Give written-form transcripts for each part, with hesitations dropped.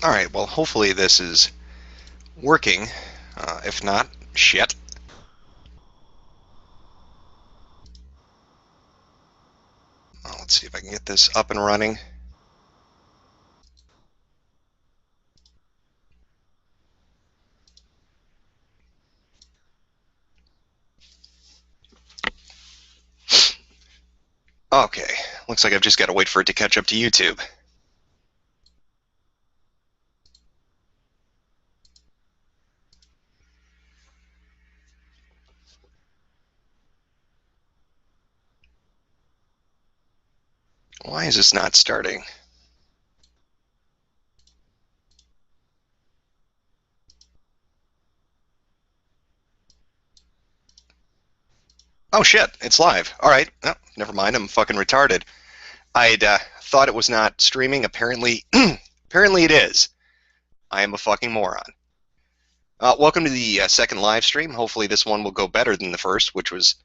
Alright, well, hopefully this is working. If not, shit. Let's see if I can get this up and running. Okay, looks like I've just got to wait for it to catch up to YouTube. Why is this not starting? Oh shit, it's live. Alright, oh, never mind, I'm fucking retarded. I'd thought it was not streaming. Apparently, apparently it is. I am a fucking moron. Welcome to the second live stream. Hopefully this one will go better than the first, which was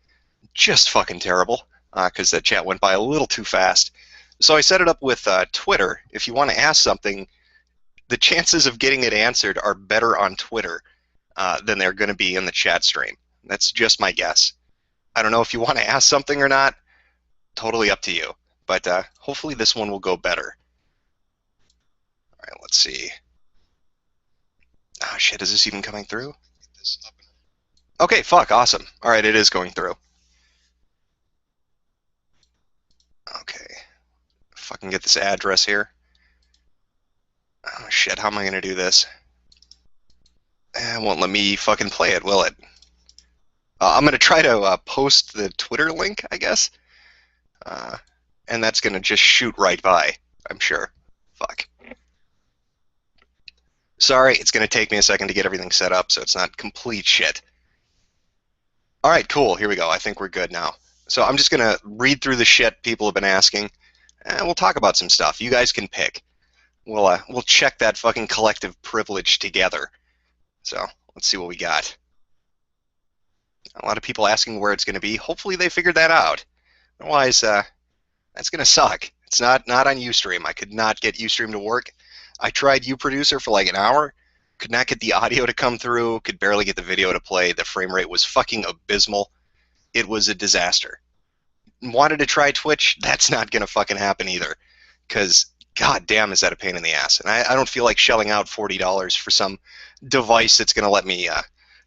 just fucking terrible, because that chat went by a little too fast. So I set it up with Twitter. If you want to ask something, the chances of getting it answered are better on Twitter than they're going to be in the chat stream. That's just my guess. I don't know if you want to ask something or not. Totally up to you. But hopefully this one will go better. All right, let's see. Oh shit, is this even coming through? Okay, fuck, awesome. All right, it is going through. Okay. Fucking get this address here. Oh shit, how am I gonna do this? It won't let me fucking play it, will it? I'm gonna try to post the Twitter link, I guess. And that's gonna just shoot right by, I'm sure. Fuck. Sorry, it's gonna take me a second to get everything set up so it's not complete shit. Alright, cool, here we go. I think we're good now. So I'm just gonna read through the shit people have been asking, and we'll talk about some stuff. You guys can pick. We'll check that fucking collective privilege together. So let's see what we got. A lot of people asking where it's going to be. Hopefully they figured that out. Otherwise, that's going to suck. It's not on Ustream. I could not get Ustream to work. I tried uProducer for like an hour. Could not get the audio to come through. Could barely get the video to play. The frame rate was fucking abysmal. It was a disaster. Wanted to try Twitch. That's not going to fucking happen either. Because god damn is that a pain in the ass. And I don't feel like shelling out $40 for some device that's going to let me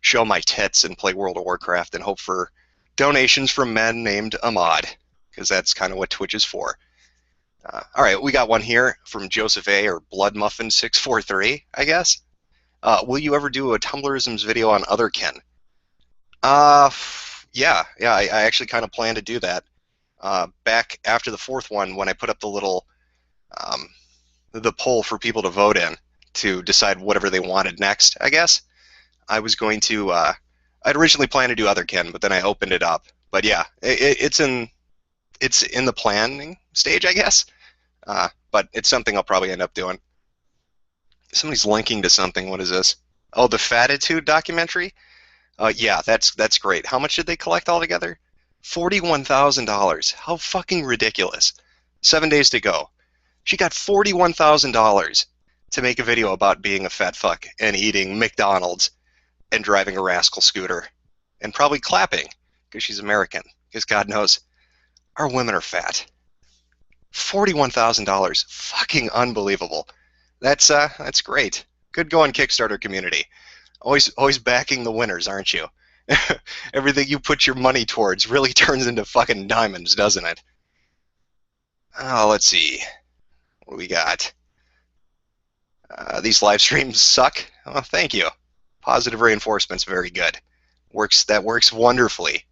show my tits and play World of Warcraft and hope for donations from men named Ahmad, because that's kind of what Twitch is for. All right, we got one here from Joseph A. or Bloodmuffin643, I guess. Will you ever do a Tumblrisms video on Otherkin? Yeah, I actually kind of plan to do that. Back after the fourth one, when I put up the little the poll for people to vote in to decide whatever they wanted next, I guess. I was going to, I'd originally planned to do Otherkin, but then I opened it up. But yeah, it's in the planning stage, I guess. But it's something I'll probably end up doing. Somebody's linking to something. What is this? Oh, the Fatitude documentary? Yeah, that's great. How much did they collect altogether? $41,000. How fucking ridiculous. 7 days to go. She got $41,000 to make a video about being a fat fuck and eating McDonald's and driving a rascal scooter and probably clapping because she's American, because God knows our women are fat. $41,000. Fucking unbelievable. That's great. Good going, Kickstarter community. Always backing the winners, aren't you? Everything you put your money towards really turns into fucking diamonds, doesn't it? Oh, let's see. What do we got? These live streams suck. Oh, thank you. Positive reinforcement's very good. That works wonderfully.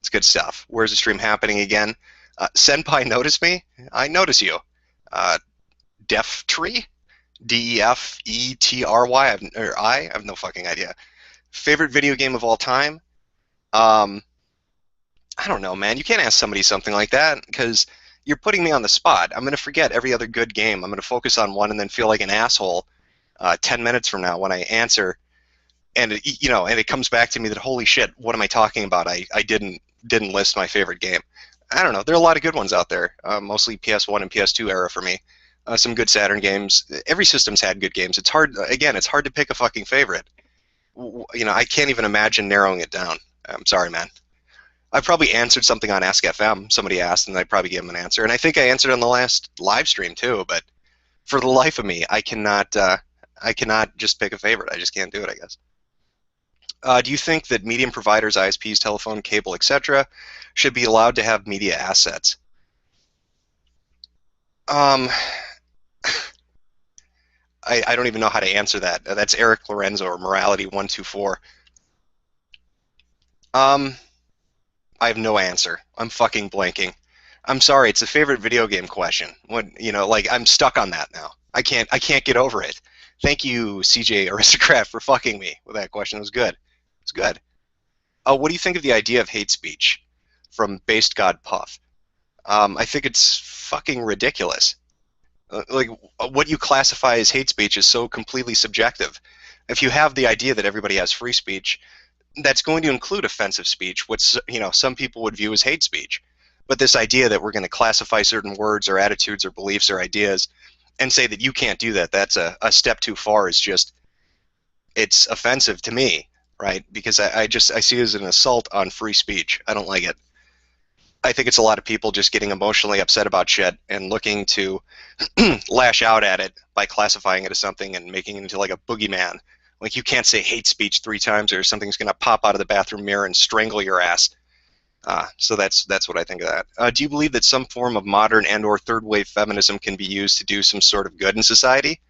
It's good stuff. Where's the stream happening again? Senpai notice me? I notice you. Deftree? Defetry? I have no fucking idea. Favorite video game of all time? I don't know, man. You can't ask somebody something like that because you're putting me on the spot. I'm going to forget every other good game. I'm going to focus on one and then feel like an asshole 10 minutes from now when I answer. And it comes back to me that, holy shit, what am I talking about? I didn't list my favorite game. I don't know. There are a lot of good ones out there, mostly PS1 and PS2 era for me. Some good Saturn games. Every system's had good games. It's hard. Again, it's hard to pick a fucking favorite. You know, I can't even imagine narrowing it down. I'm sorry, man. I probably answered something on Ask FM. Somebody asked, and I probably gave them an answer. And I think I answered on the last live stream too. But for the life of me, I cannot. I cannot just pick a favorite. I just can't do it, I guess. Do you think that medium providers, ISPs, telephone, cable, etc., should be allowed to have media assets? Um, I don't even know how to answer that. That's Eric Lorenzo or Morality124. I have no answer. I'm fucking blanking. I'm sorry. It's a favorite video game question. What, you know, like I'm stuck on that now. I can't get over it. Thank you, CJ Aristocrat, for fucking me with that question. It was good. It's good. What do you think of the idea of hate speech from Based God Puff? I think it's fucking ridiculous. Like, what you classify as hate speech is so completely subjective. If you have the idea that everybody has free speech, that's going to include offensive speech, which, you know, some people would view as hate speech. But this idea that we're going to classify certain words or attitudes or beliefs or ideas and say that you can't do that, that's a step too far. Is just, it's offensive to me, right? Because I see it as an assault on free speech. I don't like it. I think it's a lot of people just getting emotionally upset about shit and looking to lash out at it by classifying it as something and making it into like a boogeyman. Like, you can't say hate speech 3 times or something's going to pop out of the bathroom mirror and strangle your ass. So that's what I think of that. Do you believe that some form of modern and or third wave feminism can be used to do some sort of good in society?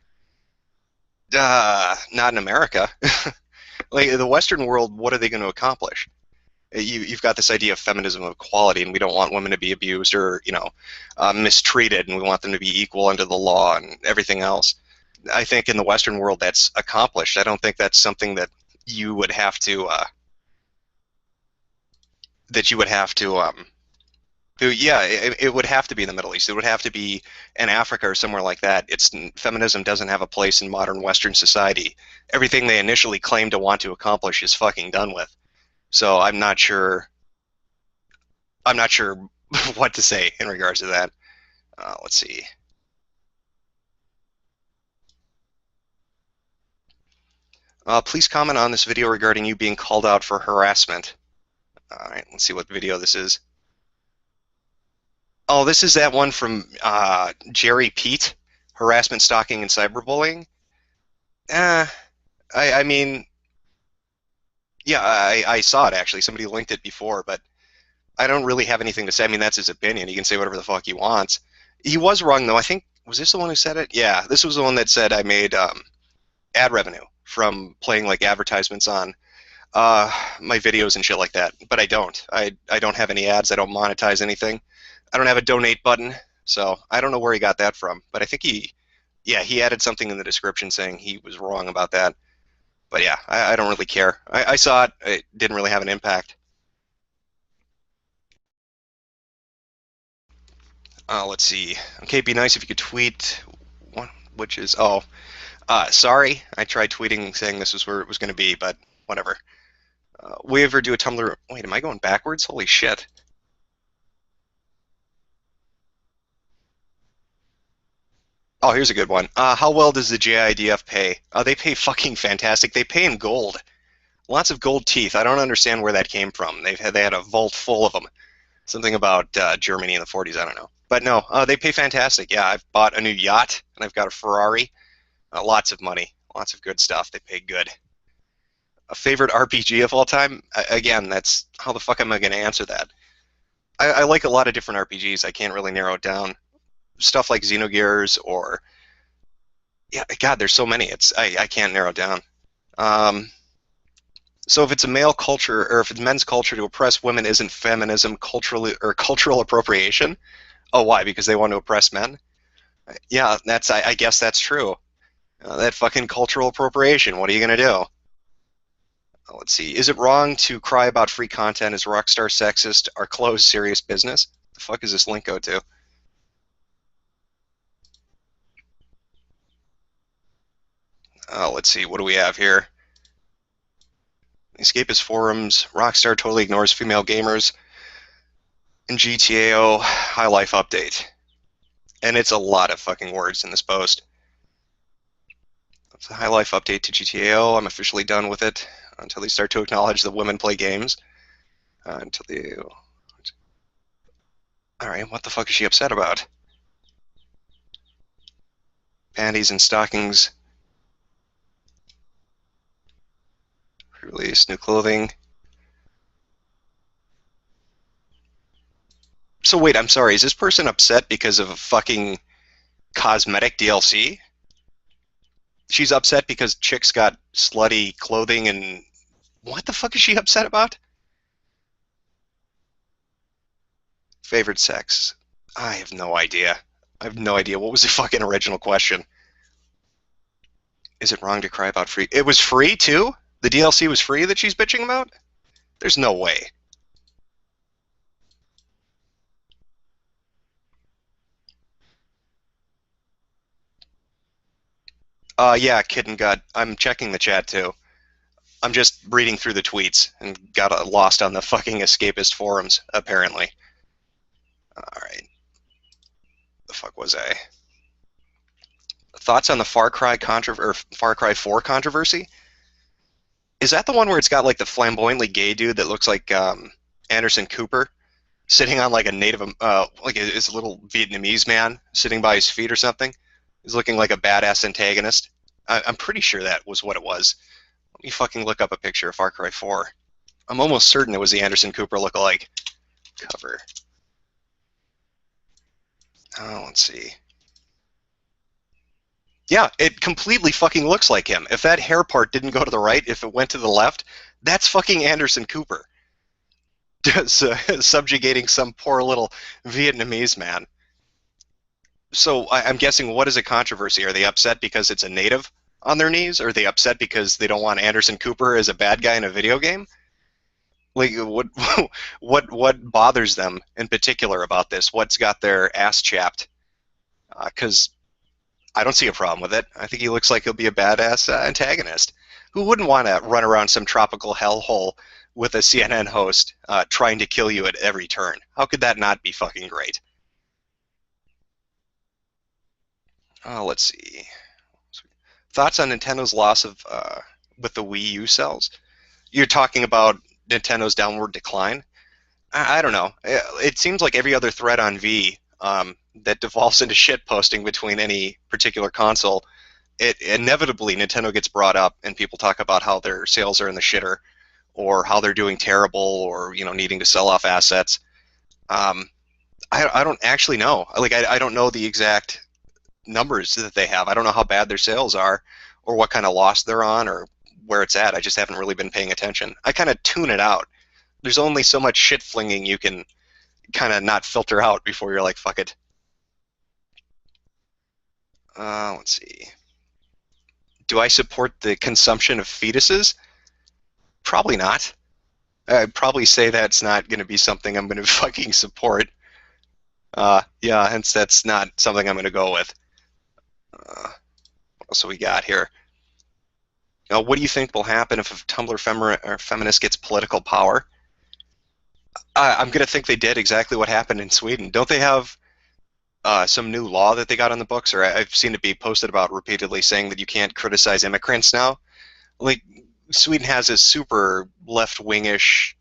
Not in America. Like, the Western world, what are they going to accomplish? You've got this idea of feminism of equality, and we don't want women to be abused or, you know, mistreated, and we want them to be equal under the law and everything else. I think in the Western world that's accomplished. I don't think that's something that you would have to yeah, it would have to be in the Middle East. It would have to be in Africa or somewhere like that. Feminism doesn't have a place in modern Western society. Everything they initially claimed to want to accomplish is fucking done with. So I'm not sure what to say in regards to that. Let's see. Please comment on this video regarding you being called out for harassment. All right, let's see what video this is. Oh, this is that one from Jerry Pete, harassment, stalking, and cyberbullying. I mean, yeah, I saw it actually. Somebody linked it before, but I don't really have anything to say. I mean, that's his opinion. He can say whatever the fuck he wants. He was wrong, though. I think, was this the one who said it? Yeah, this was the one that said I made ad revenue from playing like advertisements on my videos and shit like that. But I don't. I don't have any ads. I don't monetize anything. I don't have a donate button. So I don't know where he got that from. But I think he added something in the description saying he was wrong about that. But yeah, I don't really care. I saw it. It didn't really have an impact. Let's see. Okay, it'd be nice if you could tweet one, which is, sorry. I tried tweeting saying this was where it was going to be, but whatever. We ever do a Tumblr? Wait, am I going backwards? Holy shit. Oh, here's a good one. How well does the JIDF pay? They pay fucking fantastic. They pay in gold. Lots of gold teeth. I don't understand where that came from. They had a vault full of them. Something about Germany in the 40s. I don't know. But no, they pay fantastic. Yeah, I've bought a new yacht, and I've got a Ferrari. Lots of money. Lots of good stuff. They pay good. A favorite RPG of all time? Again, that's, how the fuck am I going to answer that? I like a lot of different RPGs. I can't really narrow it down. Stuff like Xenogears or... Yeah, God, there's so many. I can't narrow it down. So if it's a male culture, or if it's men's culture to oppress women, isn't feminism cultural appropriation? Oh, why? Because they want to oppress men? Yeah, I guess that's true. That fucking cultural appropriation. What are you gonna do? Let's see. Is it wrong to cry about free content? Is Rockstar sexist? Are clothes serious business? The fuck is this link go to? Let's see. What do we have here? Escapist forums. Rockstar totally ignores female gamers. And GTAO High Life update. And it's a lot of fucking words in this post. It's a high life update to GTAO. I'm officially done with it until they start to acknowledge that women play games. Until they... Alright, what the fuck is she upset about? Panties and stockings. Release new clothing. So wait, I'm sorry, is this person upset because of a fucking cosmetic DLC? She's upset because chicks got slutty clothing and... What the fuck is she upset about? Favorite sex? I have no idea. I have no idea. What was the fucking original question? Is it wrong to cry about free? It was free, too? The DLC was free that she's bitching about? There's no way. Yeah, Kitten Gut. I'm checking the chat, too. I'm just reading through the tweets and got lost on the fucking escapist forums, apparently. Alright. The fuck was I? Thoughts on the Far Cry Far Cry 4 controversy? Is that the one where it's got like the flamboyantly gay dude that looks like Anderson Cooper sitting on like a native, like his little Vietnamese man sitting by his feet or something? He's looking like a badass antagonist. I'm pretty sure that was what it was. Let me fucking look up a picture of Far Cry 4. I'm almost certain it was the Anderson Cooper lookalike. Cover. Oh, let's see. Yeah, it completely fucking looks like him. If that hair part didn't go to the right, if it went to the left, that's fucking Anderson Cooper. Subjugating some poor little Vietnamese man. So I'm guessing, what is a controversy? Are they upset because it's a native on their knees? Or are they upset because they don't want Anderson Cooper as a bad guy in a video game? Like, what bothers them in particular about this? What's got their ass chapped? Because I don't see a problem with it. I think he looks like he'll be a badass antagonist. Who wouldn't want to run around some tropical hellhole with a CNN host trying to kill you at every turn? How could that not be fucking great? Let's see. Thoughts on Nintendo's loss of with the Wii U sales? You're talking about Nintendo's downward decline? I don't know. It seems like every other thread on V that devolves into shit posting between any particular console, it inevitably Nintendo gets brought up and people talk about how their sales are in the shitter or how they're doing terrible or needing to sell off assets. I don't actually know. Like I don't know the exact numbers that they have. I don't know how bad their sales are or what kind of loss they're on or where it's at. I just haven't really been paying attention. I kind of tune it out. There's only so much shit flinging you can kind of not filter out before you're like, fuck it. Let's see. Do I support the consumption of fetuses? Probably not. I'd probably say that's not going to be something I'm going to fucking support. Yeah, hence that's not something I'm going to go with. What else we got here? What do you think will happen if a Tumblr feminist gets political power? I'm going to think they did exactly what happened in Sweden. Don't they have some new law that they got on the books, or I've seen it be posted about repeatedly, saying that you can't criticize immigrants now? Like, Sweden has a super left-wingish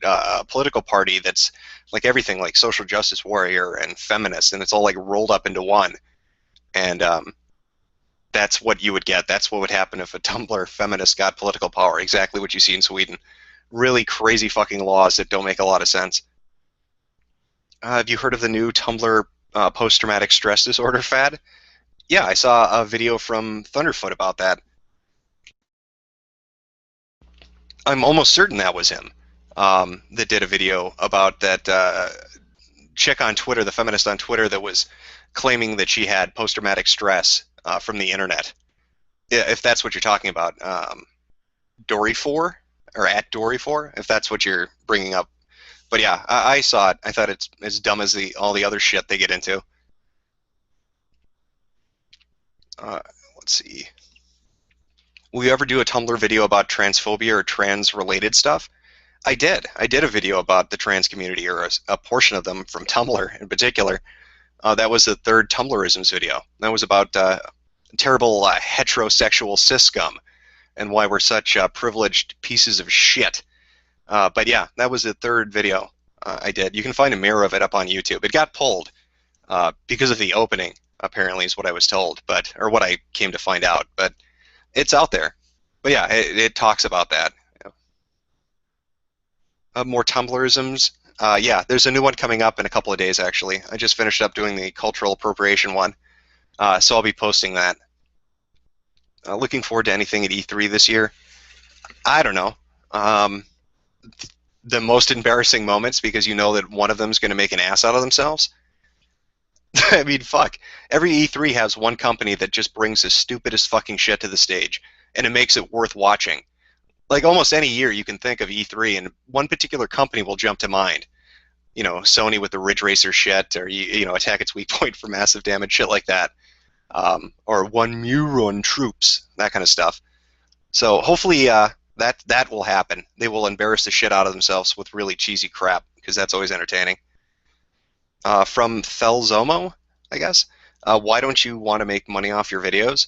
political party that's like everything, like social justice warrior and feminist, and it's all like rolled up into one. And that's what you would get. That's what would happen if a Tumblr feminist got political power. Exactly what you see in Sweden. Really crazy fucking laws that don't make a lot of sense. Have you heard of the new Tumblr post-traumatic stress disorder fad? Yeah, I saw a video from Thunderfoot about that. I'm almost certain that was him that did a video about that chick on Twitter, the feminist on Twitter, that was claiming that she had post-traumatic stress from the internet. If that's what you're talking about. Dory4, or at Dory4, if that's what you're bringing up. But yeah, I saw it. I thought it's as dumb as all the other shit they get into. Let's see. Will you ever do a Tumblr video about transphobia or trans-related stuff? I did. I did a video about the trans community, or a portion of them from Tumblr in particular. That was the third Tumblrisms video. That was about terrible heterosexual cis scum and why we're such privileged pieces of shit. But yeah, that was the third video I did. You can find a mirror of it up on YouTube. It got pulled because of the opening, apparently, is what I was told, or what I came to find out. But it's out there. But yeah, it talks about that. More Tumblrisms. Yeah, there's a new one coming up in a couple of days, actually. I just finished up doing the cultural appropriation one, so I'll be posting that. Looking forward to anything at E3 this year. I don't know. The most embarrassing moments, because you know that one of them is going to make an ass out of themselves. I mean, fuck. Every E3 has one company that just brings the stupidest fucking shit to the stage, and it makes it worth watching. Like almost any year you can think of E3, and one particular company will jump to mind. You know, Sony with the Ridge Racer shit, or you know, attack its weak point for massive damage, shit like that. Or one Muron troops, that kind of stuff. So hopefully that will happen. They will embarrass the shit out of themselves with really cheesy crap, because that's always entertaining. From Thelzomo, I guess. Why don't you want to make money off your videos?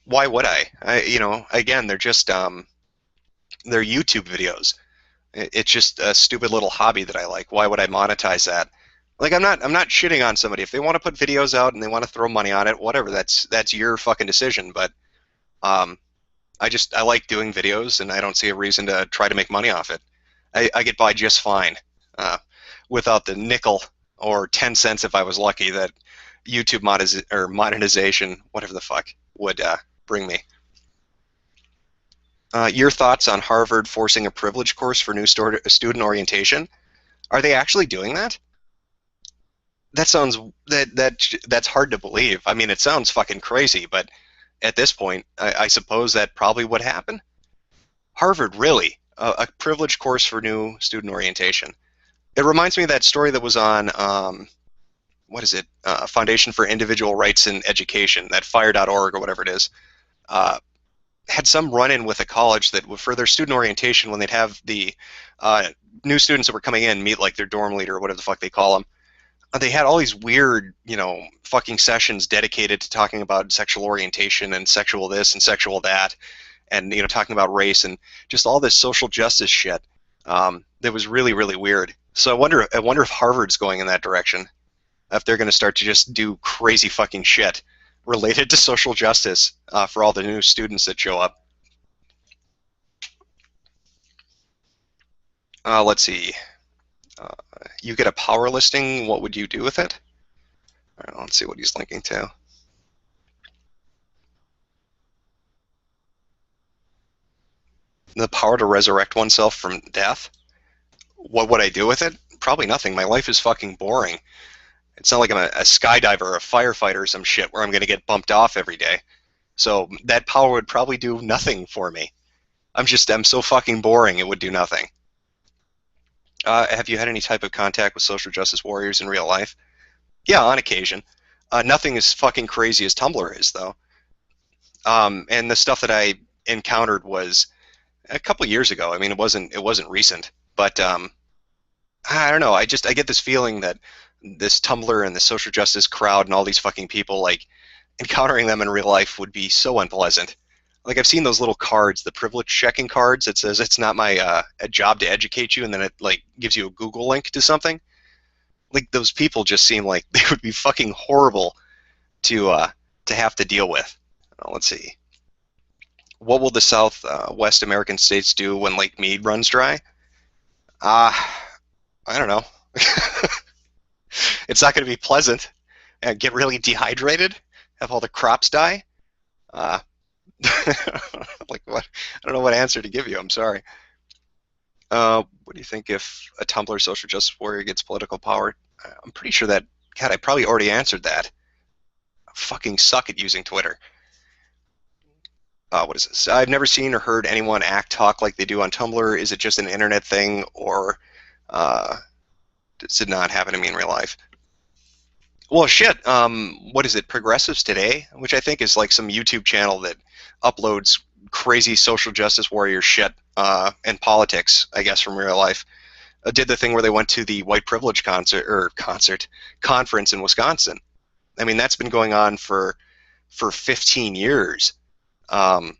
Why would I? You know, again, they're just they're YouTube videos. It's just a stupid little hobby that I like. Why would I monetize that? Like, I'm not shitting on somebody. If they want to put videos out and they want to throw money on it, whatever. That's your fucking decision. But I like doing videos, and I don't see a reason to try to make money off it. I get by just fine without the nickel or 10 cents, if I was lucky, that YouTube monetization, whatever the fuck, would bring me. Your thoughts on Harvard forcing a privilege course for new student orientation? Are they actually doing that? That sounds that's hard to believe. I mean, it sounds fucking crazy, but at this point, I suppose that probably would happen. Harvard, really? A privilege course for new student orientation. It reminds me of that story that was on, what is it, Foundation for Individual Rights in Education, that fire.org or whatever it is, had some run-in with a college that for their student orientation, when they'd have the new students that were coming in meet like their dorm leader or whatever the fuck they call them, they had all these weird, you know, fucking sessions dedicated to talking about sexual orientation and sexual this and sexual that, and, you know, talking about race and just all this social justice shit. That was really, really weird. So I wonder if Harvard's going in that direction, if they're going to start to just do crazy fucking shit related to social justice for all the new students that show up. Let's see. You get a power listing, what would you do with it? All right, let's see what he's linking to. The power to resurrect oneself from death? What would I do with it? Probably nothing. My life is fucking boring. It's not like I'm a skydiver or a firefighter or some shit where I'm going to get bumped off every day. So that power would probably do nothing for me. I'm so fucking boring, it would do nothing. Have you had any type of contact with social justice warriors in real life? Yeah, on occasion. Nothing as fucking crazy as Tumblr is, though. And the stuff that I encountered was a couple years ago. I mean, it wasn't recent, but I don't know. I get this feeling that this Tumblr and the social justice crowd and all these fucking people, like, encountering them in real life would be so unpleasant. Like, I've seen those little cards, the privilege checking cards that says it's not my a job to educate you, and then it like gives you a Google link to something. Like, those people just seem like they would be fucking horrible to have to deal with. Let's see. What will the Southwest American states do when Lake Mead runs dry? I don't know. It's not going to be pleasant. Get really dehydrated, have all the crops die. Like, what? I don't know what answer to give you. I'm sorry. What do you think if a Tumblr social justice warrior gets political power? I'm pretty sure that, God, I probably already answered that. I fucking suck at using Twitter. What is this? I've never seen or heard anyone talk like they do on Tumblr. Is it just an internet thing, or does it not happen to me in real life? Well, shit. What is it? Progressives Today, which I think is like some YouTube channel that uploads crazy social justice warrior shit and politics, I guess, from real life. did the thing where they went to the white privilege conference in Wisconsin. I mean, that's been going on for 15 years. And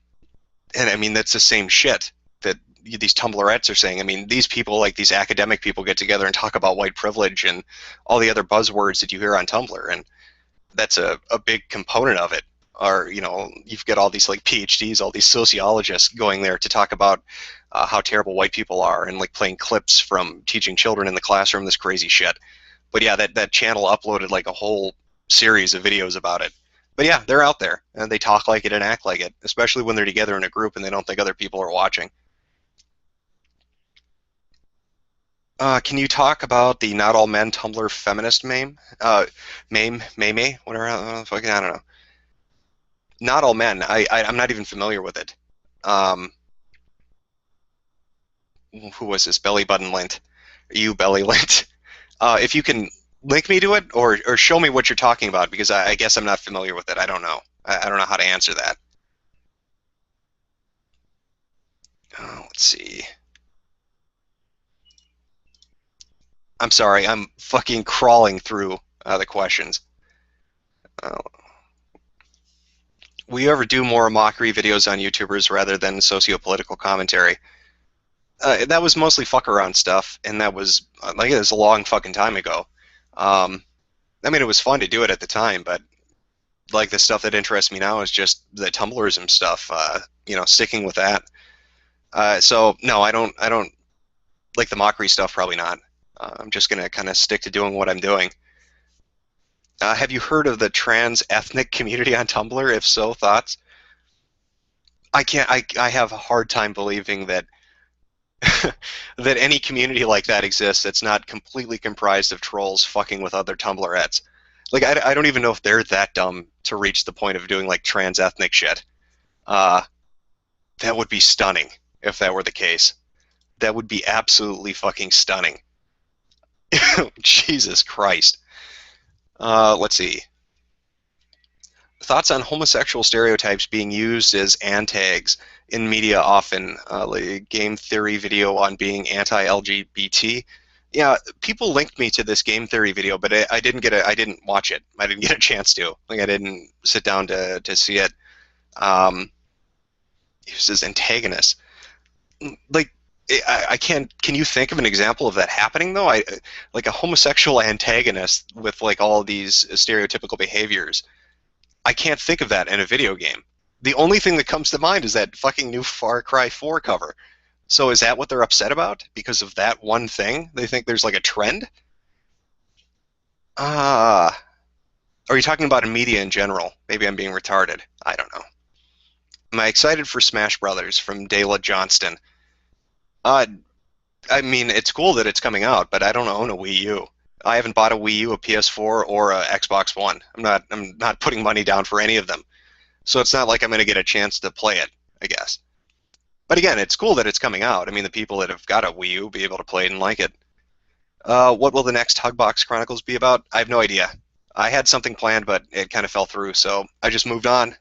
I mean, that's the same shit that these Tumblrettes are saying. I mean, these people, like these academic people, get together and talk about white privilege and all the other buzzwords that you hear on Tumblr, and that's a big component of it. Or, you know, you've got all these like PhDs, all these sociologists going there to talk about how terrible white people are, and like playing clips from teaching children in the classroom, this crazy shit. But yeah, that channel uploaded like a whole series of videos about it. But yeah, they're out there, and they talk like it and act like it, especially when they're together in a group and they don't think other people are watching. Can you talk about the not all men Tumblr feminist meme? Whatever, fucking, I don't know. Not all men. I'm not even familiar with it. Who was this? Belly button lint. You belly lint. If you can link me to it, or show me what you're talking about, because I guess I'm not familiar with it. I don't know. I don't know how to answer that. Let's see. I'm sorry. I'm fucking crawling through the questions. We ever do more mockery videos on YouTubers rather than socio-political commentary? That was mostly fuck around stuff, and that was like it was a long fucking time ago. I mean, it was fun to do it at the time, but like the stuff that interests me now is just the Tumblrism stuff. You know, sticking with that. So no, I don't like the mockery stuff. Probably not. I'm just gonna kind of stick to doing what I'm doing. Have you heard of the trans ethnic community on Tumblr? If so, thoughts? I can't. I have a hard time believing that that any community like that exists that's not completely comprised of trolls fucking with other Tumblrettes. Like, I don't even know if they're that dumb to reach the point of doing like trans ethnic shit. That would be stunning if that were the case. That would be absolutely fucking stunning. Jesus Christ. Let's see. Thoughts on homosexual stereotypes being used as antags in media often, like game theory video on being anti-LGBT. Yeah, people linked me to this game theory video, but I didn't watch it. I didn't get a chance to. Like, I didn't sit down to see it. He was his antagonist. Like, I can't. Can you think of an example of that happening though? Like a homosexual antagonist with like all these stereotypical behaviors. I can't think of that in a video game. The only thing that comes to mind is that fucking new Far Cry 4 cover. So is that what they're upset about? Because of that one thing? They think there's like a trend? Are you talking about in media in general? Maybe I'm being retarded. I don't know. Am I excited for Smash Brothers from Dayla Johnston? I mean, it's cool that it's coming out, but I don't own a Wii U. I haven't bought a Wii U, a PS4, or a Xbox One. I'm not putting money down for any of them. So it's not like I'm going to get a chance to play it, I guess. But again, it's cool that it's coming out. I mean, the people that have got a Wii U will be able to play it and like it. What will the next Hugbox Chronicles be about? I have no idea. I had something planned, but it kind of fell through, so I just moved on.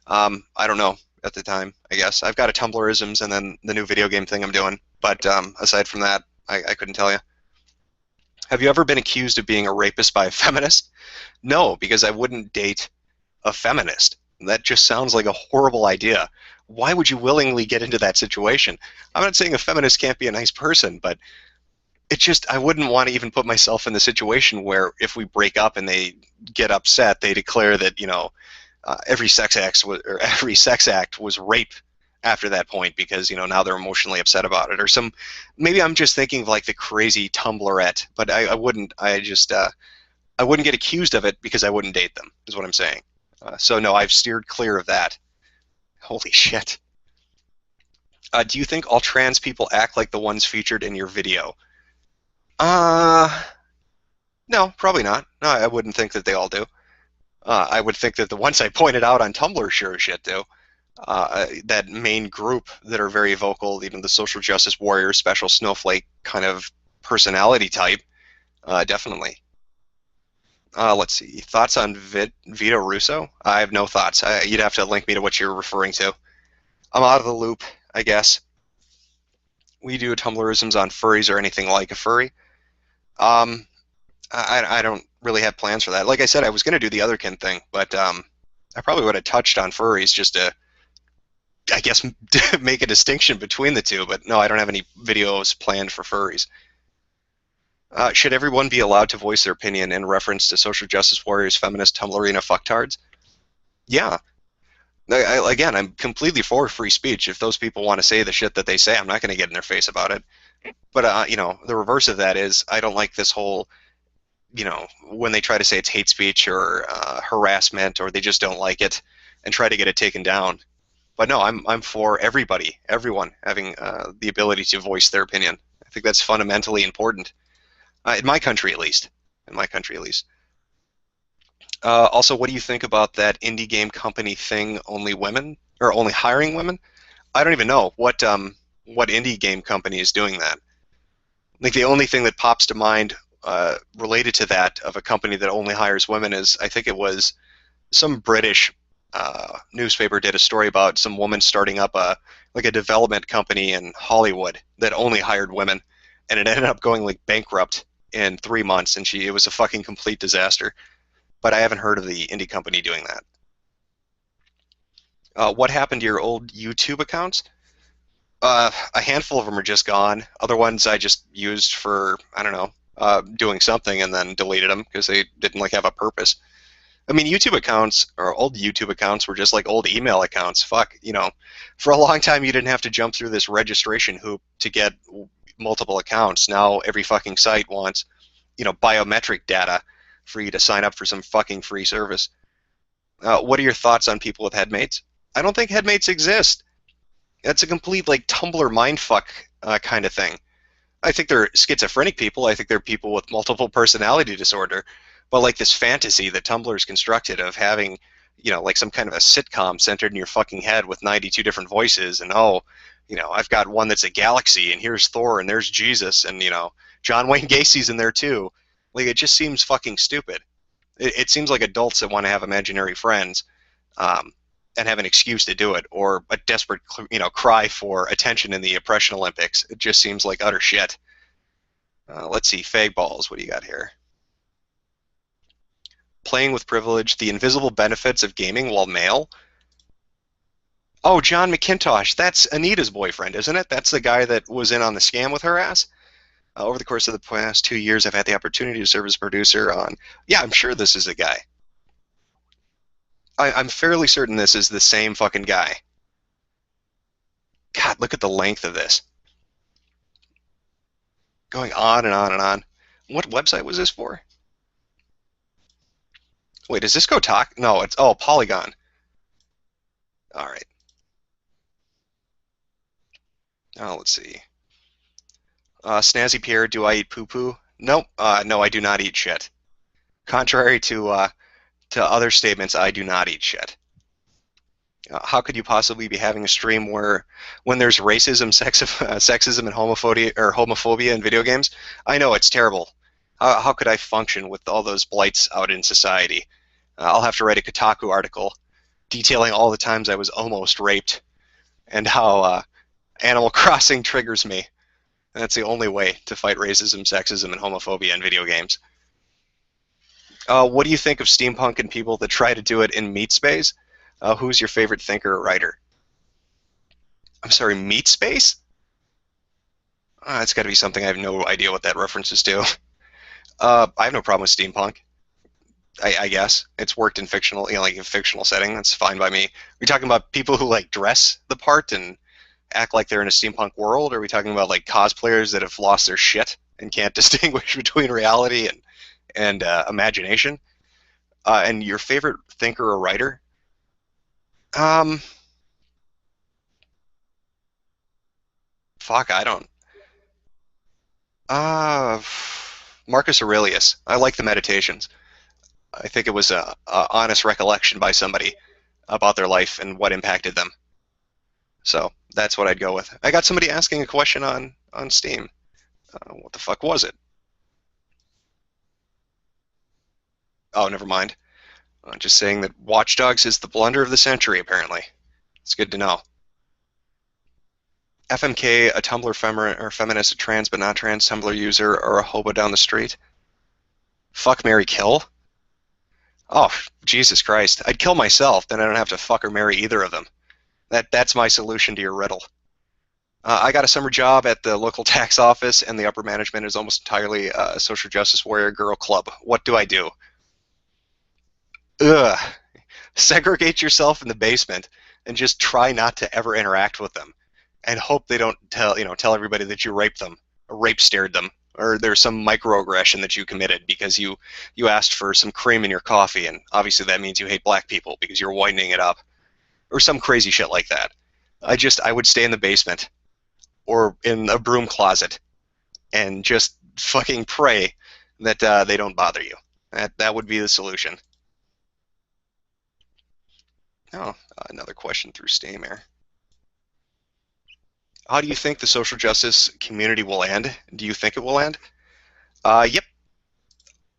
I don't know at the time, I guess. I've got a Tumblrisms and then the new video game thing I'm doing. But aside from that, I couldn't tell you. Have you ever been accused of being a rapist by a feminist? No, because I wouldn't date a feminist. That just sounds like a horrible idea. Why would you willingly get into that situation? I'm not saying a feminist can't be a nice person, but it just, I wouldn't want to even put myself in the situation where if we break up and they get upset, they declare that, you know, every sex act was rape after that point because, you know, now they're emotionally upset about it, or some, maybe I'm just thinking of like the crazy Tumblrette, but I wouldn't get accused of it because I wouldn't date them, is what I'm saying. So no, I've steered clear of that. Holy shit. Do you think all trans people act like the ones featured in your video? No, probably not. No, I wouldn't think that they all do. I would think that the ones I pointed out on Tumblr sure as shit do. That main group that are very vocal, even the social justice warrior, special snowflake kind of personality type, definitely. Let's see. Thoughts on Vito Russo? I have no thoughts. You'd have to link me to what you're referring to. I'm out of the loop, I guess. we do Tumblrisms on furries or anything like a furry. Um, I don't really have plans for that. Like I said, I was going to do the otherkin thing, but I probably would have touched on furries just to, I guess, make a distinction between the two. But no, I don't have any videos planned for furries. Should everyone be allowed to voice their opinion in reference to social justice warriors, feminist, Tumblrina fucktards? Yeah. Again, I'm completely for free speech. If those people want to say the shit that they say, I'm not going to get in their face about it. But the reverse of that is I don't like this whole, when they try to say it's hate speech or harassment, or they just don't like it and try to get it taken down. But no, I'm for everybody, everyone having the ability to voice their opinion. I think that's fundamentally important, in my country at least. In my country at least. Also, what do you think about that indie game company thing? Only women or only hiring women? I don't even know what indie game company is doing that. Like the only thing that pops to mind related to that of a company that only hires women is I think it was some British newspaper did a story about some woman starting up a development company in Hollywood that only hired women, and it ended up going like bankrupt in 3 months, and it was a fucking complete disaster. But I haven't heard of the indie company doing that. What happened to your old YouTube accounts? A handful of them are just gone. Other ones I just used for, I don't know, doing something and then deleted them because they didn't like have a purpose. I mean, YouTube accounts or old YouTube accounts were just like old email accounts. Fuck, for a long time you didn't have to jump through this registration hoop to get multiple accounts. Now every fucking site wants, biometric data for you to sign up for some fucking free service. What are your thoughts on people with headmates? I don't think headmates exist. That's a complete like Tumblr mindfuck kind of thing. I think they're schizophrenic people. I think they're people with multiple personality disorder. But like this fantasy that Tumblr's constructed of having, like some kind of a sitcom centered in your fucking head with 92 different voices, and I've got one that's a galaxy, and here's Thor, and there's Jesus, and John Wayne Gacy's in there too. Like it just seems fucking stupid. It seems like adults that want to have imaginary friends, and have an excuse to do it, or a desperate, cry for attention in the Oppression Olympics. It just seems like utter shit. Let's see, fag balls. What do you got here? Playing with privilege, the invisible benefits of gaming while male. Oh, John McIntosh. That's Anita's boyfriend, isn't it? That's the guy that was in on the scam with her ass. Over the course of the past 2 years, I've had the opportunity to serve as producer on. Yeah, I'm sure this is a guy. I'm fairly certain this is the same fucking guy. God, look at the length of this. Going on and on and on. What website was this for? Wait, does this go talk? No, it's Polygon. All right. Oh, let's see. Snazzy Pierre, do I eat poo-poo? Nope. No, I do not eat shit. Contrary to other statements, I do not eat shit. How could you possibly be having a stream when there's racism, sexism, and homophobia in video games? I know it's terrible. How could I function with all those blights out in society? I'll have to write a Kotaku article detailing all the times I was almost raped and how Animal Crossing triggers me. And that's the only way to fight racism, sexism, and homophobia in video games. What do you think of steampunk and people that try to do it in meat space? Who's your favorite thinker or writer? I'm sorry, meat space? It's got to be something I have no idea what that references to. I have no problem with steampunk. I guess it's worked in fictional, like a fictional setting. That's fine by me. Are we talking about people who like dress the part and act like they're in a steampunk world? Or are we talking about like cosplayers that have lost their shit and can't distinguish between reality and imagination? And your favorite thinker or writer? Fuck, I don't. Uh, Marcus Aurelius. I like the Meditations. I think it was a honest recollection by somebody about their life and what impacted them. So that's what I'd go with. I got somebody asking a question on Steam. What the fuck was it? Oh, never mind. Just saying that Watch Dogs is the blunder of the century, apparently. It's good to know. FMK, a Tumblr or feminist, a trans but not trans Tumblr user, or a hobo down the street? Fuck, marry, kill? Oh, Jesus Christ. I'd kill myself, then I don't have to fuck or marry either of them. That's my solution to your riddle. I got a summer job at the local tax office, and the upper management is almost entirely a social justice warrior girl club. What do I do? Ugh. Segregate yourself in the basement and just try not to ever interact with them, and hope they don't tell everybody that you raped them, or rape stared them, or there's some microaggression that you committed because you asked for some cream in your coffee, and obviously that means you hate black people because you're whitening it up, or some crazy shit like that. I would stay in the basement or in a broom closet and just fucking pray that they don't bother you. That would be the solution. Oh, another question through Steam here. How do you think the social justice community will end? Do you think it will end? Yep.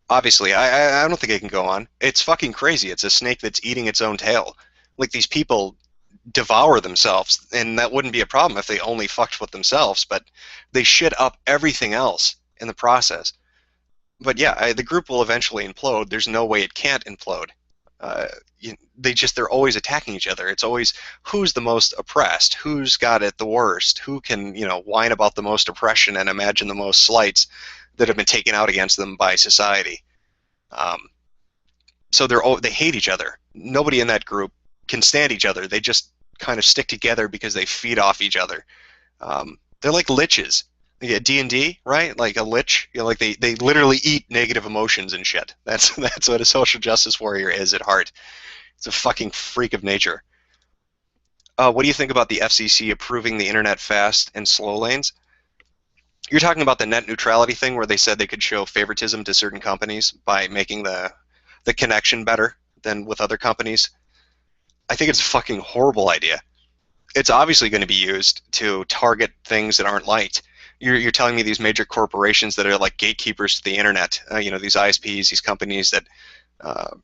Obviously, I don't think it can go on. It's fucking crazy. It's a snake that's eating its own tail. Like, these people devour themselves, and that wouldn't be a problem if they only fucked with themselves, but they shit up everything else in the process. But yeah, the group will eventually implode. There's no way it can't implode. They're always attacking each other. It's always who's the most oppressed, who's got it the worst, who can whine about the most oppression and imagine the most slights that have been taken out against them by society. So they hate each other. Nobody in that group can stand each other. They just kind of stick together because they feed off each other. They're like liches. Yeah, D&D, right? Like a lich. Like they literally eat negative emotions and shit. That's what a social justice warrior is at heart. It's a fucking freak of nature. What do you think about the FCC approving the internet fast and slow lanes? You're talking about the net neutrality thing where they said they could show favoritism to certain companies by making the connection better than with other companies. I think it's a fucking horrible idea. It's obviously going to be used to target things that aren't liked. You're telling me these major corporations that are like gatekeepers to the internet, these ISPs, these companies that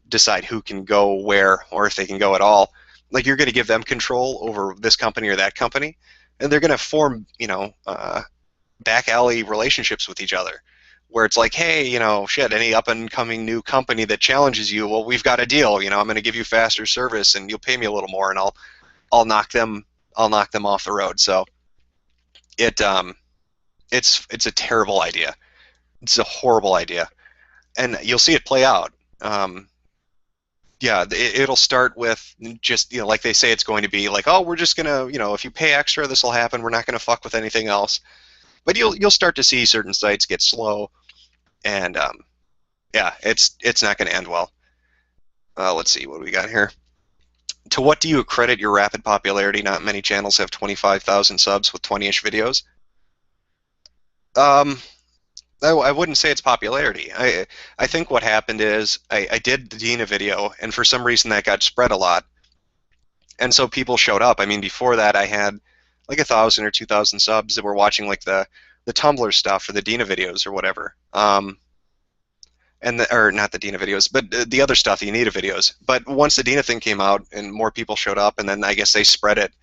decide who can go where or if they can go at all, like you're going to give them control over this company or that company, and they're going to form, back alley relationships with each other, where it's like, hey, shit, any up and coming new company that challenges you, well, we've got a deal. I'm going to give you faster service, and you'll pay me a little more, and I'll knock them off the road. So it's a terrible idea. It's a horrible idea, and you'll see it play out. Yeah, it'll start with just like they say it's going to be like, oh, we're just gonna if you pay extra, this will happen. We're not gonna fuck with anything else. But you'll start to see certain sites get slow, and yeah, it's not going to end well. Let's see what we got here. To what do you accredit your rapid popularity? Not many channels have 25,000 subs with 20-ish videos. I wouldn't say it's popularity. I think what happened is I did the Dina video, and for some reason that got spread a lot, and so people showed up. I mean, before that I had like 1,000 or 2,000 subs that were watching like the Tumblr stuff or the Dina videos or whatever. Or not the Dina videos, but the other stuff, the Anita videos. But once the Dina thing came out and more people showed up, and then I guess they spread it.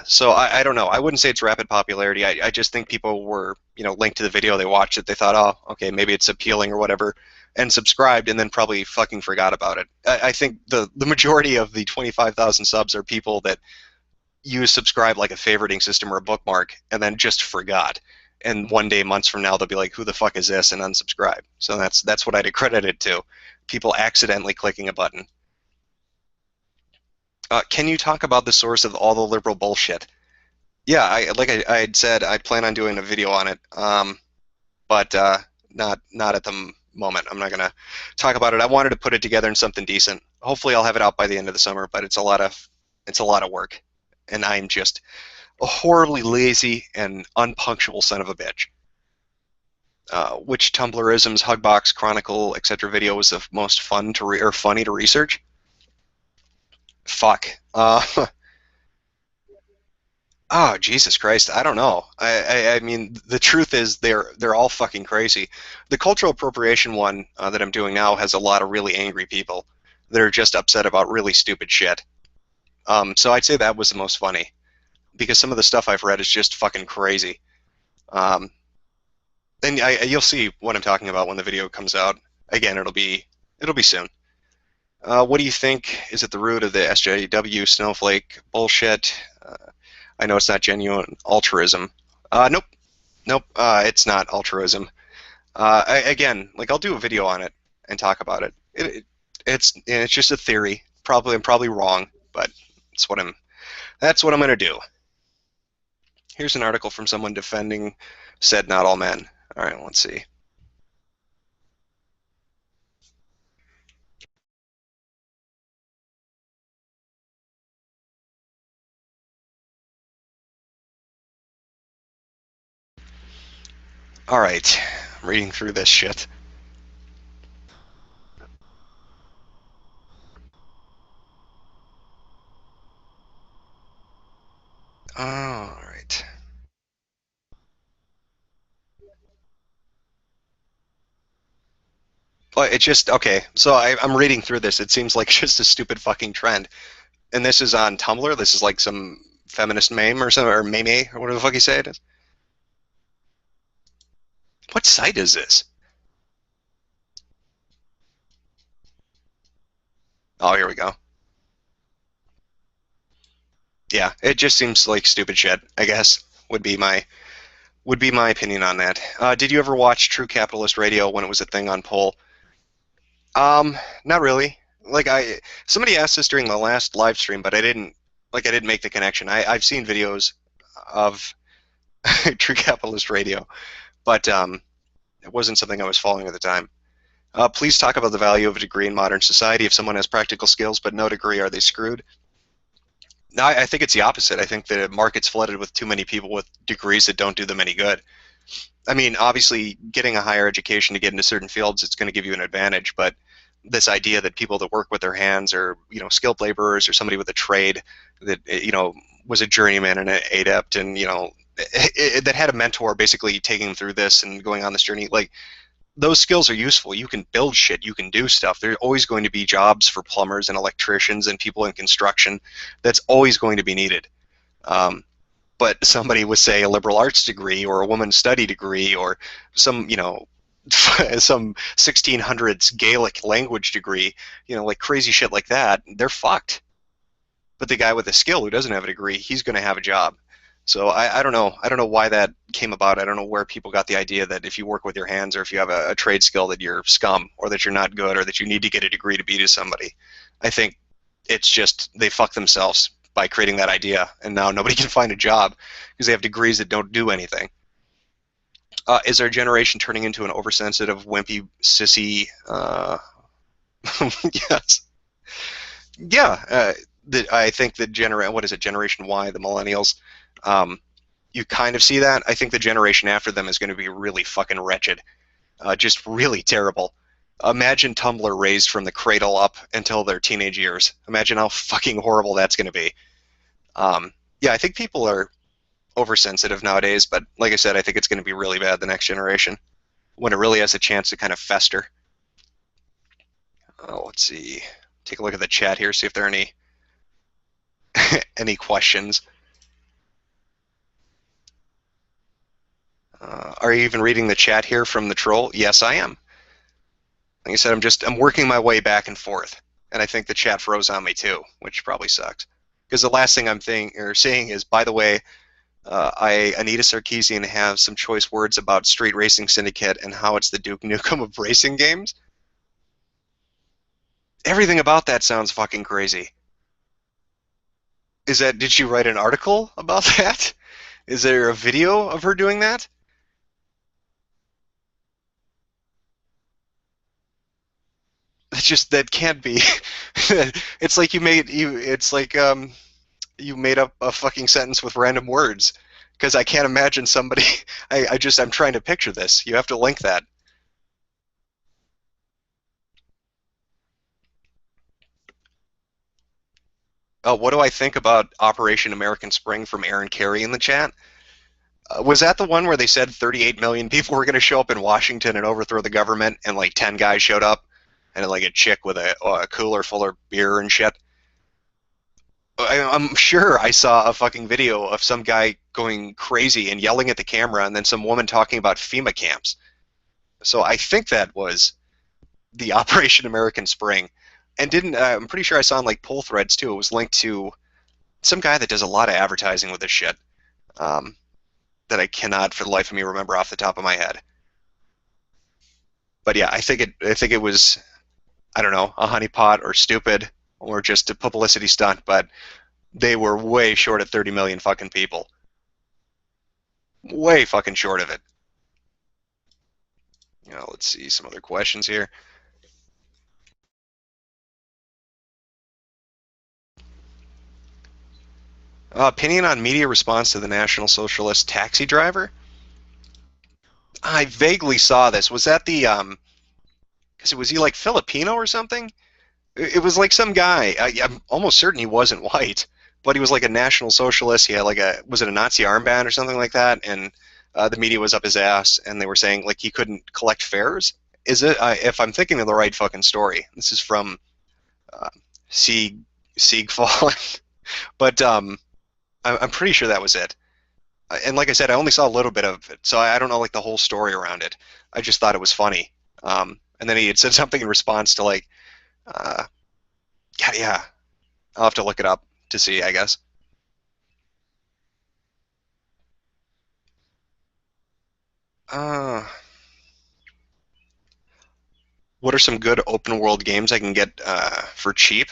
So I don't know. I wouldn't say it's rapid popularity. I just think people were linked to the video, they watched it, they thought, oh, okay, maybe it's appealing or whatever, and subscribed, and then probably fucking forgot about it. I think the majority of the 25,000 subs are people that use subscribe like a favoriting system or a bookmark, and then just forgot. And one day, months from now, they'll be like, who the fuck is this, and unsubscribe. So that's what I'd accredit it to. People accidentally clicking a button. Can you talk about the source of all the liberal bullshit? Yeah, like I had said, I plan on doing a video on it, but not at the moment. I'm not gonna talk about it. I wanted to put it together in something decent. Hopefully, I'll have it out by the end of the summer. But it's a lot of work, and I'm just a horribly lazy and unpunctual son of a bitch. Which Tumblrisms, Hugbox, Chronicle, etc. video was the most fun to funny to research? Fuck. Oh, Jesus Christ, I don't know. I mean, the truth is they're all fucking crazy. The cultural appropriation one that I'm doing now has a lot of really angry people that are just upset about really stupid shit. So I'd say that was the most funny. because some of the stuff I've read is just fucking crazy. Um, and you'll see what I'm talking about when the video comes out. Again, it'll be soon. What do you think is at the root of the SJW snowflake bullshit? I know it's not genuine altruism. Nope, nope. It's not altruism. Again, like I'll do a video on it and talk about it. It's just a theory. I'm probably wrong, but that's what I'm gonna do. Here's an article from someone defending said not all men. All right, let's see. All right, I'm reading through this shit. All right. But it just okay. So I'm reading through this. It seems like just a stupid fucking trend. And this is on Tumblr. This is like some feminist meme or something, or meme, or whatever the fuck you say it is. What site is this? Oh, here we go. Yeah, it just seems like stupid shit, I guess, would be my opinion on that. Did you ever watch True Capitalist Radio when it was a thing on Poll? Not really. Like somebody asked this during the last live stream, but I didn't make the connection. I've seen videos of True Capitalist Radio, but it wasn't something I was following at the time. Please talk about the value of a degree in modern society. If someone has practical skills but no degree, are they screwed? No, I think it's the opposite. I think the market's flooded with too many people with degrees that don't do them any good. I mean, obviously, getting a higher education to get into certain fields, it's going to give you an advantage, but this idea that people that work with their hands or, skilled laborers or somebody with a trade that, was a journeyman and an adept and, that had a mentor basically taking them through this and going on this journey, like, those skills are useful. You can build shit. You can do stuff. There's always going to be jobs for plumbers and electricians and people in construction. That's always going to be needed. But somebody with, say, a liberal arts degree or a women's study degree or some, some 1600s Gaelic language degree, like crazy shit like that, they're fucked. But the guy with a skill who doesn't have a degree, he's going to have a job. So I don't know. I don't know why that came about. I don't know where people got the idea that if you work with your hands or if you have a trade skill that you're scum or that you're not good or that you need to get a degree to be to somebody. I think it's just they fuck themselves by creating that idea, and now nobody can find a job because they have degrees that don't do anything. Is our generation turning into an oversensitive, wimpy, sissy? Yes. Yeah. I think what is it, Generation Y, the millennials, you kind of see that. I think the generation after them is going to be really fucking wretched, just really terrible. Imagine Tumblr raised from the cradle up until their teenage years. Imagine how fucking horrible that's going to be. Yeah, I think people are oversensitive nowadays, but like I said, I think it's going to be really bad the next generation when it really has a chance to kind of fester. Let's see. Take a look at the chat here, see if there are any any questions. Are you even reading the chat here from the troll? Yes, I am. Like I said, I'm working my way back and forth, and I think the chat froze on me too, which probably sucks. Because the last thing I'm saying is, by the way, Anita Sarkeesian has some choice words about Street Racing Syndicate and how it's the Duke Nukem of racing games. Everything about that sounds fucking crazy. Did she write an article about that? Is there a video of her doing that? That can't be. It's like you made up a fucking sentence with random words. Because I can't imagine somebody. I'm trying to picture this. You have to link that. What do I think about Operation American Spring from Aaron Carey in the chat? Was that the one where they said 38 million people were going to show up in Washington and overthrow the government, and like 10 guys showed up, and like a chick with a cooler full of beer and shit? I'm sure I saw a fucking video of some guy going crazy and yelling at the camera, and then some woman talking about FEMA camps. So I think that was the Operation American Spring. And didn't I'm pretty sure I saw on like pull threads too. It was linked to some guy that does a lot of advertising with this shit. Um, that I cannot for the life of me remember off the top of my head. But yeah, I think it was, I don't know, a honeypot or stupid or just a publicity stunt, but they were way short of 30 million fucking people. Way fucking short of it. Let's see some other questions here. Opinion on media response to the National Socialist taxi driver? I vaguely saw this. Was that the because was he like Filipino or something? It was like some guy. I'm almost certain he wasn't white, but he was like a National Socialist. He had like was it a Nazi armband or something like that? And the media was up his ass, and they were saying like he couldn't collect fares. Is it? If I'm thinking of the right fucking story, this is from uh, Siegfall, but I'm pretty sure that was it. And like I said, I only saw a little bit of it, so I don't know like the whole story around it. I just thought it was funny. And then he had said something in response to like, uh, yeah, I'll have to look it up to see, I guess. Uh, what are some good open world games I can get for cheap?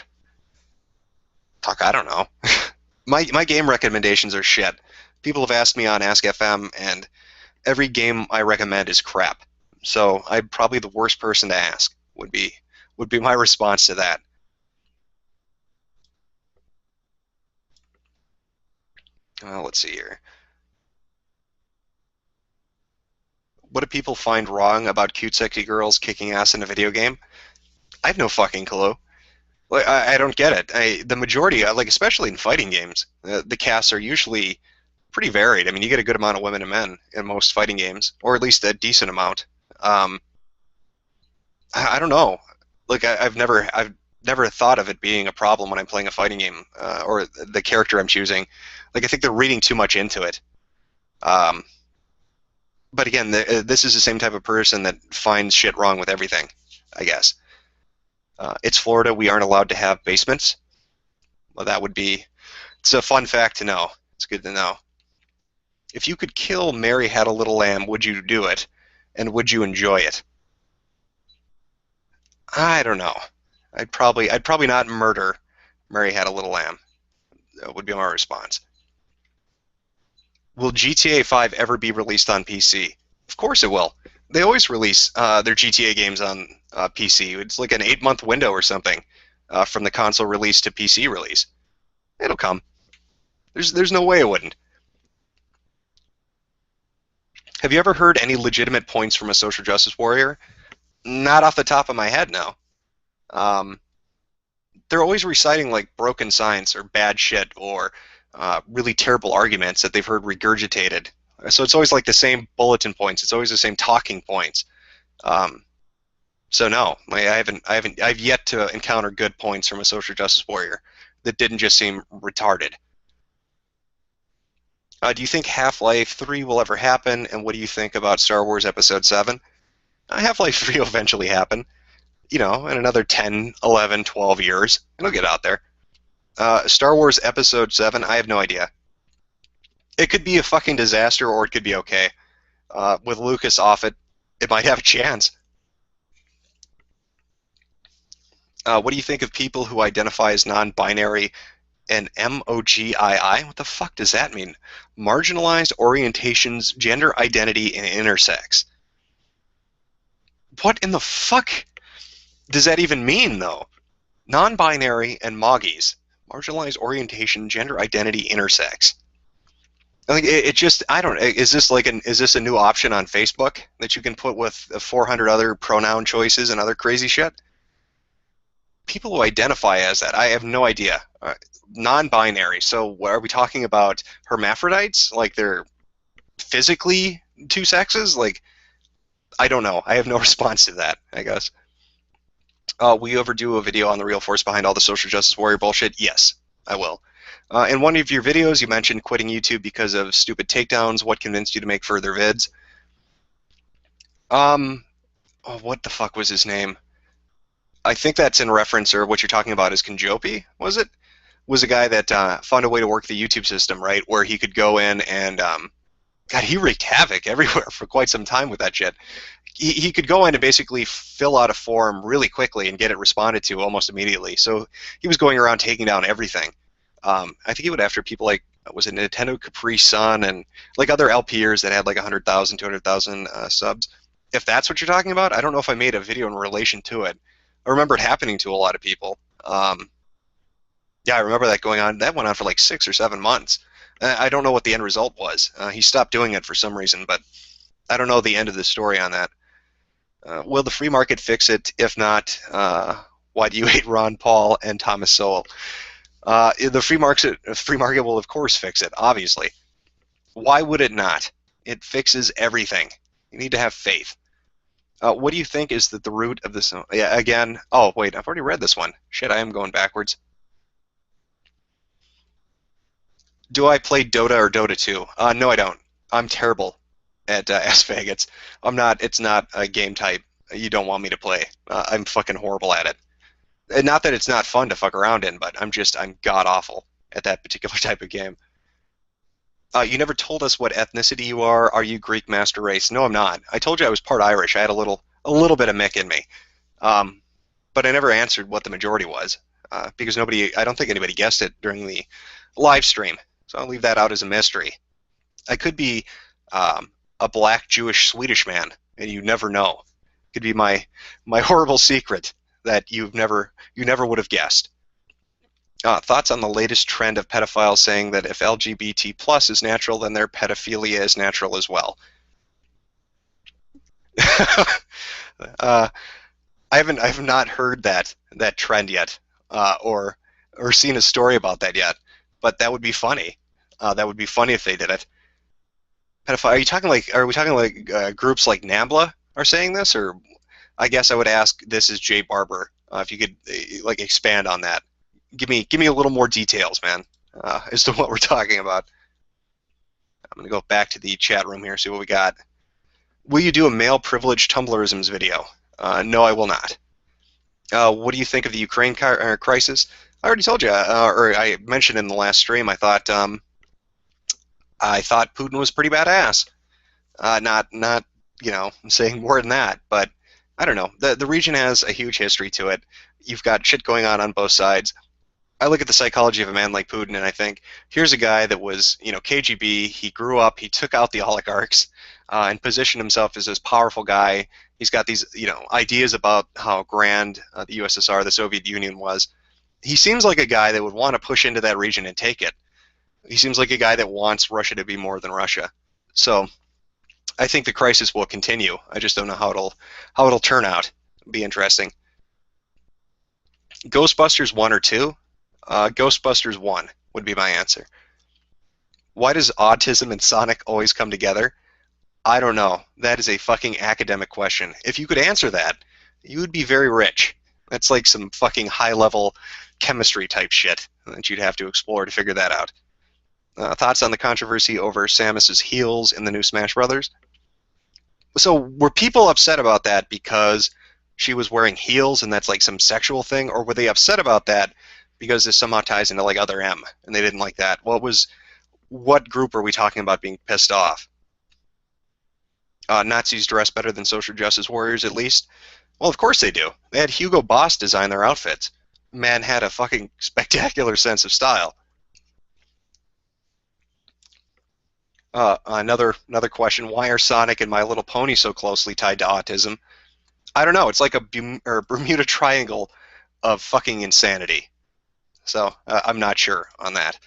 Fuck, I don't know. My game recommendations are shit. People have asked me on Ask FM, and every game I recommend is crap. So I'm probably the worst person to ask. Would be my response to that. Let's see here. What do people find wrong about cute, sexy girls kicking ass in a video game? I have no fucking clue. Like, I don't get it. The majority, like especially in fighting games, the casts are usually pretty varied. I mean, you get a good amount of women and men in most fighting games, or at least a decent amount. Um, I don't know. Like I've never thought of it being a problem when I'm playing a fighting game or the character I'm choosing. Like I think they're reading too much into it. Um, but again, this is the same type of person that finds shit wrong with everything, I guess. It's Florida. We aren't allowed to have basements. Well, that would be. It's a fun fact to know. It's good to know. If you could kill Mary Had a Little Lamb, would you do it? And would you enjoy it? I don't know. I'd probably not murder Mary Had a Little Lamb. That would be my response. Will GTA 5 ever be released on PC? Of course it will. They always release their GTA games on PC. It's like an 8-month window or something from the console release to PC release. It'll come. There's no way it wouldn't. Have you ever heard any legitimate points from a social justice warrior? Not off the top of my head, no. Um, they're always reciting like broken science or bad shit or really terrible arguments that they've heard regurgitated. So it's always like the same bulletin points. It's always the same talking points. Um, so no, I've yet to encounter good points from a social justice warrior that didn't just seem retarded. Do you think Half-Life 3 will ever happen? And what do you think about Star Wars Episode 7? Half-Life 3 will eventually happen. In another 10, 11, 12 years. It'll get out there. Star Wars Episode 7, I have no idea. It could be a fucking disaster or it could be okay. With Lucas off it, it might have a chance. What do you think of people who identify as non-binary and MOGII? What the fuck does that mean? Marginalized orientations, gender identity, and intersex. What in the fuck does that even mean, though? Non-binary and MOGIs. Marginalized orientation, gender identity, intersex. I think it just, I don't, is this a new option on Facebook that you can put with 400 other pronoun choices and other crazy shit? People who identify as that, I have no idea. Non-binary, so are we talking about hermaphrodites? Like they're physically two sexes? Like, I don't know. I have no response to that, I guess. Will you ever do a video on the real force behind all the social justice warrior bullshit? Yes, I will. In one of your videos, you mentioned quitting YouTube because of stupid takedowns. What convinced you to make further vids? Oh, what the fuck was his name? I think that's in reference, or what you're talking about is Kanjopi, was it? Was a guy that found a way to work the YouTube system, right? Where he could go in and, God, he wreaked havoc everywhere for quite some time with that shit. He could go in and basically fill out a form really quickly and get it responded to almost immediately. So he was going around taking down everything. I think he would after people like, was it Nintendo Capri Sun and like other LPers that had like 100,000, 200,000 subs. If that's what you're talking about, I don't know if I made a video in relation to it. I remember it happening to a lot of people. Yeah, I remember that going on. That went on for like 6 or 7 months. I don't know what the end result was. He stopped doing it for some reason, but I don't know the end of the story on that. Will the free market fix it? If not, why do you hate Ron Paul and Thomas Sowell? The free market will of course fix it, obviously. Why would it not? It fixes everything. You need to have faith. What do you think is the root of this? Yeah, again. Oh, wait, I've already read this one. Shit, I am going backwards. Do I play Dota or Dota 2? No, I don't. I'm terrible at Asphagots. I'm not. It's not a game type you don't want me to play. I'm fucking horrible at it. And not that it's not fun to fuck around in, but I'm god awful at that particular type of game. You never told us what ethnicity you are. Are you Greek master race? No, I'm not. I told you I was part Irish. I had a little bit of Mick in me, but I never answered what the majority was because I don't think anybody guessed it during the live stream. So I'll leave that out as a mystery. I could be a black Jewish Swedish man, and you never know. It could be my horrible secret that you never would have guessed. Thoughts on the latest trend of pedophiles saying that if LGBT plus is natural, then their pedophilia is natural as well. I have not heard that trend yet, or seen a story about that yet. But that would be funny. That would be funny if they did it. Pedophile? Are we talking like groups like NAMBLA are saying this, or I guess I would ask. This is Jay Barber. If you could like expand on that, give me a little more details, man, as to what we're talking about. I'm gonna go back to the chat room here, see what we got. Will you do a male privilege Tumblrisms video? No, I will not. What do you think of the Ukraine crisis? I already told you, or I mentioned in the last stream. I thought Putin was pretty badass. Not I'm saying more than that, but I don't know. The region has a huge history to it. You've got shit going on both sides. I look at the psychology of a man like Putin, and I think here's a guy that was KGB. He grew up. He took out the oligarchs and positioned himself as this powerful guy. He's got these ideas about how grand the USSR, the Soviet Union, was. He seems like a guy that would want to push into that region and take it. He seems like a guy that wants Russia to be more than Russia. So I think the crisis will continue. I just don't know how it'll turn out. It'll be interesting. Ghostbusters 1 or 2? Ghostbusters 1 would be my answer. Why does autism and Sonic always come together? I don't know. That is a fucking academic question. If you could answer that, you would be very rich. That's like some fucking high-level chemistry type shit that you'd have to explore to figure that out. Thoughts on the controversy over Samus's heels in the new Smash Brothers? So were people upset about that because she was wearing heels and that's like some sexual thing, or were they upset about that because this somehow ties into like Other M and they didn't like that? What group are we talking about being pissed off? Nazis dress better than social justice warriors, at least? Well, of course they do. They had Hugo Boss design their outfits. Man had a fucking spectacular sense of style. Another question: why are Sonic and My Little Pony so closely tied to autism? I don't know. It's like a Bermuda Triangle of fucking insanity. So I'm not sure on that.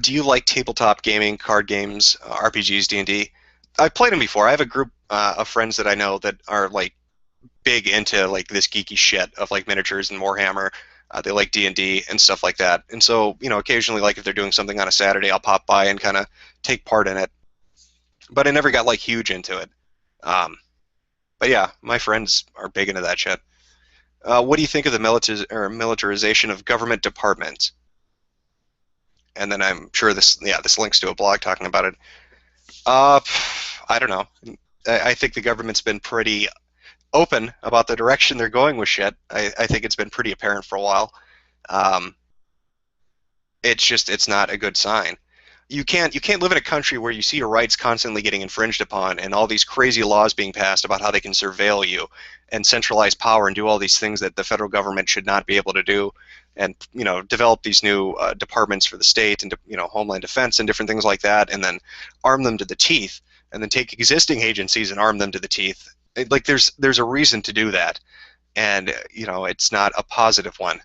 Do you like tabletop gaming, card games, RPGs, D&D? I've played them before. I have a group of friends that I know that are like big into like this geeky shit of like miniatures and Warhammer. They like D&D and stuff like that. And so, occasionally, like if they're doing something on a Saturday, I'll pop by and kind of take part in it. But I never got like huge into it. But yeah, my friends are big into that shit. What do you think of the militarization of government departments? And then I'm sure this links to a blog talking about it. Uh, I don't know. I think the government's been pretty open about the direction they're going with shit. I think it's been pretty apparent for a while. Um, it's not a good sign. You can't live in a country where you see your rights constantly getting infringed upon and all these crazy laws being passed about how they can surveil you and centralize power and do all these things that the federal government should not be able to do, and develop these new departments for the state and homeland defense and different things like that, and then arm them to the teeth, and then take existing agencies and arm them to the teeth. Like there's a reason to do that, and it's not a positive one,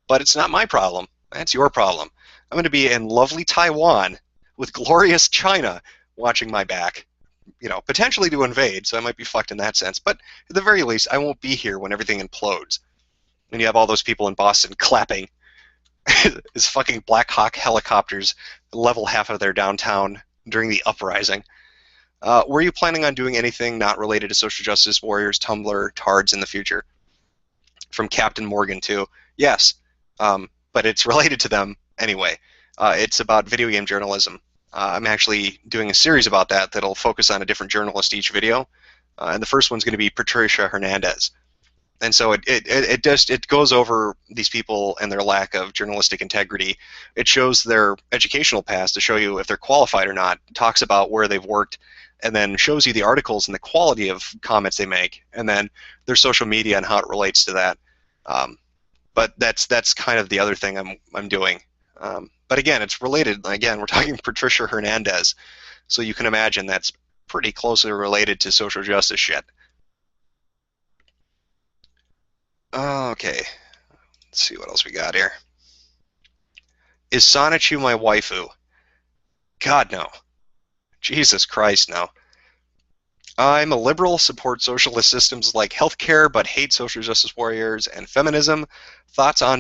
but it's not my problem. That's your problem. I'm going to be in lovely Taiwan with glorious China watching my back, potentially to invade, so I might be fucked in that sense. But at the very least, I won't be here when everything implodes. And you have all those people in Boston clapping as fucking Black Hawk helicopters level half of their downtown during the uprising. Were you planning on doing anything not related to social justice warriors, Tumblr, tards in the future? From Captain Morgan, too. Yes, but it's related to them anyway. It's about video game journalism. I'm actually doing a series about that that'll focus on a different journalist each video. And the first one's going to be Patricia Hernandez. And so it goes over these people and their lack of journalistic integrity. It shows their educational past to show you if they're qualified or not. It talks about where they've worked, and then shows you the articles and the quality of comments they make, and then their social media and how it relates to that. But that's kind of the other thing I'm doing. But again, it's related. Again, we're talking Patricia Hernandez, so you can imagine that's pretty closely related to social justice shit. Okay, let's see what else we got here. Is Sonichu my waifu? God, no. Jesus Christ, no. I'm a liberal, support socialist systems like healthcare, but hate social justice warriors and feminism. Thoughts of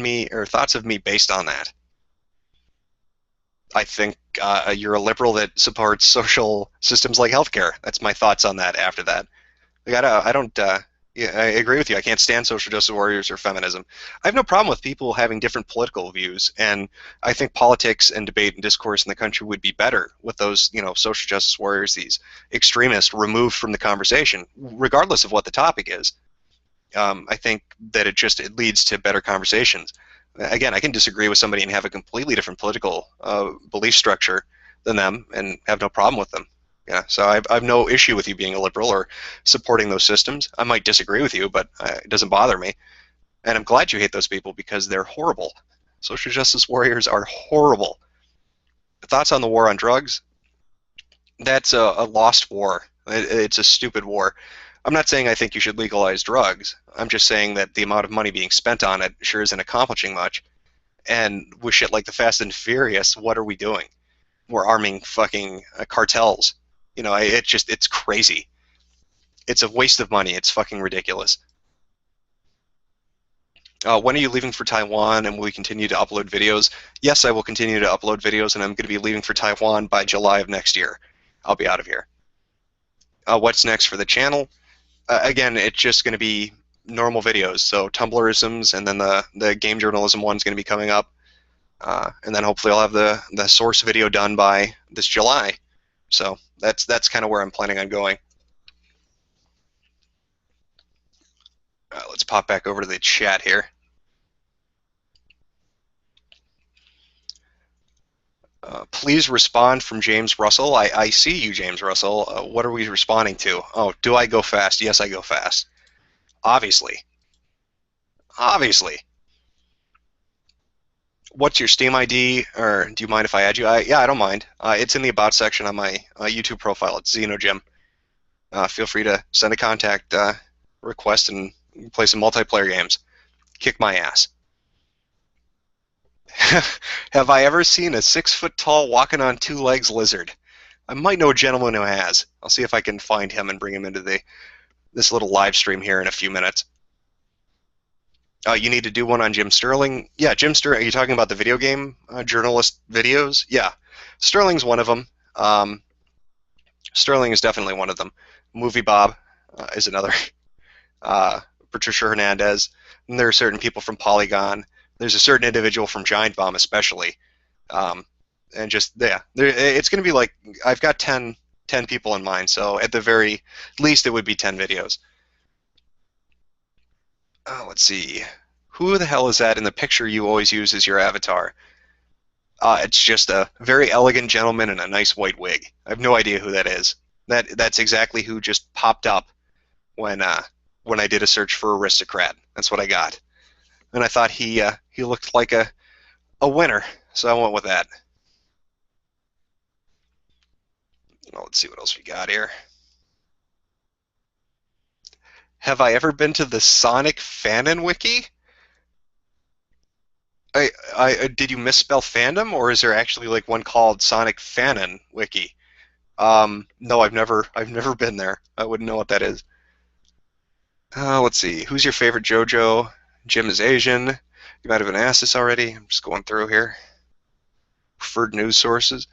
me based on that? I think you're a liberal that supports social systems like healthcare. That's my thoughts on that after that. I agree with you. I can't stand social justice warriors or feminism. I have no problem with people having different political views, and I think politics and debate and discourse in the country would be better with those, social justice warriors, these extremists, removed from the conversation, regardless of what the topic is. I think that it leads to better conversations. Again, I can disagree with somebody and have a completely different political belief structure than them and have no problem with them. Yeah, so I have no issue with you being a liberal or supporting those systems. I might disagree with you, but it doesn't bother me. And I'm glad you hate those people because they're horrible. Social justice warriors are horrible. Thoughts on the war on drugs? That's a lost war. It's a stupid war. I'm not saying I think you should legalize drugs. I'm just saying that the amount of money being spent on it sure isn't accomplishing much. And with shit like the Fast and Furious, what are we doing? We're arming fucking cartels. It's crazy. It's a waste of money. It's fucking ridiculous. When are you leaving for Taiwan, and will we continue to upload videos? Yes, I will continue to upload videos, and I'm going to be leaving for Taiwan by July of next year. I'll be out of here. What's next for the channel? Again, it's just going to be normal videos. So Tumblrisms, and then the game journalism one's going to be coming up. And then hopefully I'll have the source video done by this July. So that's kind of where I'm planning on going. Let's pop back over to the chat here. Please respond from James Russell. I see you, James Russell. What are we responding to? Oh, do I go fast? Yes, I go fast. Obviously. Obviously. What's your Steam ID, or do you mind if I add you? Yeah, I don't mind. It's in the About section on my YouTube profile. It's XenoJim. Feel free to send a contact request and play some multiplayer games. Kick my ass. Have I ever seen a 6-foot-tall walking on 2 legs lizard? I might know a gentleman who has. I'll see if I can find him and bring him into this little live stream here in a few minutes. You need to do one on Jim Sterling. Yeah, Jim Sterling. Are you talking about the video game journalist videos? Yeah, Sterling's one of them. Sterling is definitely one of them. Movie Bob is another. Patricia Hernandez, and there are certain people from Polygon. There's a certain individual from Giant Bomb especially. And just, yeah, it's going to be like, I've got 10 people in mind, so at the very least it would be 10 videos. Let's see. Who the hell is that in the picture you always use as your avatar? It's just a very elegant gentleman in a nice white wig. I have no idea who that is. That's exactly who just popped up when I did a search for aristocrat. That's what I got. And I thought he looked like a winner, so I went with that. Let's see what else we got here. Have I ever been to the Sonic Fanon wiki? Did you misspell fandom, or is there actually like one called Sonic Fanon wiki? No, I've never been there. I wouldn't know what that is. Let's see. Who's your favorite JoJo? Jim is Asian. You might have been asked this already. I'm just going through here. Preferred news sources.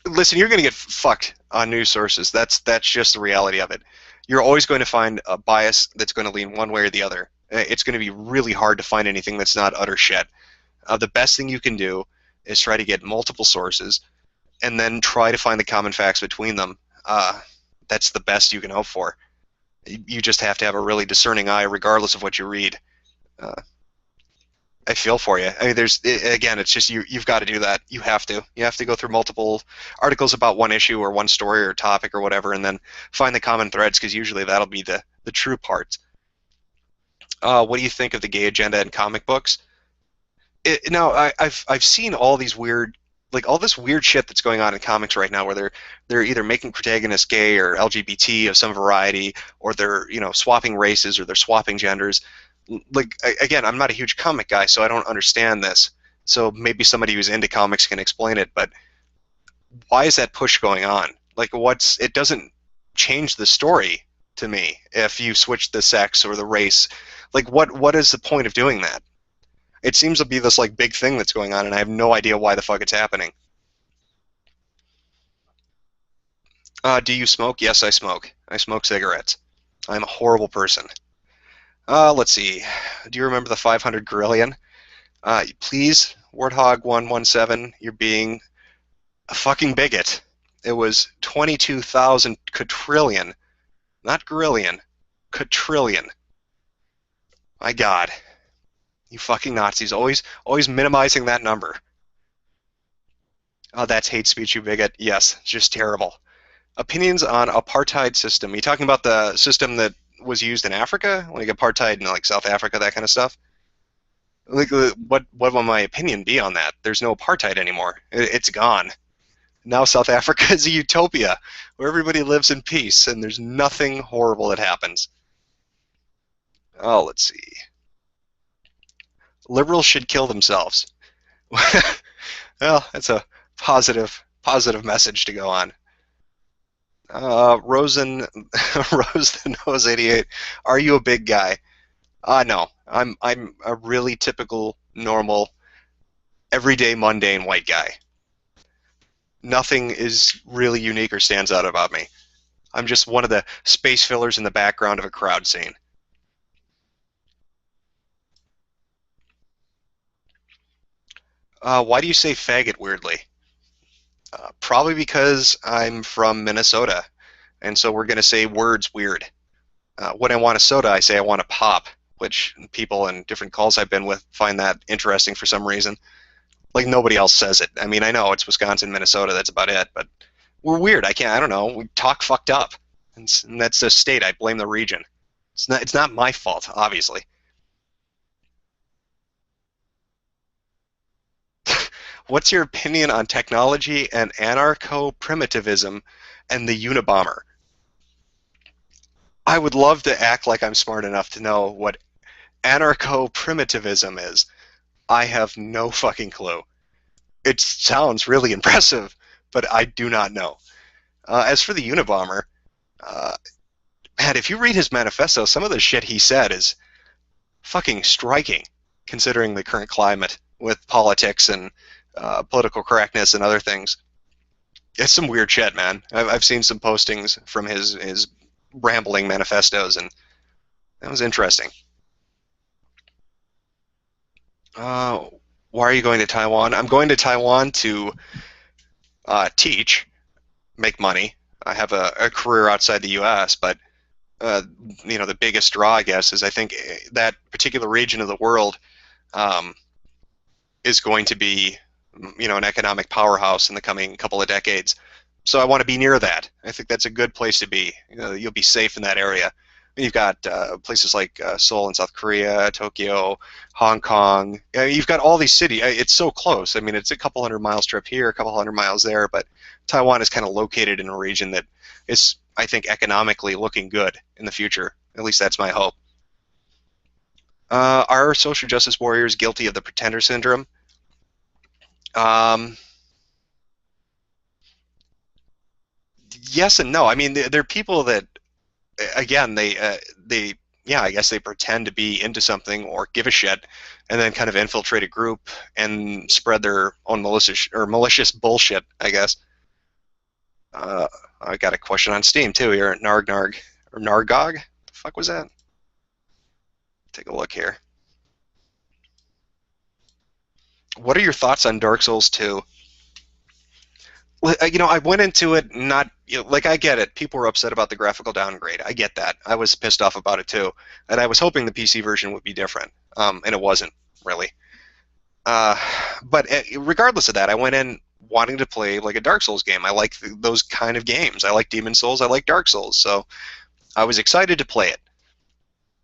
Listen, you're going to get fucked on news sources. That's just the reality of it. You're always going to find a bias that's going to lean one way or the other. It's going to be really hard to find anything that's not utter shit. The best thing you can do is try to get multiple sources and then try to find the common facts between them. That's the best you can hope for. You just have to have a really discerning eye regardless of what you read. I feel for you. I mean, again, it's just you've got to do that. You have to. You have to go through multiple articles about one issue or one story or topic or whatever, and then find the common threads, because usually that'll be the true parts. What do you think of the gay agenda in comic books? Now, I've seen all these weird, like all this weird shit that's going on in comics right now, where they're either making protagonists gay or LGBT of some variety, or they're swapping races, or they're swapping genders. Like, again, I'm not a huge comic guy, so I don't understand this. So maybe somebody who's into comics can explain it. But why is that push going on? Like, it doesn't change the story to me if you switch the sex or the race. Like, what is the point of doing that? It seems to be this like big thing that's going on, and I have no idea why the fuck it's happening. Do you smoke? Yes, I smoke. I smoke cigarettes. I'm a horrible person. Let's see. Do you remember the 500 Grillion? Please, Warthog117, you're being a fucking bigot. It was 22,000 quadrillion, not Grillion, quadrillion. My God. You fucking Nazis, always minimizing that number. Oh, that's hate speech, you bigot. Yes, it's just terrible. Opinions on apartheid system. Are you talking about the system that was used in Africa, like apartheid in like South Africa, that kind of stuff? Like, what would my opinion be on that? There's no apartheid anymore. It's gone. Now South Africa is a utopia where everybody lives in peace and there's nothing horrible that happens. Oh, let's see. Liberals should kill themselves. Well, that's a positive message to go on. Rose the Nose 88. Are you a big guy? No. I'm a really typical, normal, everyday, mundane white guy. Nothing is really unique or stands out about me. I'm just one of the space fillers in the background of a crowd scene. Why do you say faggot weirdly? Probably because I'm from Minnesota, and so we're going to say words weird. When I want a soda, I say I want a pop, which people in different calls I've been with find that interesting for some reason. Like, nobody else says it. I mean, I know it's Wisconsin, Minnesota, that's about it, but we're weird. I don't know. We talk fucked up, and that's the state. I blame the region. It's not my fault, obviously. What's your opinion on technology and anarcho-primitivism and the Unabomber? I would love to act like I'm smart enough to know what anarcho-primitivism is. I have no fucking clue. It sounds really impressive, but I do not know. As for the Unabomber, man, if you read his manifesto, some of the shit he said is fucking striking, considering the current climate with politics and political correctness and other things. It's some weird shit, man. I've seen some postings from his rambling manifestos, and That was interesting. Uh, why are you going to Taiwan? I'm going to Taiwan to teach, make money. I have a career outside the U.S., but uh, the biggest draw, I guess, is I think that particular region of the world um, is going to be, an economic powerhouse in the coming couple of decades. So I want to be near that. I think that's a good place to be. You'll be safe in that area. You've got places like Seoul in South Korea, Tokyo, Hong Kong. You've got all these cities. It's so close. I mean, it's a couple hundred miles trip here, a couple hundred miles there, but Taiwan is kind of located in a region that is, I think, economically looking good in the future. At least that's my hope. Are social justice warriors guilty of the pretender syndrome? Um, yes and no. I mean, they're people that, again, they yeah, I guess they pretend to be into something or give a shit, and then kind of infiltrate a group and spread their own malicious bullshit, I guess. I got a question on Steam too here at Nargnarg or Nargog. The fuck was that? Take a look here. What are your thoughts on Dark Souls 2? I went into it not like I get it. People were upset about the graphical downgrade. I get that. I was pissed off about it too, and I was hoping the PC version would be different, and it wasn't really. Uh, but regardless of that, I went in wanting to play like a Dark Souls game. I like those kind of games. I like Demon Souls. I like Dark Souls. So I was excited to play it,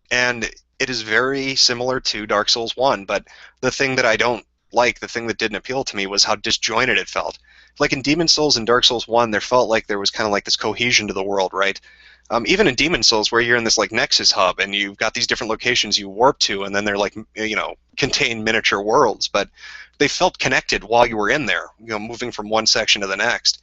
and it is very similar to Dark Souls 1. But the thing that I don't like, the thing that didn't appeal to me, was how disjointed it felt. Like in Demon Souls and Dark Souls 1, there felt like there was kind of like this cohesion to the world, right? Even in Demon Souls, where you're in this like Nexus hub and you've got these different locations you warp to, and then they're like contain miniature worlds, but they felt connected while you were in there, moving from one section to the next.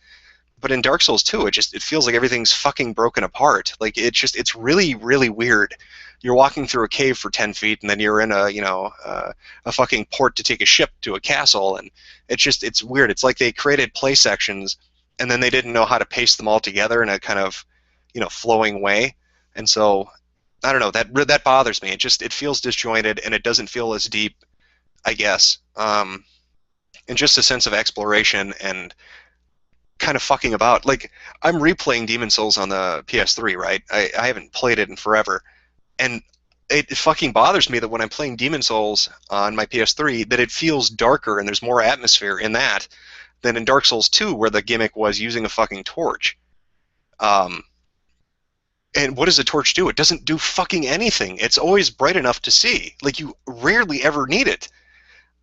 But in Dark Souls 2, it feels like everything's fucking broken apart. Like it's really really weird. You're walking through a cave for 10 feet, and then you're in a fucking port to take a ship to a castle, and it's weird. It's like they created play sections, and then they didn't know how to paste them all together in a kind of flowing way, and so I don't know, that bothers me. It feels disjointed, and it doesn't feel as deep, I guess. And just a sense of exploration and kind of fucking about. Like I'm replaying Demon Souls on the PS3, right? I haven't played it in forever, and it fucking bothers me that when I'm playing Demon Souls on my PS3, that it feels darker and there's more atmosphere in that than in Dark Souls 2, where the gimmick was using a fucking torch. Um, And what does a torch do? It doesn't do fucking anything. It's always bright enough to see. Like you rarely ever need it.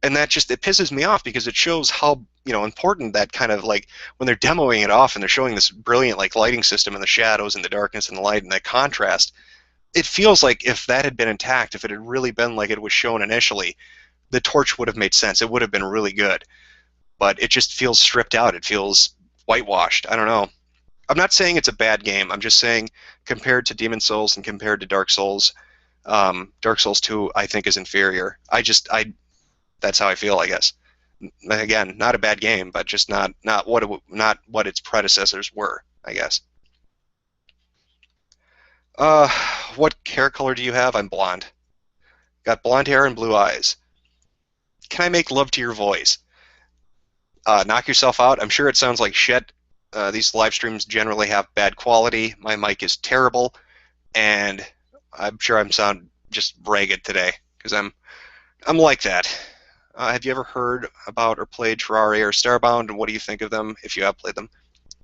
And it pisses me off because it shows how, important that kind of like when they're demoing it off and they're showing this brilliant like lighting system and the shadows and the darkness and the light and that contrast. It feels like if that had been intact, if it had really been like it was shown initially, the torch would have made sense. It would have been really good. But it just feels stripped out. It feels whitewashed. I don't know. I'm not saying it's a bad game. I'm just saying compared to Demon Souls and compared to Dark Souls, Dark Souls 2 I think is inferior. That's how I feel, I guess. Again, not a bad game, but just not what its predecessors were, I guess. Uh, what hair color do you have? I'm blonde. Got blonde hair and blue eyes. Can I make love to your voice? Knock yourself out. I'm sure it sounds like shit. These live streams generally have bad quality. My mic is terrible, and I'm sure I'm sound just ragged today because I'm like that. Have you ever heard about or played Terraria or Starbound, and what do you think of them if you have played them?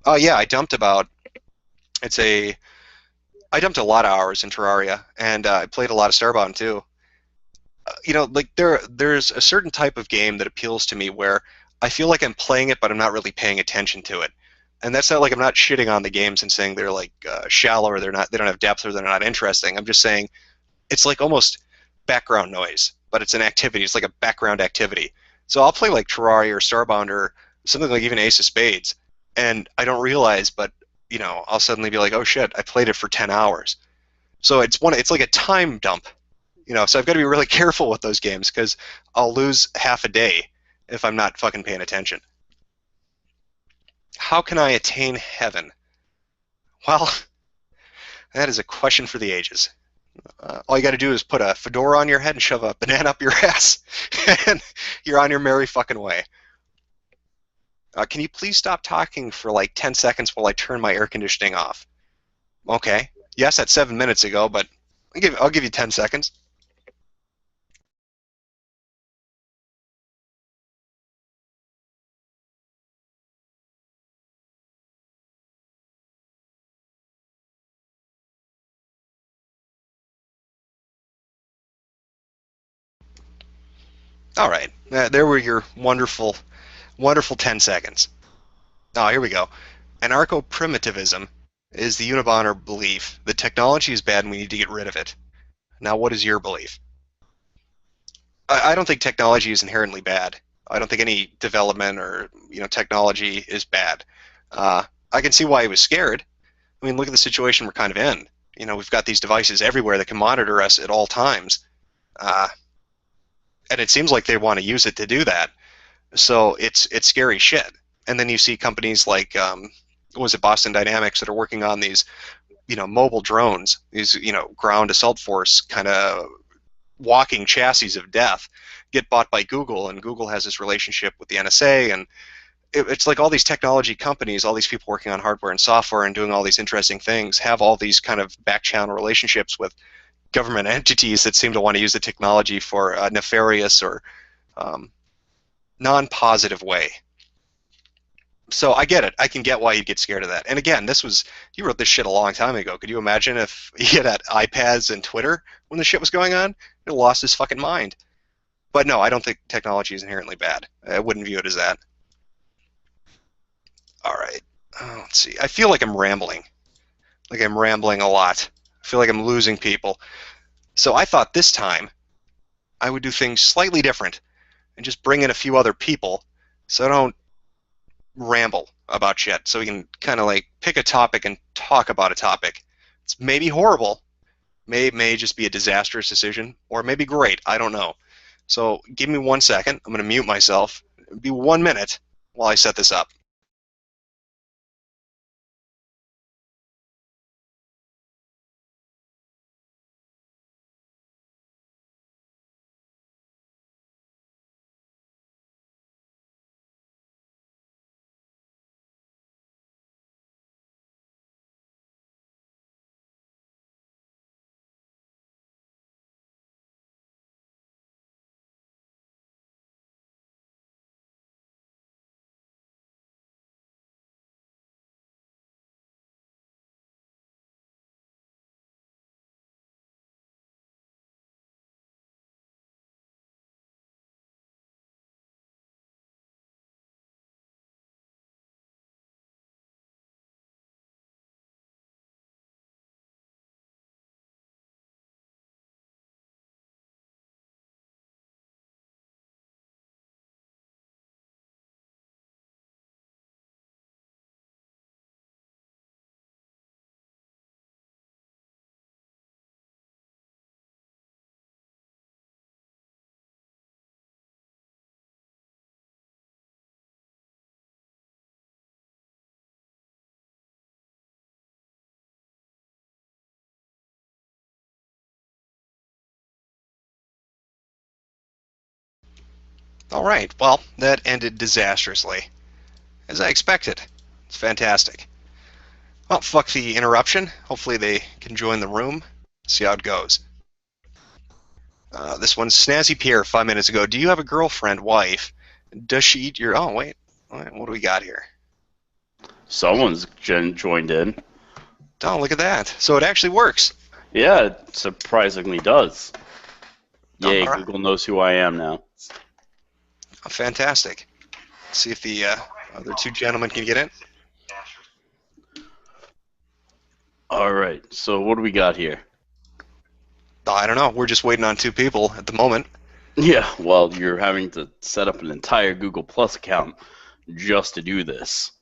Oh yeah, it's a I dumped a lot of hours in Terraria, and I played a lot of Starbound too. Like there's a certain type of game that appeals to me where I feel like I'm playing it, but I'm not really paying attention to it. And that's not like I'm not shitting on the games and saying they're like shallow or they don't have depth or they're not interesting. I'm just saying it's like almost background noise, but it's an activity. It's like a background activity. So I'll play like Terraria or Starbound or something like even Ace of Spades, and I don't realize, but I'll suddenly be like, oh shit, I played it for 10 hours. So it's like a time dump. So I've got to be really careful with those games because I'll lose half a day if I'm not fucking paying attention. How can I attain heaven? Well, that is a question for the ages. All you got to do is put a fedora on your head and shove a banana up your ass, and you're on your merry fucking way. Can you please stop talking for like 10 seconds while I turn my air conditioning off? Okay. Yes, that's 7 minutes ago, but I'll give you 10 seconds. All right. There were your wonderful, wonderful 10 seconds. Oh, here we go. Anarcho-primitivism is the unabomber belief that technology is bad and we need to get rid of it. Now, what is your belief? I don't think technology is inherently bad. I don't think any development or technology is bad. I can see why he was scared. I mean, look at the situation we're kind of in. We've got these devices everywhere that can monitor us at all times, and it seems like they want to use it to do that. So it's scary shit. And then you see companies like what was it, Boston Dynamics, that are working on these mobile drones, these ground assault force kind of walking chassis of death, get bought by Google, and Google has this relationship with the NSA, and it's like all these technology companies, all these people working on hardware and software and doing all these interesting things, have all these kind of back channel relationships with government entities that seem to want to use the technology for a nefarious or non-positive way. So I get it. I can get why you'd get scared of that. And again, you wrote this shit a long time ago. Could you imagine if he had iPads and Twitter when the shit was going on? He'd lost his fucking mind. But no, I don't think technology is inherently bad. I wouldn't view it as that. All right. Let's see. I feel like I'm rambling. Like I'm rambling a lot. I feel like I'm losing people. So I thought this time I would do things slightly different and just bring in a few other people so I don't ramble about shit. So we can kind of like pick a topic and talk about a topic. It's maybe horrible, may just be a disastrous decision, or maybe great. I don't know. So give me 1 second. I'm going to mute myself. It'll be 1 minute while I set this up. All right. Well, that ended disastrously, as I expected. It's fantastic. Well, fuck the interruption. Hopefully they can join the room. See how it goes. This one's Snazzy Pierre 5 minutes ago. Do you have a girlfriend, wife? Does she eat your... Oh, wait. What do we got here? Someone's joined in. Oh, look at that. So it actually works. Yeah, it surprisingly does. Yay, right. Google knows who I am now. Oh, fantastic. Let's see if the other two gentlemen can get in. All right, so what do we got here? I don't know. We're just waiting on two people at the moment. Yeah, well, you're having to set up an entire Google Plus account just to do this.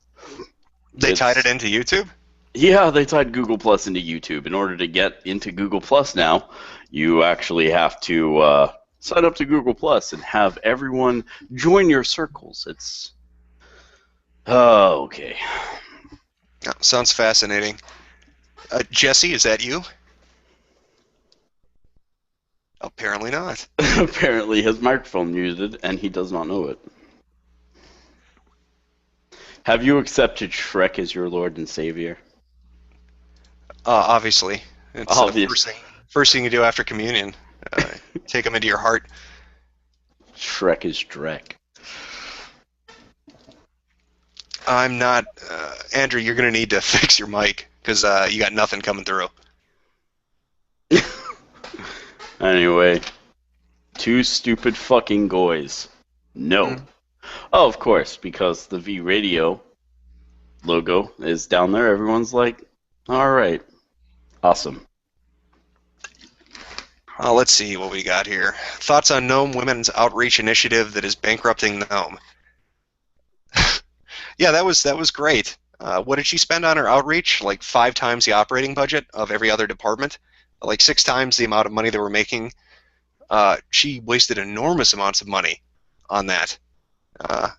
They tied it into YouTube? Yeah, they tied Google Plus into YouTube. In order to get into Google Plus now, you actually have to sign up to Google Plus and have everyone join your circles. It's... Oh, okay. Oh, sounds fascinating. Jesse, is that you? Apparently not. Apparently his microphone muted, and he does not know it. Have you accepted Shrek as your Lord and Savior? Obviously. It's Obvious. first thing you do after communion. Take them into your heart. Shrek is Drek. I'm not... Andrew, you're going to need to fix your mic, because you got nothing coming through. Anyway, two stupid fucking goys. No. Oh, of course, because the V Radio logo is down there. Everyone's like, alright. Awesome. Let's see what we got here. Thoughts on Gnome Women's Outreach Initiative that is bankrupting Gnome. Yeah, that was great. What did she spend on her outreach? Like 5 times the operating budget of every other department? Like 6 times the amount of money they were making. She wasted enormous amounts of money on that. I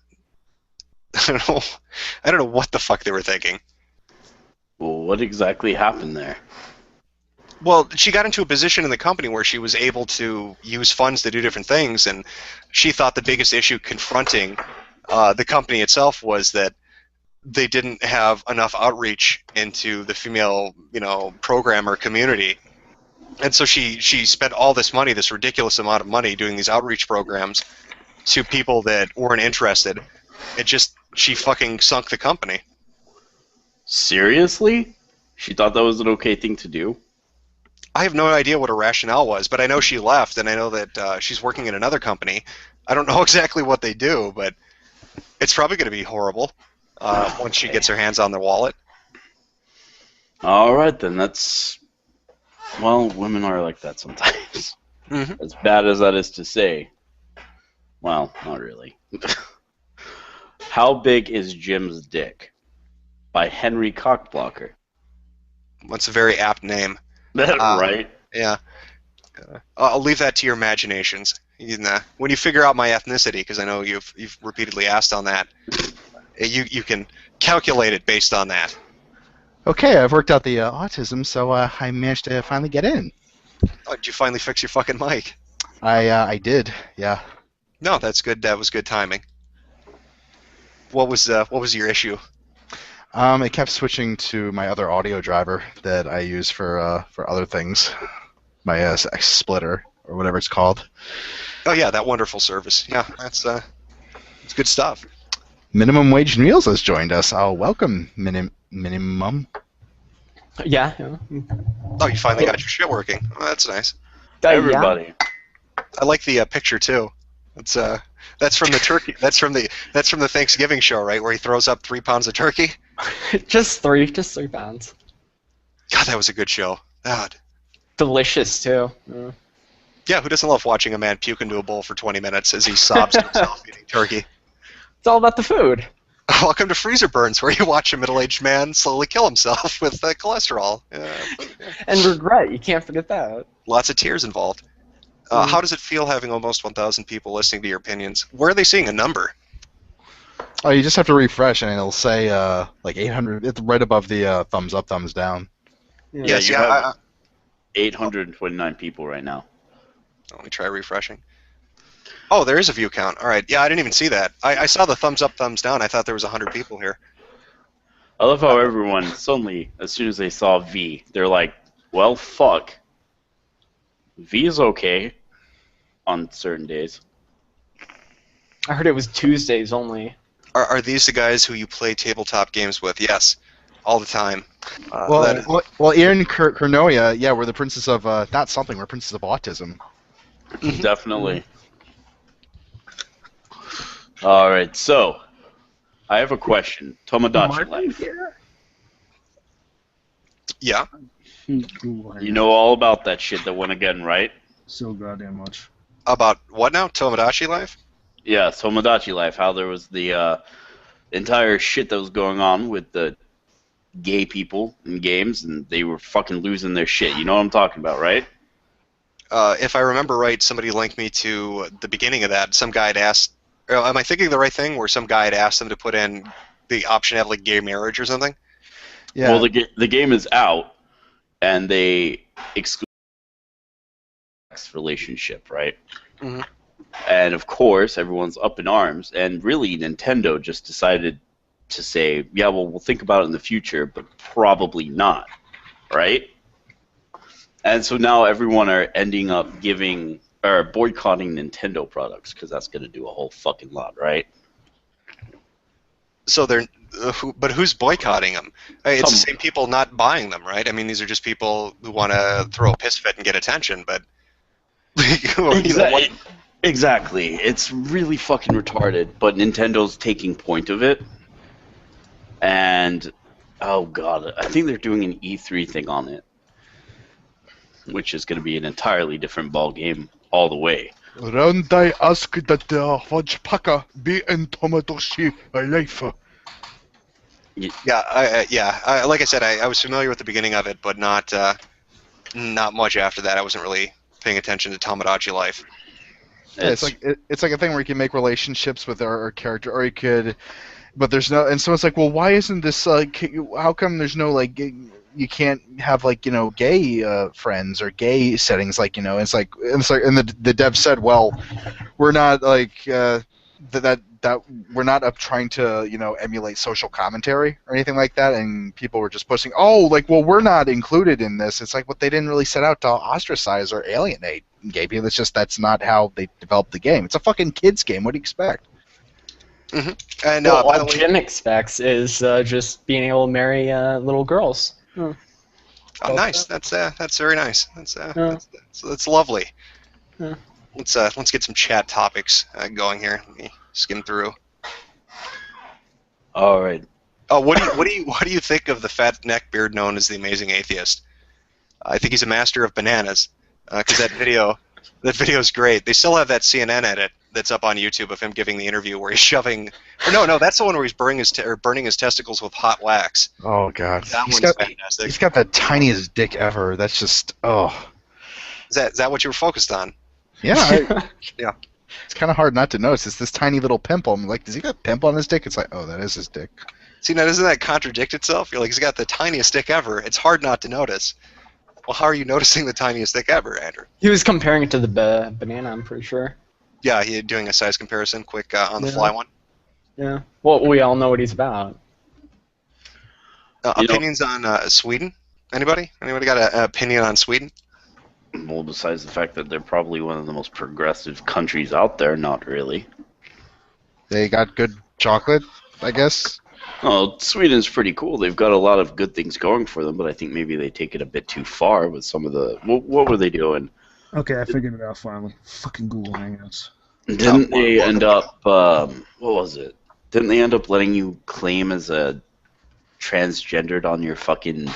don't know what the fuck they were thinking. Well, what exactly happened there? Well, she got into a position in the company where she was able to use funds to do different things, and she thought the biggest issue confronting the company itself was that they didn't have enough outreach into the female, programmer community. And so she spent all this money, this ridiculous amount of money, doing these outreach programs to people that weren't interested. She fucking sunk the company. Seriously? She thought that was an okay thing to do? I have no idea what her rationale was, but I know she left, and I know that she's working in another company. I don't know exactly what they do, but it's probably going to be horrible once she gets her hands on the wallet. All right, then. Well, women are like that sometimes. Mm-hmm. As bad as that is to say. Well, not really. How big is Jim's dick? By Henry Cockblocker. That's a very apt name. Right? Yeah. I'll leave that to your imaginations. When you figure out my ethnicity, because I know you've repeatedly asked on that, you can calculate it based on that. Okay, I've worked out the autism, so I managed to finally get in. Oh, did you finally fix your fucking mic? I did, yeah. No, that's good. That was good timing. What was your issue? It kept switching to my other audio driver that I use for other things, my splitter or whatever it's called. Oh yeah, that wonderful service. Yeah, it's good stuff. Minimum Wage Meals has joined us. I'll welcome Minimum. Yeah. Oh, you finally got your shit working. Oh, that's nice. Everybody. I like the picture too. That's from the turkey. That's from the Thanksgiving show, right? Where he throws up 3 pounds of turkey. Just 3 pounds. God, that was a good show. God. Delicious too. Yeah, who doesn't love watching a man puke into a bowl for 20 minutes as he sobs to himself eating turkey? It's all about the food. Welcome to Freezer Burns, where you watch a middle-aged man slowly kill himself with cholesterol. And regret. You can't forget that. Lots of tears involved. How does it feel having almost 1,000 people listening to your opinions? Where are they seeing a number? Oh, you just have to refresh, and it'll say like 800. It's right above the thumbs up, thumbs down. Yes, you yeah. have 829 people right now. Let me try refreshing. Oh, there is a view count. All right. Yeah, I didn't even see that. I saw the thumbs up, thumbs down. I thought there was 100 people here. I love how everyone suddenly, as soon as they saw V, they're like, well, fuck. V is okay on certain days. I heard it was Tuesdays only. Are these the guys who you play tabletop games with? Yes, all the time. Well, Ian Kernoya, yeah, we're the princess of not something. We're princess of autism. Definitely. All right, so I have a question. Tomodachi Life. Yeah. You know all about that shit that went again, right? So goddamn much. About what now? Tomodachi Life? Yeah, Tomodachi Life. How there was the entire shit that was going on with the gay people in games, and they were fucking losing their shit. You know what I'm talking about, right? If I remember right, somebody linked me to the beginning of that. Some guy had asked, am I thinking the right thing, where some guy had asked them to put in the option to have like gay marriage or something? Yeah. Well, the game is out, and they relationship, right? Mhm. And of course, everyone's up in arms. And really, Nintendo just decided to say, yeah, well, we'll think about it in the future, but probably not, right? And so now everyone are ending up giving or boycotting Nintendo products because that's going to do a whole fucking lot, right? So they're, but who's boycotting them? It's the Some- same people not buying them, right? I mean, these are just people who want to throw a piss fit and get attention, but Exactly. It's really fucking retarded, but Nintendo's taking point of it. And, oh god, I think they're doing an E3 thing on it, which is going to be an entirely different ball game all the way. Round I ask that the Vajpaka be in Tomotoshi life. Like I said, I was familiar with the beginning of it, but not much after that. I wasn't really paying attention to Tamagotchi life. Yeah, it's like a thing where you can make relationships with our character, or you could, but there's no. And someone's like, well, why isn't this like? How come there's no like? You can't have like gay friends or gay settings like It's like and the dev said, well, we're not like that we're not up trying to emulate social commentary or anything like that, and people were just pushing, oh, like, well, we're not included in this. It's like, what, they didn't really set out to ostracize or alienate gay people. It's just that's not how they developed the game. It's a fucking kids game. What do you expect? Mm-hmm. And Well, by the all way, Jim expects is just being able to marry little girls. oh, nice. That's very nice. That's lovely. Yeah. Let's get some chat topics going here. Let me skim through. All right. Oh, what do you think of the fat neckbeard known as the Amazing Atheist? I think he's a master of bananas. Because that video's great. They still have that CNN edit that's up on YouTube of him giving the interview where he's shoving. Or no, that's the one where he's burning his testicles with hot wax. Oh god, That one's fantastic. He's got the tiniest dick ever. That's just Is that what you were focused on? Yeah. Yeah. It's kind of hard not to notice. It's this tiny little pimple. I'm like, does he got a pimple on his dick? It's like, oh, that is his dick. See, now doesn't that contradict itself? You're like, he's got the tiniest dick ever. It's hard not to notice. Well, how are you noticing the tiniest dick ever, Andrew? He was comparing it to the banana, I'm pretty sure. Yeah, he doing a size comparison, quick on the fly one. Yeah. Well, we all know what he's about. Opinions on Sweden? Anybody? Anybody got an opinion on Sweden? Well, besides the fact that they're probably one of the most progressive countries out there, not really. They got good chocolate, I guess. Oh, Sweden's pretty cool. They've got a lot of good things going for them, but I think maybe they take it a bit too far with some of the... What were they doing? Okay, I figured it out finally. Fucking Google Hangouts. Didn't they end up... what was it? Didn't they end up letting you claim as a transgendered on your fucking...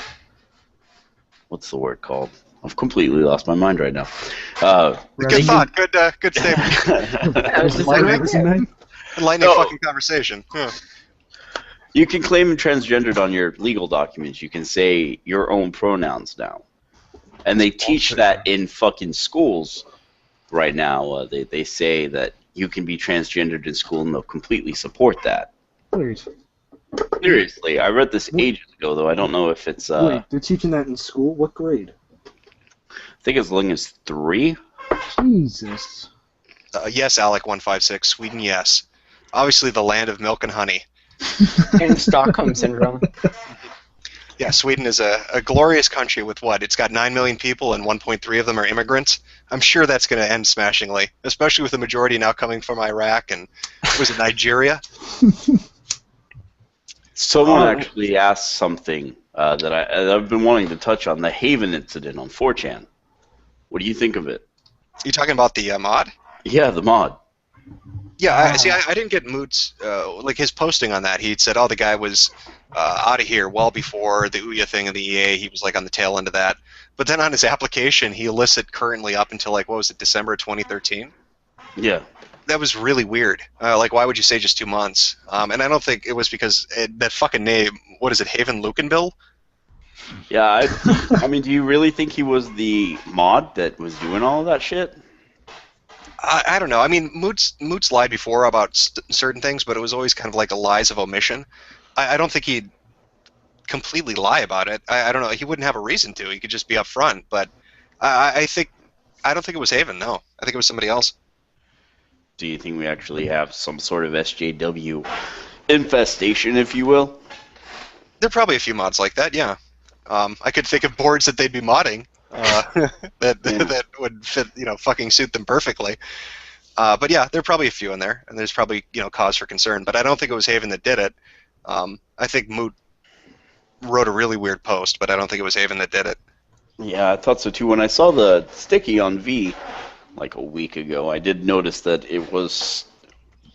What's the word called? I've completely lost my mind right now. Good thought. Good statement. Enlightening fucking conversation. Huh. You can claim transgendered on your legal documents. You can say your own pronouns now. And they teach that in fucking schools right now. They say that you can be transgendered in school and they'll completely support that. Wait, Seriously, I read this ages ago, though. I don't know if it's... wait, they're teaching that in school? What grade? I think as long as 3. Jesus. Yes, Alec156. Sweden, yes. Obviously the land of milk and honey. And Stockholm Syndrome. Yeah, Sweden is a glorious country with what? It's got 9 million people and 1.3 of them are immigrants. I'm sure that's going to end smashingly, especially with the majority now coming from Iraq and, was it Nigeria? Someone actually asked something that I've been wanting to touch on, the Haven incident on 4chan. What do you think of it? You talking about the mod? Yeah, the mod. Yeah, I didn't get Moot's, like his posting on that. He said, oh, the guy was out of here well before the Ouya thing in the EA. He was like on the tail end of that. But then on his application, he lists it currently up until like, what was it, December 2013? Yeah. That was really weird. Like, why would you say just 2 months? And I don't think it was because that fucking name, what is it, Haven Lukenbill? Yeah, I mean, do you really think he was the mod that was doing all of that shit? I don't know. I mean, Moots lied before about certain things, but it was always kind of like a lies of omission. I don't think he'd completely lie about it. I don't know. He wouldn't have a reason to. He could just be upfront. But I think I don't think it was Haven. No, I think it was somebody else. Do you think we actually have some sort of SJW infestation, if you will? There are probably a few mods like that. Yeah, I could think of boards that they'd be modding that would fit, fucking suit them perfectly. But yeah, there are probably a few in there, and there's probably cause for concern. But I don't think it was Haven that did it. I think Moot wrote a really weird post, but I don't think it was Haven that did it. Yeah, I thought so too. When I saw the sticky on V like a week ago, I did notice that it was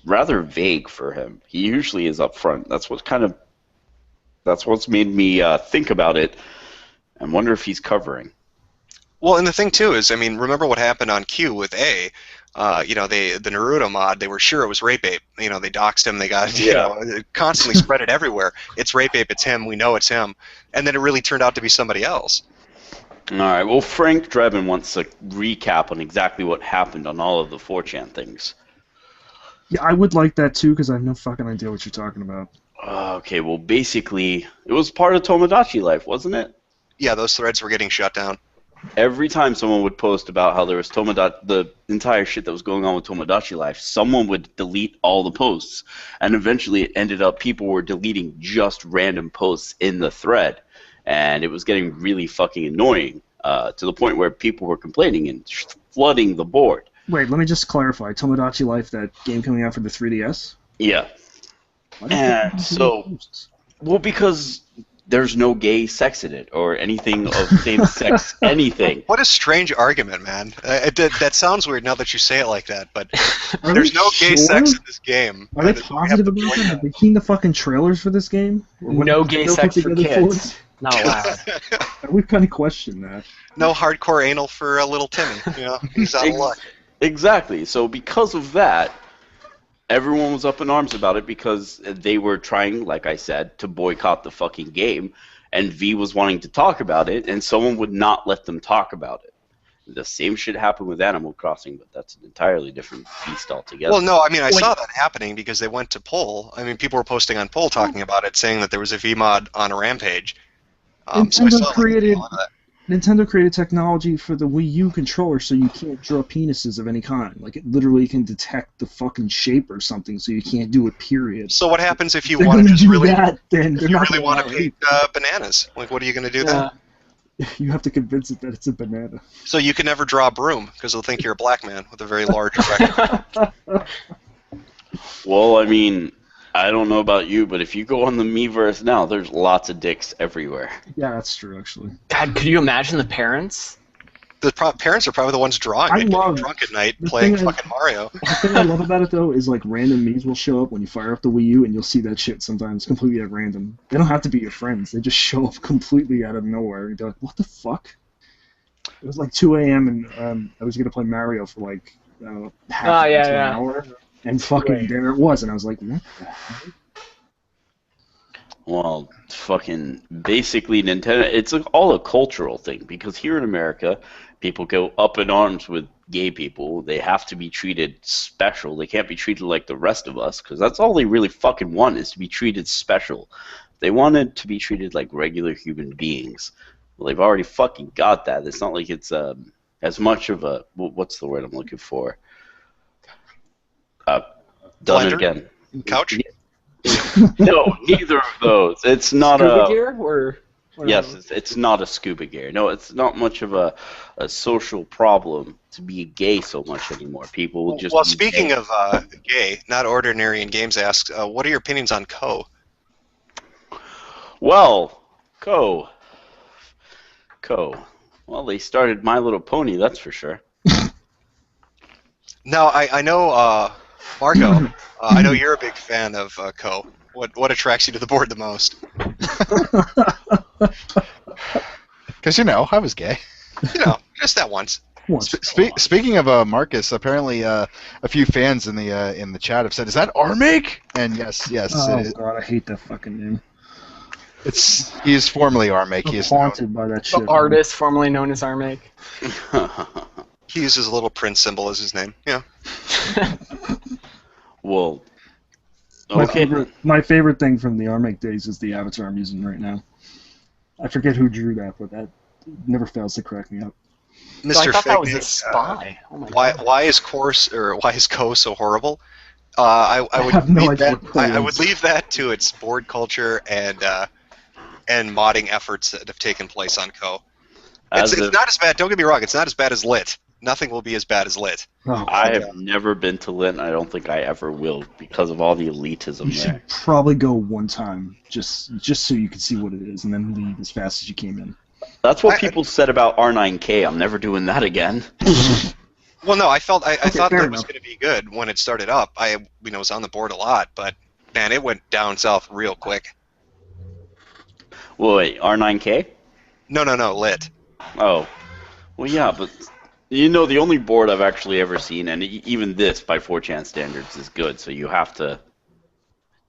rather vague for him. He usually is upfront. That's what's made me think about it and wonder if he's covering. Well, and the thing too is, I mean, remember what happened on Q with A? The Naruto mod, they were sure it was Rape Ape. They doxed him. They got, constantly spread it everywhere. It's Rape Ape. It's him. We know it's him. And then it really turned out to be somebody else. All right. Well, Frank Drebin wants a recap on exactly what happened on all of the 4chan things. Yeah, I would like that too, because I have no fucking idea what you're talking about. Okay. Well, basically, it was part of Tomodachi Life, wasn't it? Yeah, those threads were getting shut down. Every time someone would post about how there was the entire shit that was going on with Tomodachi Life, someone would delete all the posts, and eventually it ended up people were deleting just random posts in the thread, and it was getting really fucking annoying to the point where people were complaining and flooding the board. Wait, let me just clarify. Tomodachi Life, that game coming out for the 3DS? Yeah. Why don't And people so, delete posts? well, because there's no gay sex in it or anything of same sex anything. What a strange argument, man. That sounds weird now that you say it like that, but Are there's they no gay sure? sex in this game. Are they positive about that? Have they seen the fucking trailers for this game? Or what No did gay they sex put for together kids. Not allowed. We've kind of questioned that. No hardcore anal for little Timmy. He's out of luck. Exactly. So because of that, everyone was up in arms about it because they were trying, like I said, to boycott the fucking game, and V was wanting to talk about it, and someone would not let them talk about it. The same shit happened with Animal Crossing, but that's an entirely different beast altogether. Well, no, I mean, I saw that happening because they went to Poll. I mean, people were posting on Poll talking about it, saying that there was a VMod on a Rampage. So I saw Nintendo created technology for the Wii U controller so you can't draw penises of any kind. Like, it literally can detect the fucking shape or something, so you can't do it, period. So what happens if you They're want to gonna just do really, that, then they're you not really gonna want to paint bananas? Like, what are you going to do then? You have to convince it that it's a banana. So you can never draw a broom because they'll think you're a black man with a very large erection. Well, I mean, I don't know about you, but if you go on the Miiverse now, there's lots of dicks everywhere. Yeah, that's true, actually. God, could you imagine the parents? The parents are probably the ones drawing it, getting drunk at night, playing fucking Mario. The thing I love about it, though, is like random memes will show up when you fire up the Wii U, and you'll see that shit sometimes completely at random. They don't have to be your friends. They just show up completely out of nowhere. And you're like, what the fuck? It was like 2 a.m., and I was going to play Mario for like half an hour, and fucking there it was, and I was like, what the hell? Well, fucking basically Nintendo, it's all a cultural thing because here in America, people go up in arms with gay people. They have to be treated special. They can't be treated like the rest of us because that's all they really fucking want is to be treated special. They wanted to be treated like regular human beings. Well, they've already fucking got that. It's not like it's as much of a, what's the word I'm looking for? Done Blender? again. Couch? No, neither of those. It's not Scuba gear or yes, it's not a scuba gear. No, it's not much of a social problem to be gay so much anymore. People will just. Well, be speaking gay. of gay, not ordinary in games asks, what are your opinions on Ko? Well, Ko. Well, they started My Little Pony, that's for sure. Now, I know, Marco, I know you're a big fan of Ko. What attracts you to the board the most? Because, I was gay. Just that once. Speaking of Marcus, apparently a few fans in the chat have said, "Is that Armake?" And yes. Oh god, I hate that fucking name. He is formerly Armake. He I'm is haunted by that shit. the artist formerly known as Armake? He uses a little Prince symbol as his name. Yeah. Well, okay. My favorite thing from the Armake days is the avatar I'm using right now. I forget who drew that, but that never fails to crack me up. Mr. So I thought that was a Fignick, spy. Oh my why god. why is Co so horrible? I would have no leave idea that. what Co I would is. leave that to its board culture and modding efforts that have taken place on Co. As It's if not as bad. Don't get me wrong. It's not as bad as Lit. Nothing will be as bad as Lit. Oh, I And, have never been to Lint, and I don't think I ever will because of all the elitism you there. should probably go one time, just so you can see what it is, and then leave as fast as you came in. That's what I- people said about R9K. I'm never doing that again. well, no, I thought fair that was enough. going to be good when it started up. I was on the board a lot, but man, it went down south real quick. Well, wait, R9K? No, Lit. Oh, well, yeah, but the only board I've actually ever seen, and even this by 4chan standards is good, so you have to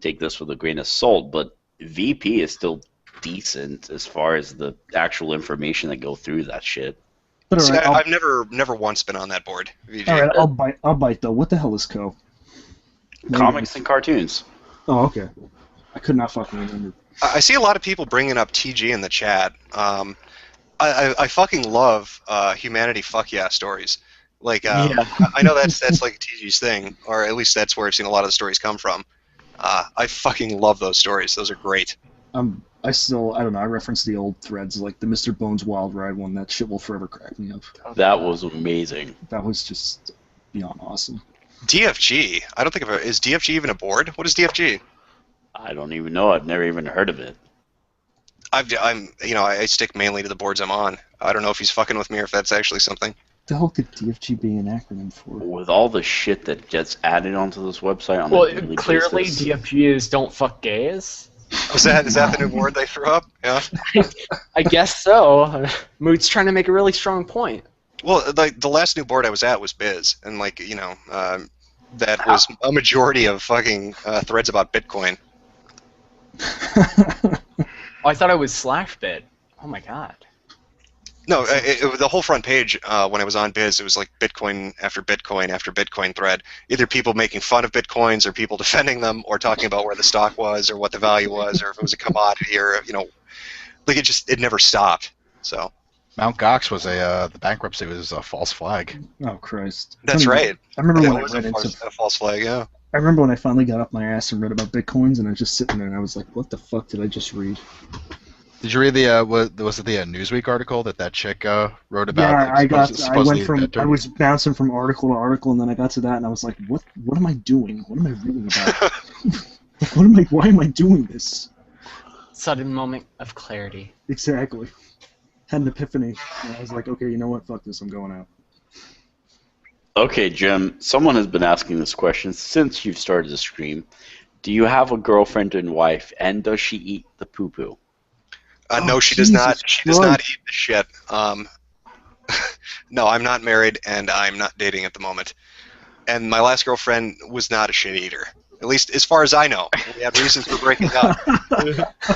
take this with a grain of salt. But VP is still decent as far as the actual information that go through that shit. But See, alright, I've never once been on that board. VG. all right, I'll bite though. What the hell is Co? Comics and cartoons. Oh, okay. I could not fucking remember. I see a lot of people bringing up TG in the chat. I fucking love humanity fuck yeah stories. Like I know that's like TG's thing, or at least that's where I've seen a lot of the stories come from. I fucking love those stories. Those are great. I don't know. I reference the old threads, like the Mr. Bones Wild Ride one. That shit will forever crack me up. That was amazing. That was just beyond awesome. DFG. I don't think is DFG even a board? What is DFG? I don't even know. I've never even heard of it. I stick mainly to the boards I'm on. I don't know if he's fucking with me or if that's actually something. What the hell could DFG be an acronym for? With all the shit that gets added onto this website on Well, a daily clearly basis, DFG is don't fuck gays. Is that the new board they threw up? Yeah. I guess so. Mood's trying to make a really strong point. Well, like the last new board I was at was Biz, and that was a majority of fucking threads about Bitcoin. Oh, I thought it was Slashbit. Oh my god. No, the whole front page when I was on Biz, it was like Bitcoin after Bitcoin after Bitcoin thread. Either people making fun of Bitcoins, or people defending them, or talking about where the stock was, or what the value was, or if it was a commodity, or like it never stopped. So Mount Gox was the bankruptcy was a false flag. Oh Christ! that's right. I remember when It I was read into. a false flag. Yeah. I remember when I finally got up my ass and read about bitcoins, and I was just sitting there, and I was like, "What the fuck did I just read?" Did you read the was it the Newsweek article that chick wrote about? Yeah, like, I went from inventor? I was bouncing from article to article, and then I got to that, and I was like, "What am I doing? What am I reading about? Why am I doing this?" Sudden moment of clarity. Exactly. Had an epiphany, and I was like, "Okay, you know what? Fuck this. I'm going out." Okay, Jim, someone has been asking this question since you've started the stream. Do you have a girlfriend and wife, and does she eat the poo-poo? No, Oh, she does not. Jesus She does not Christ. eat the shit. No, I'm not married, and I'm not dating at the moment. And my last girlfriend was not a shit eater. At least as far as I know. We had reasons for breaking up.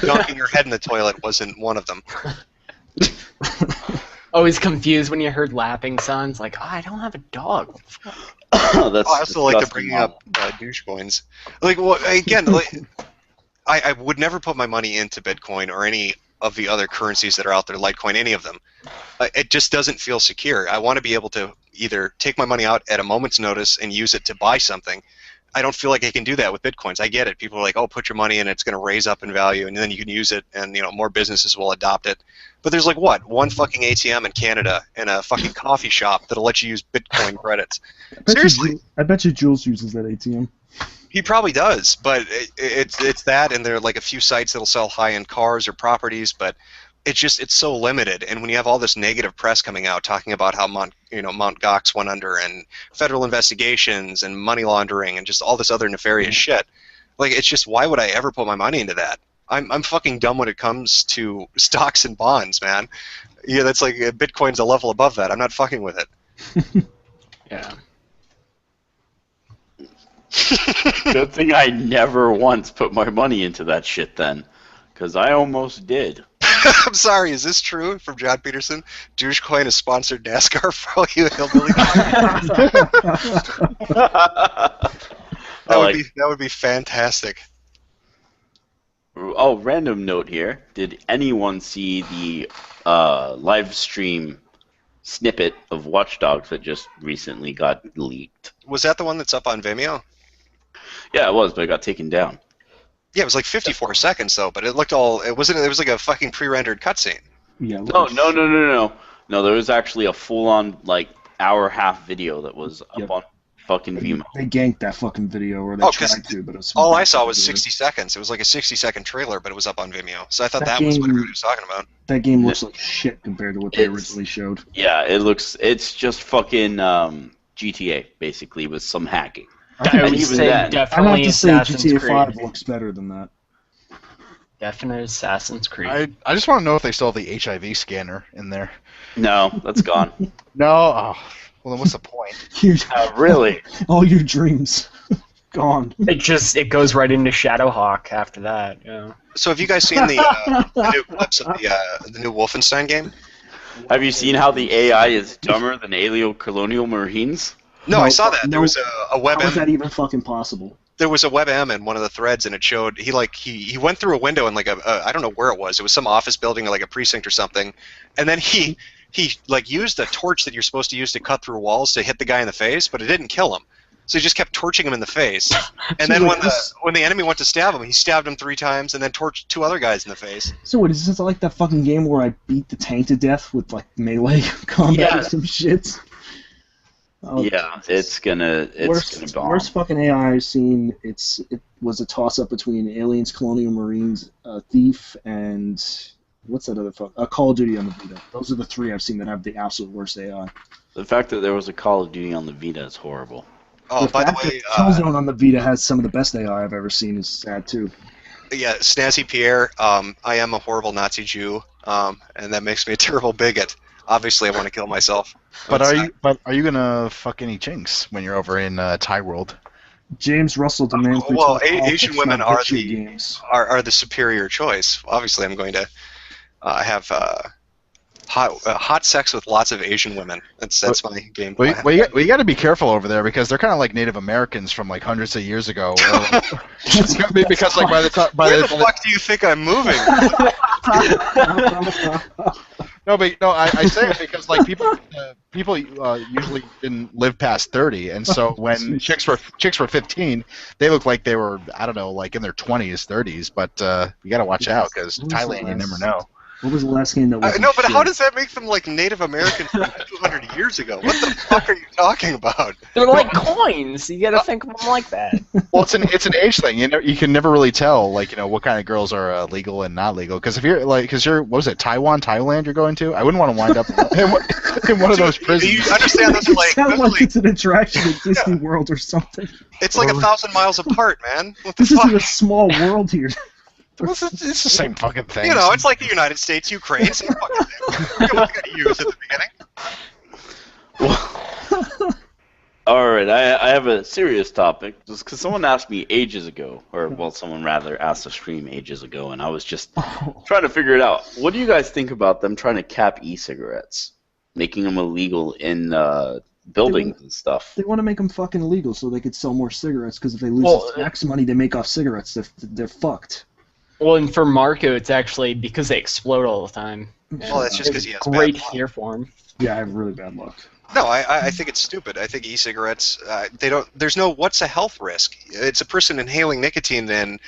Dunking her head in the toilet wasn't one of them. Always confused when you heard lapping sounds, like, oh, I don't have a dog. What the fuck? That's I also like to disgusting, bring up douche coins. Like, well, again, like, I would never put my money into Bitcoin or any of the other currencies that are out there, Litecoin, any of them. It just doesn't feel secure. I want to be able to either take my money out at a moment's notice and use it to buy something. I don't feel like I can do that with Bitcoins. I get it. People are like, oh, put your money in, it's going to raise up in value, and then you can use it, and more businesses will adopt it. But there's like, what, one fucking ATM in Canada and a fucking coffee shop that'll let you use Bitcoin credits. Seriously. I bet you Jules uses that ATM. He probably does, but it's that, and there are like a few sites that'll sell high-end cars or properties, but it's so limited. And when you have all this negative press coming out talking about how Mount Gox went under, and federal investigations and money laundering and just all this other nefarious shit, like, it's just, why would I ever put my money into that? I'm fucking dumb when it comes to stocks and bonds, man. Yeah, that's like Bitcoin's a level above that. I'm not fucking with it. Yeah. Good thing I never once put my money into that shit then, because I almost did. I'm sorry, is this true from John Peterson? Dogecoin has sponsored NASCAR for all you hillbilly That would be fantastic. Oh, random note here. Did anyone see the live stream snippet of Watch Dogs that just recently got leaked. Was that the one that's up on Vimeo? Yeah, it was, but it got taken down. Yeah, it was like 54 seconds though, but it looked all. It wasn't. It was like a fucking pre-rendered cutscene. Yeah. No, there was actually a full-on, like, hour-half video that was up on fucking Vimeo. They ganked that fucking video, or they tried to, but it was all I saw was 60 seconds. It was like a 60-second trailer, but it was up on Vimeo. So I thought that was what everybody was talking about. That game looks like shit compared to what they originally showed. Yeah, it's just fucking GTA, basically, with some hacking. I would even say then, definitely I'd have to say Assassin's GTA Creed. 5 looks better than that. Definite Assassin's Creed. I just want to know if they still have the HIV scanner in there. No, that's gone. No? Oh, well, then what's the point? Really? All your dreams gone. It goes right into Shadowhawk after that. Yeah. So have you guys seen the new clips of the new Wolfenstein game? Have you seen how the AI is dumber than colonial Marines? No, I saw that. There was a How is WebM. that even fucking possible? There was a WebM in one of the threads, and it showed he went through a window in like I don't know where it was. It was some office building or like a precinct or something, and then he like used a torch that you're supposed to use to cut through walls to hit the guy in the face, but it didn't kill him. So he just kept torching him in the face, and then when the enemy went to stab him, he stabbed him 3 times and then torched 2 other guys in the face. So what, is this like that fucking game where I beat the tank to death with like melee combat or some shit? Oh, Yeah, it's gonna bomb. worst fucking AI I've seen. It was a toss up between Aliens, Colonial Marines, Thief, and what's that other fuck? Call of Duty on the Vita. Those are the 3 I've seen that have the absolute worst AI. The fact that there was a Call of Duty on the Vita is horrible. Oh, by the fact way, that Killzone on the Vita has some of the best AI I've ever seen is sad too. yeah, Snazzy Pierre, I am a horrible Nazi Jew, and that makes me a terrible bigot. Obviously, I want to kill myself. But are you gonna fuck any chinks when you're over in Thai World? James Russell demands. Well, Asian women are games. the superior choice. Obviously, I'm going to have hot sex with lots of Asian women. That's my game plan. Well, you got to be careful over there because they're kind of like Native Americans from like hundreds of years ago. Because like Where the fuck do you think I'm moving? I say it because like people usually didn't live past 30, and so when chicks were 15, they looked like they were, I don't know, like in their 20s, 30s. But you got to watch out because Thailand, you never know. What was the last game that was? No, but how does that make them like Native Americans from 200 years ago? What the fuck are you talking about? They're like coins. You gotta think of them like that. Well, it's an age thing. You can never really tell what kind of girls are legal and not legal. Because if you're what was it, Thailand you're going to? I wouldn't want to wind up in one of those prisons. You understand those are like sound like it's an attraction at Disney World or something. It's like 1,000 miles apart, man. What the This fuck? isn't a small world here. It's the same fucking thing. It's like the United States, Ukraine, same fucking thing. What we gotta use at the beginning. All right, I have a serious topic, just because someone asked me ages ago, someone rather asked the stream ages ago, and I was just trying to figure it out. What do you guys think about them trying to cap e-cigarettes, making them illegal in buildings and stuff? They want to make them fucking illegal so they could sell more cigarettes, because if they lose the tax money they make off cigarettes, they're fucked. Well, and for Marco, it's actually because they explode all the time. Well, that's just because he has great bad luck. hair for him. Yeah, I have really bad luck. No, I think it's stupid. I think e-cigarettes, there's no, what's a health risk? It's a person inhaling nicotine and,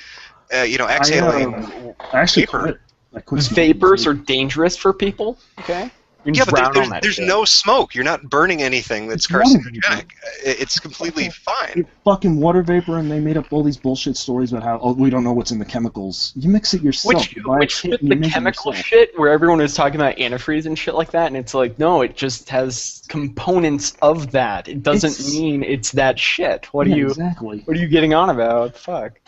exhaling I actually vapor. quit smoking. Vapors are dangerous for people. Okay. You Yeah, drown but on that there's shit. no smoke. You're not burning anything that's It's water carcinogenic. It's completely fine. It's fucking water vapor, and they made up all these bullshit stories about how we don't know what's in the chemicals. You mix it yourself. Which You buy a kit with and you the make it chemical yourself. shit where everyone is talking about antifreeze and shit like that, and it's like, no, it just has components of that. It doesn't mean it's that shit. What Yeah, are you exactly? What are you getting on about? Fuck.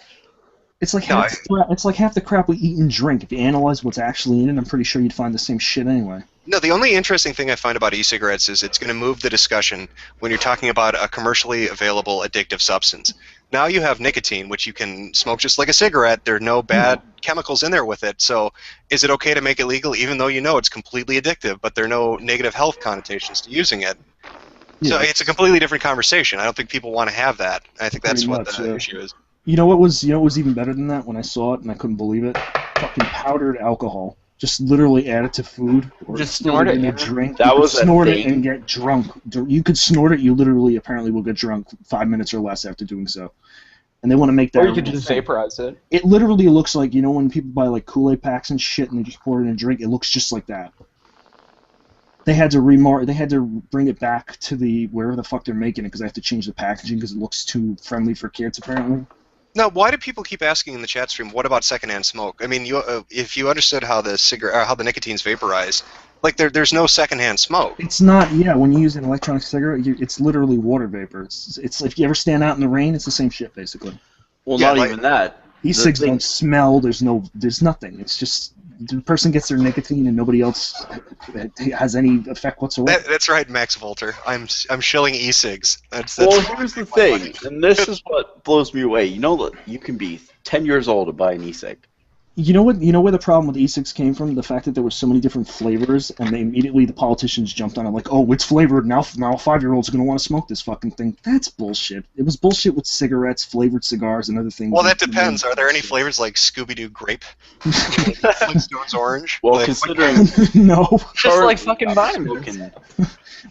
It's like half the crap we eat and drink. If you analyze what's actually in it, I'm pretty sure you'd find the same shit anyway. No, the only interesting thing I find about e-cigarettes is it's going to move the discussion when you're talking about a commercially available addictive substance. Now you have nicotine, which you can smoke just like a cigarette. There are no bad chemicals in there with it. So is it okay to make it legal even though you know it's completely addictive, but there are no negative health connotations to using it? So it's a completely different conversation. I don't think people want to have that. I think that's Pretty what much, the yeah. issue is. You know what was even better than that when I saw it and I couldn't believe it? Fucking powdered alcohol. Just literally add it to food. Or Just snort it, in a yeah. drink. That You could was a snort it thing. and get drunk. You could snort it. You literally apparently will get drunk 5 minutes or less after doing so. And they want to make that. Or you a could real just thing. vaporize it. It literally looks like, you know, when people buy like Kool-Aid packs and shit and they just pour it in a drink, it looks just like that. They had to bring it back to the wherever the fuck they're making it because they have to change the packaging because it looks too friendly for kids apparently. Now, why do people keep asking in the chat stream, what about secondhand smoke? I mean, if you understood how the how the nicotine's vaporized, like there's no secondhand smoke. It's not, yeah, when you use an electronic cigarette, it's literally water vapor. It's if you ever stand out in the rain, it's the same shit basically. Well, Yeah, not like- even that. E-cigs The thing- don't smell. There's nothing. It's just the person gets their nicotine and nobody else has any effect whatsoever. That's right, Max Volter. I'm shilling e-cigs. That's Well, here's the thing, and this is what blows me away. You know that you can be 10 years old to buy an e-cig. You know what? You know where the problem with e-cigs came from? The fact that there were so many different flavors, and the politicians jumped on it like, "Oh, it's flavored now. Now 5-year-olds are gonna want to smoke this fucking thing." That's bullshit. It was bullshit with cigarettes, flavored cigars, and other things. Well, that depends. Are there any flavors like Scooby-Doo grape? Flintstones orange? Well, Like, considering No, Just like currently fucking I'm vitamins. smoking-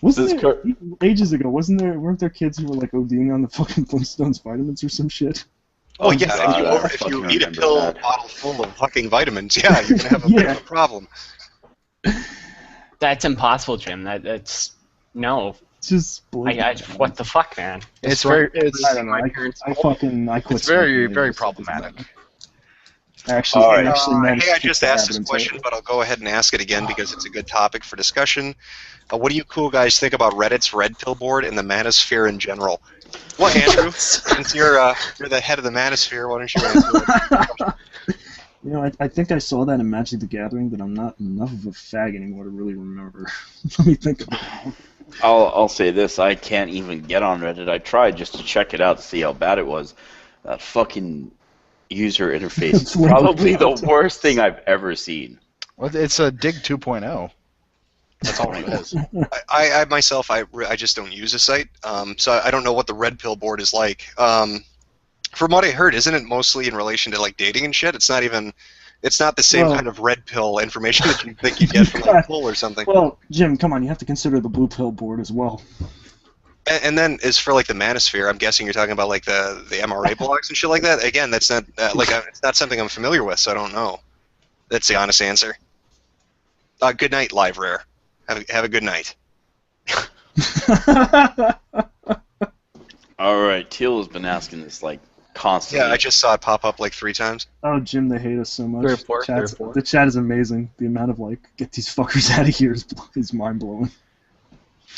wasn't This there ages ago? Weren't there kids who were like ODing on the fucking Flintstones vitamins or some shit? Oh yeah, God, I if fucking you eat a remember pill that. bottle full of fucking vitamins, yeah, you're gonna have a bit Yeah. of a problem. That's impossible, Jim. That's no. It's just blatant. What the fuck, man? It's I don't know. My parents. I quit. It's very, smoking very because problematic. Actually, All right. managed Hey, I to just kick the asked habit this and question, take but I'll go ahead and ask it again because it's a good topic for discussion. What do you cool guys think about Reddit's red pill board and the manosphere in general? Well, Andrew, since you're the head of the manosphere, why don't you answer it? You know, I think I saw that in Magic the Gathering, but I'm not enough of a fag anymore to really remember. Let me think about it. I'll say this: I can't even get on Reddit. I tried just to check it out to see how bad it was. That fucking user interface is probably the worst thing I've ever seen. Well, it's a Dig 2.0. That's all it is. I myself, I just don't use a site, so I don't know what the red pill board is like. From what I heard, isn't it mostly in relation to like dating and shit? It's not the same Well- kind of red pill information that you think you get from like Pull or something. Well, Jim, come on, you have to consider the blue pill board as well. And then as for like the manosphere, I'm guessing you're talking about like the MRA blogs and shit like that. Again, that's not it's not something I'm familiar with, so I don't know. That's the honest answer. Good night, Live Rare. Have a good night. All right, Teal has been asking this like constantly. Yeah, I just saw it pop up like 3 times. Oh, Jim, they hate us so much. Very poor, very Chat's- poor. The chat is amazing. The amount of like, get these fuckers out of here is mind blowing.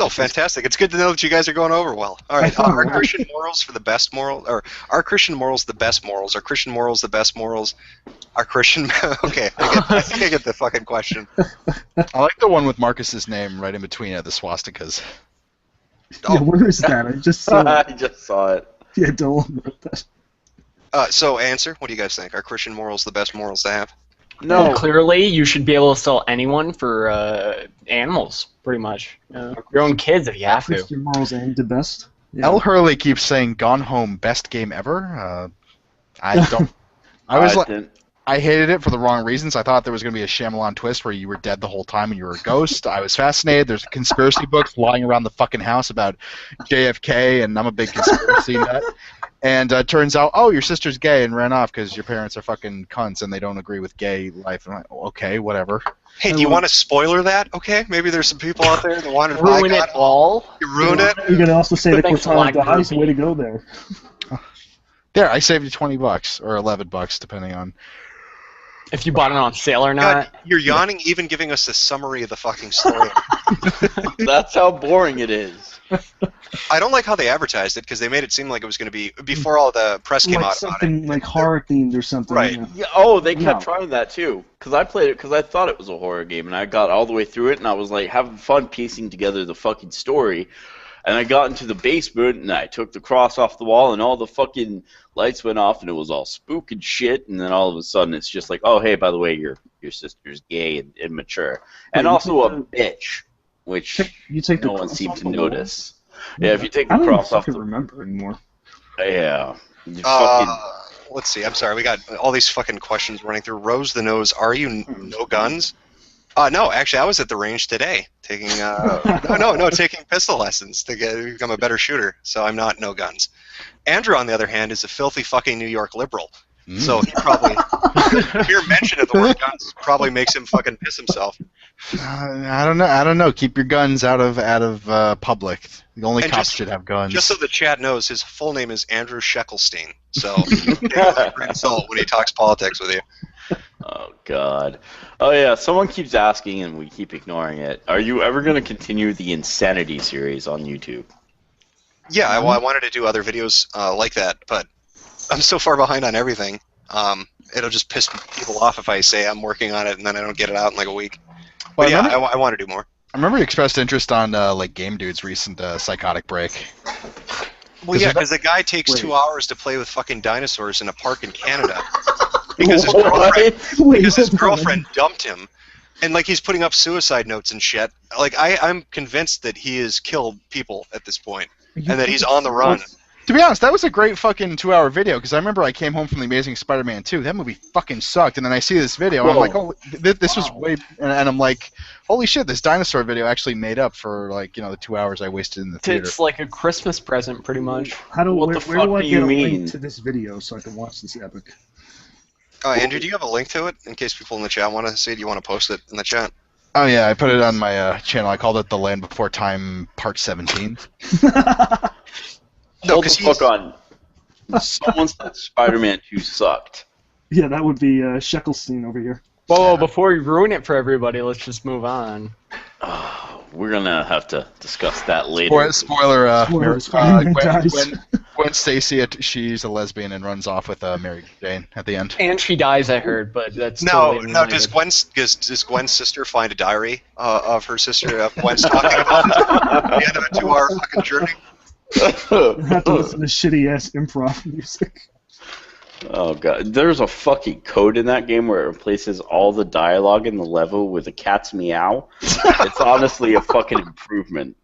Oh, fantastic! It's good to know that you guys are going over well. All right, I know, are right? Christian morals for the best moral, or are Christian morals the best morals? Are Christian morals the best morals? Are Christian? Okay, I think I get the fucking question. I like the one with Marcus's name right in between it, the swastikas. Oh. Yeah, where is that? I just saw I it. just saw it. Yeah, Dylan wrote that. So, answer. What do you guys think? Are Christian morals the best morals to have? No, Well, clearly, you should be able to sell anyone for animals, pretty much. Your own kids if you have to. Christian morals aimed the best. Yeah. L. Hurley keeps saying "Gone Home, best game ever." I don't. I was like, didn't. I hated it for the wrong reasons. I thought there was going to be a Shyamalan twist where you were dead the whole time and you were a ghost. I was fascinated. There's a conspiracy book flying around the fucking house about JFK, and I'm a big conspiracy nut. And it turns out, oh, your sister's gay and ran off because your parents are fucking cunts and they don't agree with gay life. And I'm like, oh, okay, whatever. Hey, do you want to spoiler that? Okay, maybe there's some people out there that want to Ruin it all. You ruin it. You're gonna also say that Thanks a Cortana lot, dies. groupie. Way to go there. There, I saved you $20 or $11, depending on. If you bought it on sale or God, not. you're yawning, even giving us the summary of the fucking story. That's how boring it is. I don't like how they advertised it because they made it seem like it was going to be before all the press came Like out about it. something like horror themed or something. Right. Yeah. Yeah, oh, they kept No. trying that too. Because I played it because I thought it was a horror game, and I got all the way through it, and I was like having fun piecing together the fucking story. And I got into the basement, and I took the cross off the wall, and all the fucking lights went off, and it was all spook and shit. And then all of a sudden, it's just like, oh, hey, by the way, your sister's gay and immature, and Wait, you also a think bitch, which You take the no one cross seemed off to the wall? notice. Yeah, if you take I the don't even cross off fucking the remember anymore. yeah, you fucking Let's see. I'm sorry. We got all these fucking questions running through. Rose the Nose. Are you no guns? No, actually, I was at the range today taking taking pistol lessons to become a better shooter. So I'm not no guns. Andrew, on the other hand, is a filthy fucking New York liberal. So he probably mere mention of the word guns probably makes him fucking piss himself. I don't know. Keep your guns out of public. The only cops should have guns. Just so the chat knows, his full name is Andrew Sheckelstein. So take it with a grain of salt when he talks politics with you. Oh, God. Oh, yeah, someone keeps asking and we keep ignoring it. Are you ever going to continue the Insanity series on YouTube? Yeah, I wanted to do other videos like that, but I'm so far behind on everything. It'll just piss people off if I say I'm working on it and then I don't get it out in like a week. But yeah, I want to do more. I remember you expressed interest on like Game Dude's recent psychotic break. Well, yeah, because the guy takes 2 hours to play with fucking dinosaurs in a park in Canada because his girlfriend dumped him, and like he's putting up suicide notes and shit. Like I'm convinced that he has killed people at this point, and that he's on the run. To be honest, that was a great fucking 2-hour video, because I remember I came home from The Amazing Spider-Man 2. That movie fucking sucked, and then I see this video, and I'm like, oh, this was way... And I'm like, holy shit, this dinosaur video actually made up for, like, the 2 hours I wasted in the theater. It's like a Christmas present, pretty much. Where do I get a link to this video so I can watch this epic? Andrew, do you have a link to it, in case people in the chat want to see it? Do you want to post it in the chat? Oh, yeah, I put it on my channel. I called it The Land Before Time Part 17. No, because fuck on. Someone said Spider-Man 2 sucked. Yeah, that would be Sheckelstein over here. Whoa, before we ruin it for everybody, let's just move on. We're gonna have to discuss that later. Spoiler, Gwen Gwen Stacy, she's a lesbian and runs off with Mary Jane at the end. And she dies, I heard, but that's No, totally no. Does Gwen's sister find a diary of her sister? Gwen's talking about at the end of a 2-hour fucking journey. You have to listen to shitty ass improv music. Oh god, there's a fucking code in that game where it replaces all the dialogue in the level with a cat's meow. It's honestly a fucking improvement.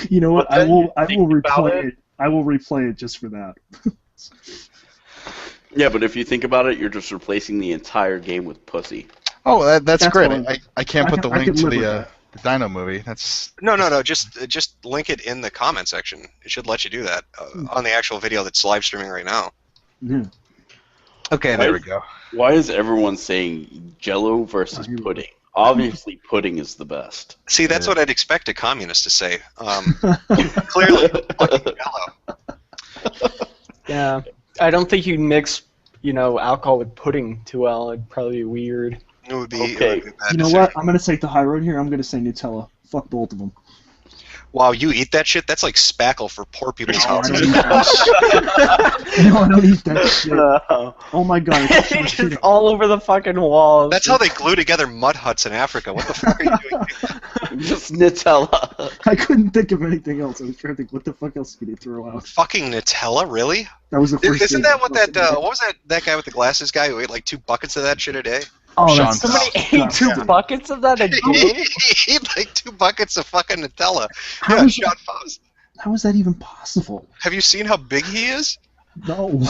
You know what? I will replay it. I will replay it just for that. Yeah, but if you think about it, you're just replacing the entire game with pussy. Oh, that's great. Fine. I can't put the link to the that. Dino movie. That's No. Just link it in the comment section. It should let you do that on the actual video that's live streaming right now. Yeah. okay. There we go. Why is everyone saying Jello versus pudding? Obviously, pudding is the best. See, that's what I'd expect a communist to say. Clearly, fucking yellow. Yeah, I don't think you'd mix, alcohol with pudding too well. It'd probably be weird. It would be. Okay. It would be a bad You know decision. what? I'm gonna take the high road here. I'm gonna say Nutella. Fuck both of them. Wow, you eat that shit? That's like spackle for poor people's No, I houses. don't eat that shit. No, I don't eat that shit. Oh my god. It's just all over the fucking walls. That's how they glue together mud huts in Africa. What the fuck are you doing? Just Nutella. I couldn't think of anything else. I was trying to think, what the fuck else could he throw out? Fucking Nutella, really? That was the first Isn't thing that what that? What was that guy with the glasses guy who ate like 2 buckets of that shit a day? Oh, Sean that's Somebody disgusting. ate 2 buckets of that a day? He ate like 2 buckets of fucking Nutella. How Yeah, is Sean Faust. How is that even possible? Have you seen how big he is? No.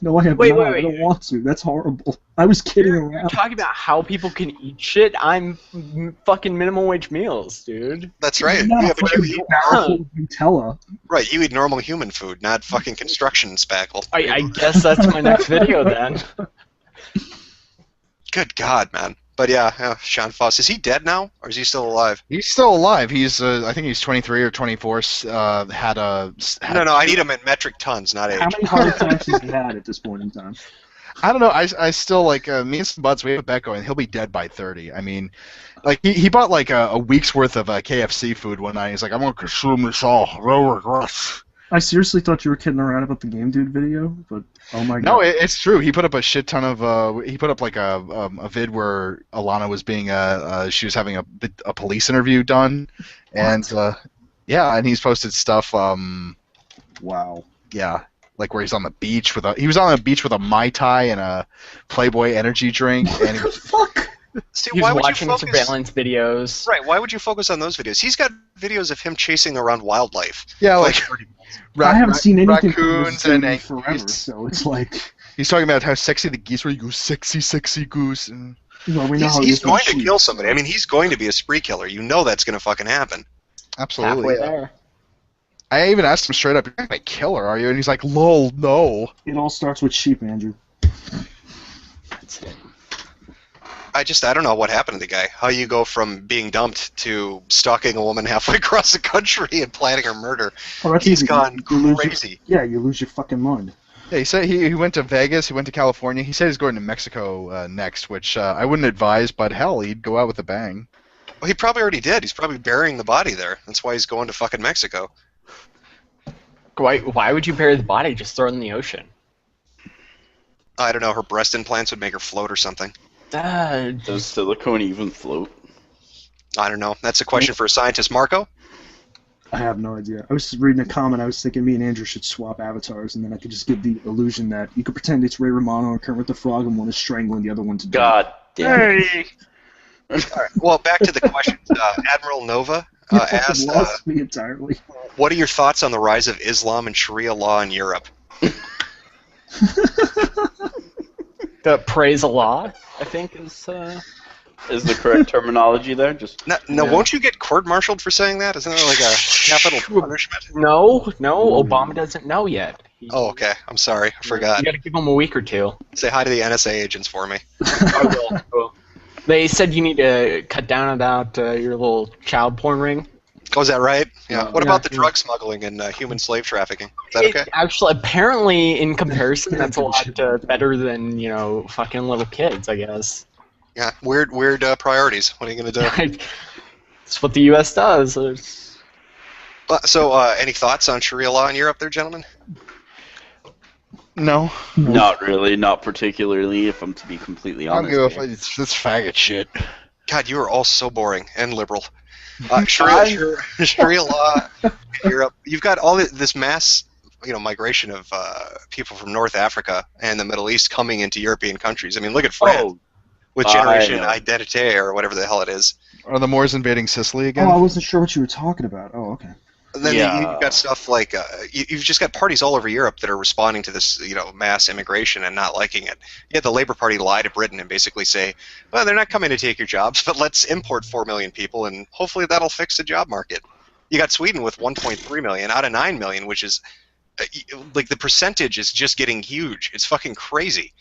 No, I have Wait, not. wait, I don't want to. That's horrible. I was kidding You're around. talking about how people can eat shit. I'm fucking minimum wage meals, dude. That's right. Not Yeah, a but you fucking eat barrel of Nutella. right. You eat normal human food, not fucking construction spackle. I guess that's my next video then. Good God, man. But yeah, Sean Faust. Is he dead now, or is he still alive? He's still alive. He's I think he's 23 or 24. No, I need him in metric tons, not age. How many heart attacks has he had at this point in time? I don't know. I still like me and some buds. We have a bet going. He'll be dead by 30. I mean, like he bought like a week's worth of KFC food one night. He's like, I'm gonna consume this all. No regrets. I seriously thought you were kidding around about the Game Dude video, but oh my god. No, it's true. He put up a shit ton of. He put up like a vid where Alana was being she was having a police interview done, and yeah, and he's posted stuff. Wow. Yeah, like where he's on the beach with a Mai Tai and a Playboy energy drink, and he was, Fuck. See, He why was would you watching focus? surveillance videos. Right. Why would you focus on those videos? He's got videos of him chasing around wildlife. yeah, like I haven't seen anything from raccoons this dude and in forever, so it's like he's talking about how sexy the geese were. You go sexy, sexy goose. And Well, we know how He's it is going with to sheep, kill somebody. so- I mean, he's going to be a spree killer. You know that's going to fucking happen. Absolutely. Halfway there. I even asked him straight up, "You're not gonna kill her, are you?" And he's like, "Lol, no." It all starts with sheep, Andrew. That's it. I don't know what happened to the guy. How you go from being dumped to stalking a woman halfway across the country and planning her murder. Oh, that's He's easy. gone You lose crazy. you lose your fucking mind. Yeah, he said he went to Vegas, he went to California. He said he's going to Mexico next, which I wouldn't advise, but hell, he'd go out with a bang. Well, he probably already did. He's probably burying the body there. That's why he's going to fucking Mexico. Why would you bury the body? Just throw it in the ocean. I don't know. Her breast implants would make her float or something. Does silicone even float? I don't know. That's a question for a scientist. Marco? I have no idea. I was just reading a comment. I was thinking me and Andrew should swap avatars, and then I could just give the illusion that you could pretend it's Ray Romano and Kermit the Frog, and one is strangling the other one to death. God damn it. Hey! All right. Well, back to the questions. Admiral Nova You fucking asked, lost me entirely. what are your thoughts on the rise of Islam and Sharia law in Europe? The praise Allah, I think, is. Is the correct terminology there? Just No, Yeah. won't you get court-martialed for saying that? Isn't that like a capital punishment? No, Obama doesn't know yet. Oh, okay. I'm sorry. I forgot. You got to give him a week or two. Say hi to the NSA agents for me. I will. They said you need to cut down about your little child porn ring. Oh, is that right? Yeah. What Yeah. about the drug smuggling and human slave trafficking? Is that okay? Actually, apparently, in comparison, that's a lot better than fucking little kids, I guess. Yeah. Weird priorities. What are you going to do? It's what the U.S. does. So, any thoughts on Sharia law in Europe there, gentlemen? No. not really, not particularly, if I'm to be completely I don't honest. give a fuck. It's faggot shit. God, you are all so boring and liberal. Sharia law in Europe. You've got all this mass, migration of people from North Africa and the Middle East coming into European countries. I mean, look at France with Generation Identité or whatever the hell it is. Are the Moors invading Sicily again? Oh, I wasn't sure what you were talking about. Oh, okay. And then you've got stuff like you've just got parties all over Europe that are responding to this, mass immigration and not liking it. Yet the Labour Party lie to Britain and basically say, well, they're not coming to take your jobs, but let's import 4 million people and hopefully that'll fix the job market. You got Sweden with 1.3 million out of 9 million, which is like the percentage is just getting huge. It's fucking crazy,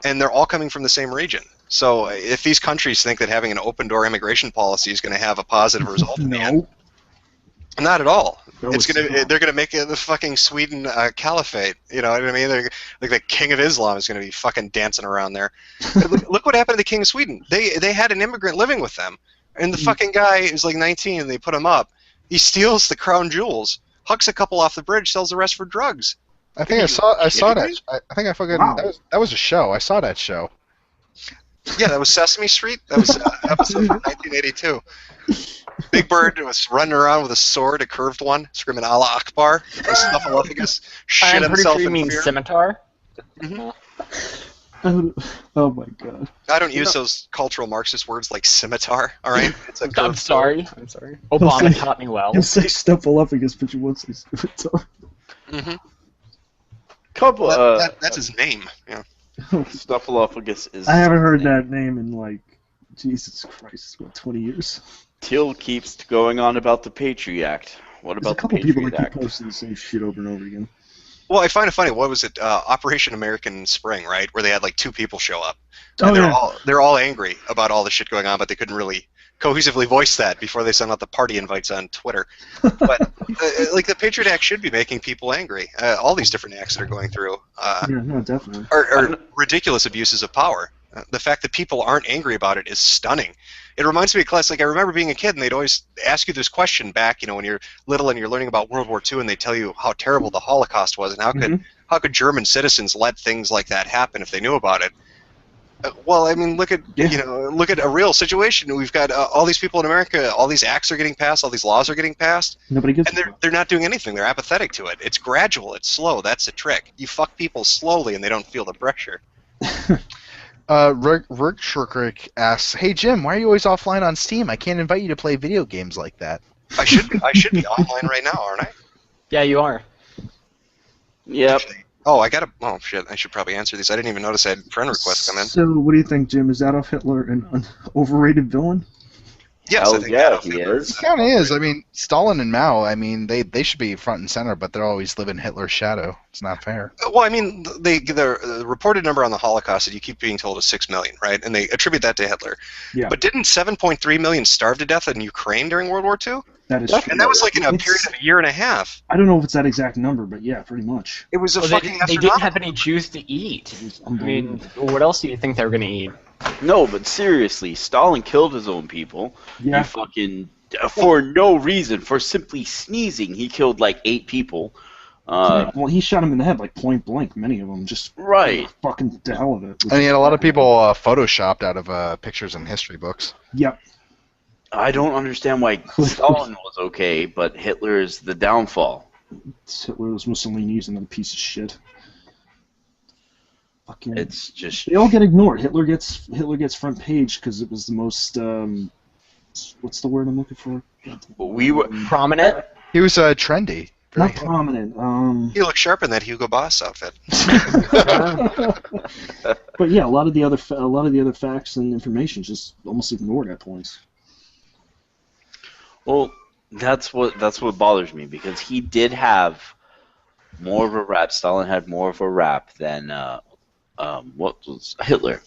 and they're all coming from the same region. So if these countries think that having an open door immigration policy is going to have a positive result in the end, not at all. They're gonna make it the fucking Sweden caliphate. You know what I mean? They're, like the king of Islam is gonna be fucking dancing around there. Look what happened to the king of Sweden. They had an immigrant living with them, and the fucking guy is like 19, and they put him up. He steals the crown jewels, hucks a couple off the bridge, sells the rest for drugs. I think I saw that. I think I fucking Wow. that was a show. I saw that show. Yeah, that was Sesame Street. That was episode from 1982. Big Bird was running around with a sword, a curved one, screaming Allah Akbar. The Snuffleupagus shit I'm pretty himself sure you in mean fear. scimitar. Oh my god. I don't use those cultural Marxist words like scimitar, all right? It's a I'm curved sorry. I'm sorry. Obama taught me well. You'll say Snuffleupagus, but you won't say scimitar. Mm-hmm. Couple. That's his name. Yeah. Snuffleupagus is. I haven't heard that name in like, Jesus Christ, what, 20 years? Till keeps going on about the Patriot Act. What There's a about couple the people Patriot that Act? keep posting the same shit over and over again. Well, I find it funny. What was it? Operation American Spring, right? Where they had like 2 people show up, Oh, and yeah. they're all angry about all the shit going on, but they couldn't really cohesively voice that before they sent out the party invites on Twitter. But like the Patriot Act should be making people angry. All these different acts that are going through Yeah, no, definitely. are ridiculous abuses of power. The fact that people aren't angry about it is stunning. It reminds me of class. Like I remember being a kid, and they'd always ask you this question back. When you're little and you're learning about World War II, and they tell you how terrible the Holocaust was, and how could German citizens let things like that happen if they knew about it? Well, I mean, look at look at a real situation. We've got all these people in America. All these acts are getting passed. All these laws are getting passed, Nobody gives and a fuck. they're not doing anything. They're apathetic to it. It's gradual. It's slow. That's the trick. You fuck people slowly, and they don't feel the pressure. Rick Shurkrick asks, "Hey Jim, why are you always offline on Steam? I can't invite you to play video games like that." I should be online right now, aren't I? Yeah, you are. Yep. Oh, oh shit, I should probably answer these. I didn't even notice I had friend requests come in. So, what do you think, Jim? Is Adolf Hitler an overrated villain? Yes, Hell I think yeah, Adolf he Hitler is. It kind of is. I mean, Stalin and Mao. I mean, they should be front and center, but they're always living Hitler's shadow. It's not fair. Well, I mean, the reported number on the Holocaust that you keep being told is 6 million, right? And they attribute that to Hitler. Yeah. But didn't 7.3 million starve to death in Ukraine during World War II? That is true. And that was like in a period of a year and a half. I don't know if it's that exact number, but yeah, pretty much. It was a Well, fucking they didn't have any Jews to eat. It was I mean, unbelievable. what else do you think they were going to eat? No, but seriously, Stalin killed his own people. Yeah. He fucking, for no reason, for simply sneezing, he killed like 8 people. Well, he shot him in the head like point blank. Many of them just Right. fucking the hell of it. And he had a lot of people photoshopped out of pictures in history books. Yep. I don't understand why Stalin was okay, but Hitler is the downfall. Hitler was Mussolini's another piece of shit. Fucking. It's just They all get ignored. Hitler gets front page because it was the most. What's the word I'm looking for? we were. Prominent? He was trendy. Very Not prominent. He looked sharp in that Hugo Boss outfit. But yeah, a lot of the other facts and information just almost ignored at points. Well, that's what bothers me because he did have more of a rap. Stalin had more of a rap than what was Hitler.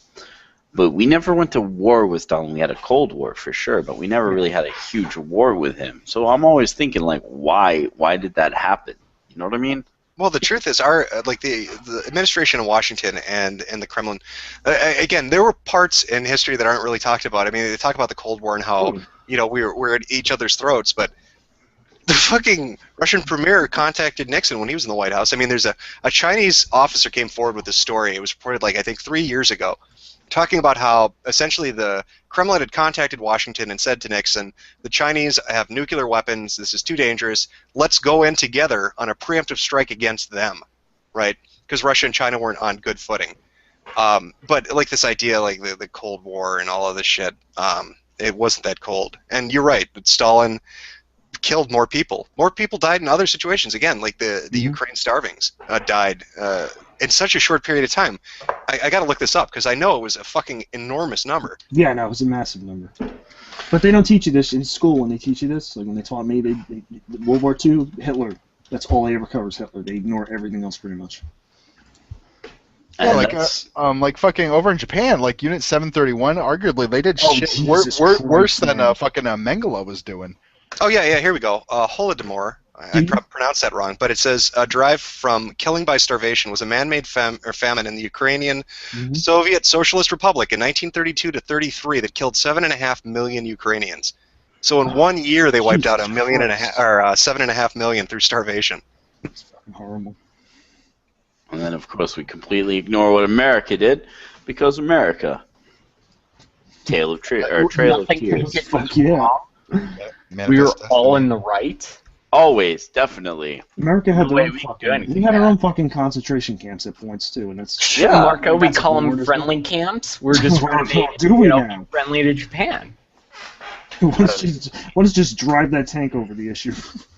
But we never went to war with Stalin. We had a Cold War for sure, but we never really had a huge war with him. So I'm always thinking like, why did that happen? You know what I mean? Well, the truth is, the administration in Washington and the Kremlin, again, there were parts in history that aren't really talked about. I mean, they talk about the Cold War and how we're at each other's throats, but the fucking Russian premier contacted Nixon when he was in the White House. I mean, there's a Chinese officer came forward with this story. It was reported like I think 3 years ago, talking about how essentially the Kremlin had contacted Washington and said to Nixon, the Chinese have nuclear weapons, this is too dangerous, let's go in together on a preemptive strike against them, right? Because Russia and China weren't on good footing. But like this idea, like the Cold War and all of this shit, it wasn't that cold. And you're right, Stalin killed more people. More people died in other situations. Again, like the Ukraine starvings died in such a short period of time. I got to look this up because I know it was a fucking enormous number. Yeah, no, it was a massive number. But they don't teach you this in school. When they teach you this, like when they taught me, World War II, Hitler. That's all they ever cover is Hitler. They ignore everything else pretty much. Yeah, And like fucking over in Japan, like Unit 731, arguably they did Oh, shit Jesus worse Christ, than man. fucking Mengele was doing. Oh yeah, here we go. Holodomor. I pronounced that wrong, but it says derived from killing by starvation was a man-made famine in the Ukrainian Soviet Socialist Republic in 1932 to 33 that killed 7.5 million Ukrainians. So in 1 year they wiped out 7.5 million through starvation. It's fucking horrible. And then, of course, we completely ignore what America did because America. Trail of Nothing can Tears. get Fuck yeah. wrong. We were all in the right. Always, definitely. America had No their way own we can fucking. do anything We had our bad. own fucking concentration camps at points too, and it's. Yeah, Marco, we that's call what them borders friendly camps. We're just What ready do to we be now? friendly to Japan. Let's just drive that tank over the issue.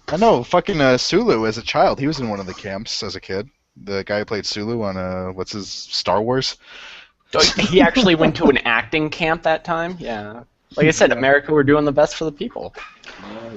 I know, fucking Sulu as a child, he was in one of the camps as a kid. The guy who played Sulu on what's his Star Wars? He actually went to an acting camp that time. Yeah. Like I said, America, we're doing the best for the people.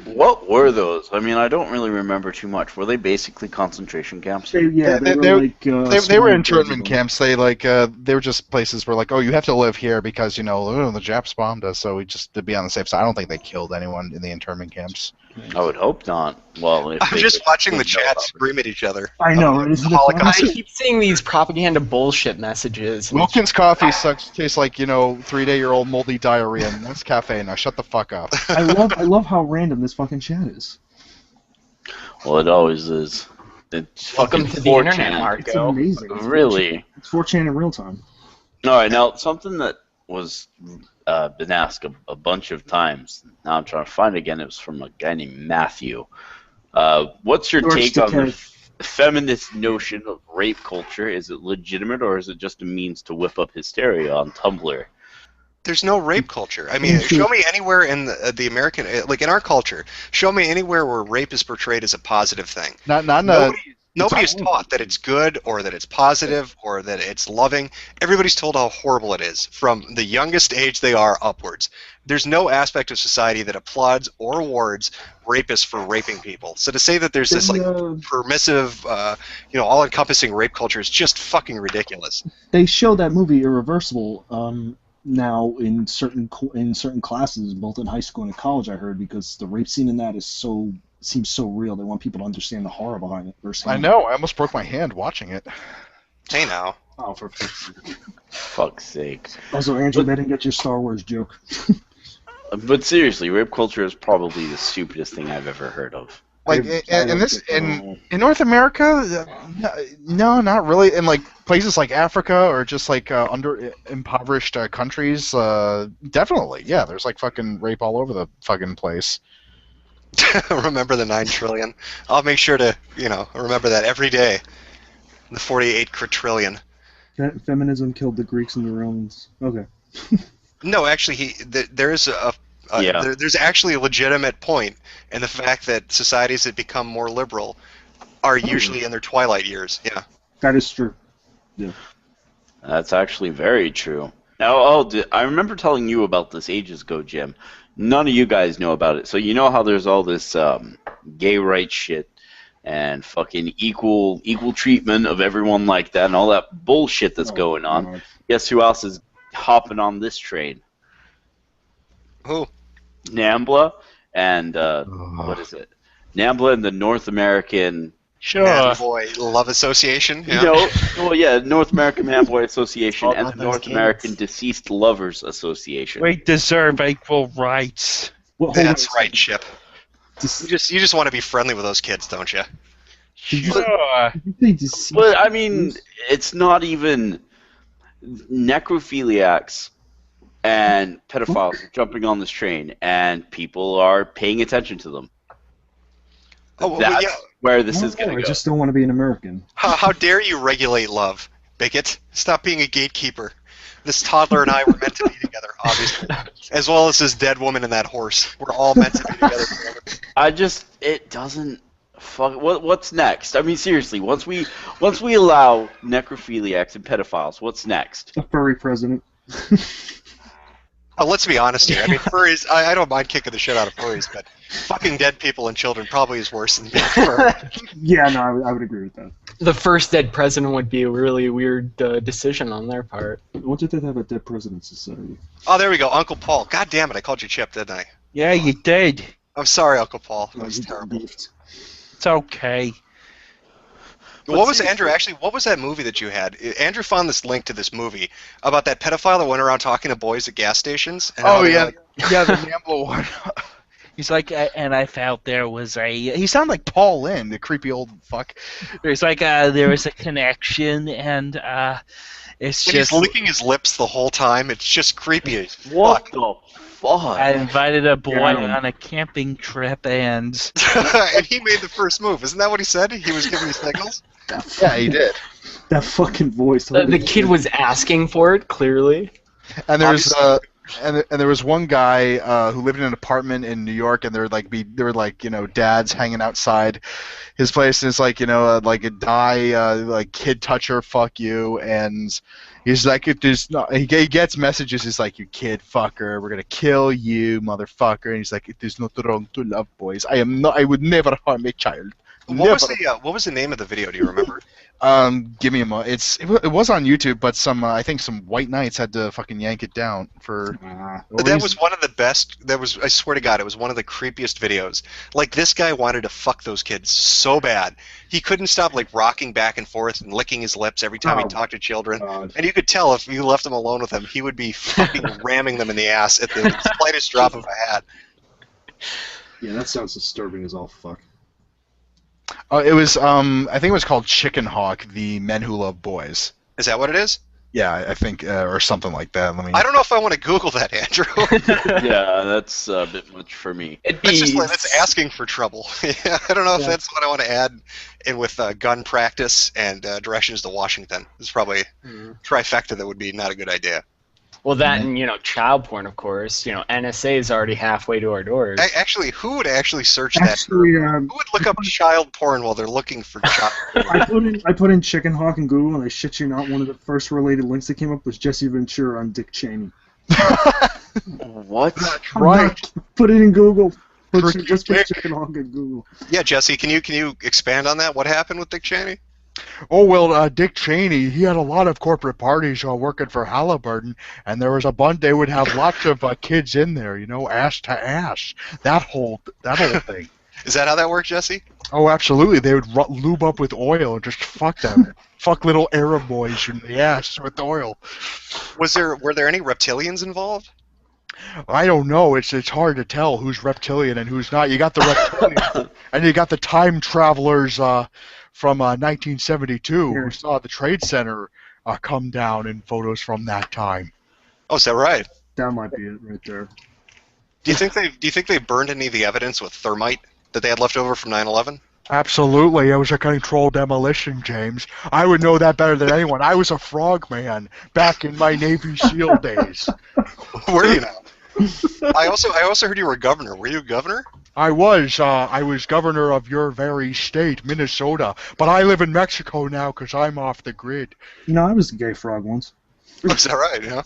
What were those? I mean, I don't really remember too much. Were they basically concentration camps? They were like. They were small internment versions camps. They they were just places where like, oh, you have to live here because the Japs bombed us, so we just to be on the safe side. I don't think they killed anyone in the internment camps. I would hope not. Well, if I'm they just could watching the clean chat up. scream at each other. of them. I know. Isn't it Holocaust. funny? I keep seeing these propaganda bullshit messages. and Wilkins coffee tastes like 3-day-old moldy diarrhea, and that's cafe. Now shut the fuck up. I love how random this fucking chat is. Well, it always is. It's Welcome fucking to the 4chan. internet, It's Marco. amazing. It's Really? 4chan. It's 4chan in real time. All right, now something that was been asked a bunch of times. Now I'm trying to find it again. It was from a guy named Matthew. What's your George take on the Takei. feminist notion of rape culture? Is it legitimate or is it just a means to whip up hysteria on Tumblr? There's no rape culture. I mean, show me anywhere in the American, like in our culture, show me anywhere where rape is portrayed as a positive thing. Not in Nobody Nobody is taught that it's good or that it's positive or that it's loving. Everybody's told how horrible it is from the youngest age they are upwards. There's no aspect of society that applauds or awards rapists for raping people. So to say that there's this like permissive, all-encompassing rape culture is just fucking ridiculous. They show that movie Irreversible now in certain classes, both in high school and in college. I heard because the rape scene in that seems so real. They want people to understand the horror behind it. I know. I almost broke my hand watching it. Hey now. Oh, for Fuck's sake. Also, Andrew, they didn't get your Star Wars joke. But seriously, rape culture is probably the stupidest thing I've ever heard of. Like in North America, no, not really. In like places like Africa or just like under impoverished countries, definitely, yeah. There's like fucking rape all over the fucking place. Remember the 9 trillion? I'll make sure to, remember that every day. The 48 quadrillion. Feminism killed the Greeks and the Romans. Okay. No, actually, there's there's actually a legitimate point in the fact that societies that become more liberal are usually in their twilight years. Yeah. That is true. Yeah. That's actually very true. Now, I remember telling you about this ages ago, Jim. None of you guys know about it. So you know how there's all this gay rights shit and fucking equal treatment of everyone like that and all that bullshit that's going on. God. Guess who else is hopping on this train? Who? NAMBLA and what is it? NAMBLA and the North American Man Boy Love Association. Yeah. North American Man Boy Association and the North American Deceased Lovers Association. We deserve equal rights. Well, That's right, Chip. You just want to be friendly with those kids, don't you? Sure. But I mean, it's not even necrophiliacs and pedophiles are jumping on this train, and people are paying attention to them. That's where this is going to go. I just don't want to be an American. How dare you regulate love, bigot? Stop being a gatekeeper. This toddler and I were meant to be together, obviously. As well as this dead woman and that horse. We're all meant to be together forever. It doesn't... Fuck. What's next? I mean, seriously, once we allow necrophiliacs and pedophiles, what's next? A furry president. Let's be honest here. I mean, furries, I don't mind kicking the shit out of furries, but fucking dead people and children probably is worse than being a furry. Yeah, no, I would agree with that. The first dead president would be a really weird decision on their part. What did they have a dead president society? Oh, there we go. Uncle Paul. God damn it, I called you Chip, didn't I? Yeah, you did. I'm sorry, Uncle Paul. That was terrible. It's okay. What was that movie that you had? Andrew found this link to this movie about that pedophile that went around talking to boys at gas stations. And the NAMBLA one. He's like, and I felt there was he sounded like Paul Lynde, the creepy old fuck. There's like, there was a connection, and it's and just... he's licking his lips the whole time. It's just creepy as fuck. What the fuck? I invited a boy on a camping trip, and... and he made the first move. Isn't that what he said? He was giving me signals? Yeah, he did. That fucking voice. The kid was asking for it, clearly. And there's and there was one guy who lived in an apartment in New York, and there were dads hanging outside his place, and it's like like a like kid toucher, fuck you, and he's like, if there's not, he gets messages, he's like, you kid fucker, we're gonna kill you, motherfucker, and he's like, it is not wrong to love boys. I would never harm a child. What was the name of the video? Do you remember? Give me a moment. It was on YouTube, but I think some white knights had to fucking yank it down for. That was one of the best. I swear to God, it was one of the creepiest videos. Like, this guy wanted to fuck those kids so bad, he couldn't stop like rocking back and forth and licking his lips every time he talked to children. God. And you could tell if you left him alone with him, he would be fucking ramming them in the ass at the slightest drop of a hat. Yeah, that sounds disturbing as all fuck. It was I think it was called Chicken Hawk: The Men Who Love Boys. Is that what it is? Yeah, I think or something like that. I don't know if I want to Google that, Andrew. Yeah, that's a bit much for me. That's asking for trouble. Yeah, I don't know if that's what I want to add in with gun practice and directions to Washington. It's probably trifecta that would be not a good idea. Well, that and child porn, of course. NSA is already halfway to our doors. Actually, who would actually search that? Actually, Who would look up child porn while they're looking for child porn? I put in chicken hawk in Google, and I shit you not, one of the first related links that came up was Jesse Ventura on Dick Cheney. What? Right. Put it in Google. Just put chicken hawk in Google. Yeah, Jesse, can you expand on that? What happened with Dick Cheney? Oh, well, Dick Cheney, he had a lot of corporate parties working for Halliburton, and there was a bunch, they would have lots of kids in there, ass to ass. That whole thing. Is that how that works, Jesse? Oh, absolutely. They would lube up with oil and just fuck them. Fuck little Arab boys in the ass with oil. Were there any reptilians involved? I don't know. It's hard to tell who's reptilian and who's not. You got the reptilians, and you got the time travelers from 1972 who saw the Trade Center come down in photos from that time. Oh, is that right? That might be it right there. Do you think they burned any of the evidence with thermite that they had left over from 9/11? Absolutely. It was a controlled demolition, James. I would know that better than anyone. I was a frogman back in my Navy SEAL days. Were you now? I also heard you were a governor. Were you a governor? I was governor of your very state, Minnesota, but I live in Mexico now because I'm off the grid. I was a gay frog once. Is that right? Yeah.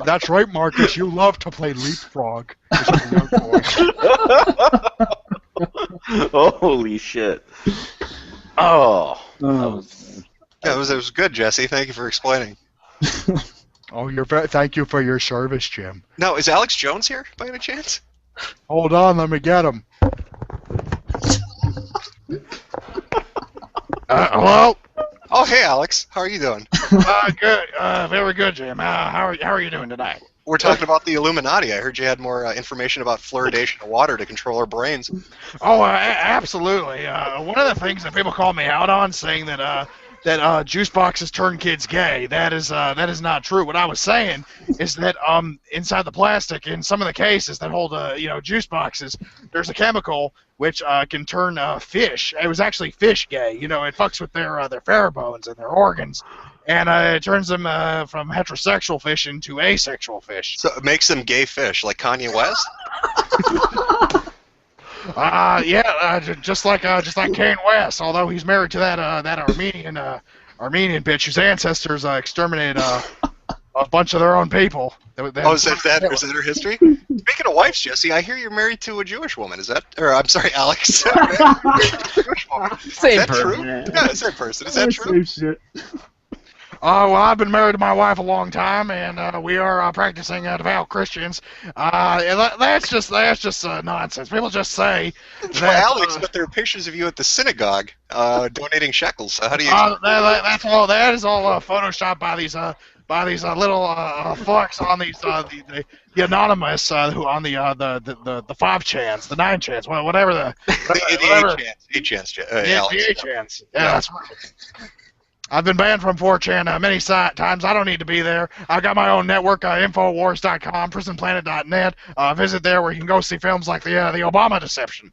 That's right, Marcus. You love to play leapfrog. As a young boy. Holy shit! Oh, Yeah, it was good, Jesse. Thank you for explaining. Oh, thank you for your service, Jim. Now, is Alex Jones here by any chance? Hold on, let me get him. Hello? Oh, hey, Alex. How are you doing? Good. Very good, Jim. How are you doing tonight? We're talking about the Illuminati. I heard you had more information about fluoridation of water to control our brains. Oh, absolutely. One of the things that people call me out on, saying that juice boxes turn kids gay, that is not true. What I was saying is that inside the plastic, in some of the cases that hold juice boxes, there's a chemical which can turn fish. It was actually fish gay. It fucks with their pheromones and their organs, and it turns them from heterosexual fish into asexual fish. So it makes them gay fish, like Kanye West? Just like Kanye West. Although he's married to that Armenian bitch whose ancestors exterminated a bunch of their own people. Is that her history? Speaking of wives, Jesse, I hear you're married to a Jewish woman. I'm sorry, Alex. Jewish woman. Same Is that person. true? Yeah, same person. Is that true? Same shit. Well, I've been married to my wife a long time, and we are practicing devout Christians. That's just nonsense. People just say that. Well, Alex, but there are pictures of you at the synagogue donating shekels. How do you? That is all photoshopped by these little fucks on these the anonymous who on the 5chans, the 9chans, whatever the 8chans, Alex. The 8chans. Yeah, that's right. I've been banned from 4chan many times. I don't need to be there. I've got my own network, Infowars.com, PrisonPlanet.net. Visit there where you can go see films like the Obama Deception.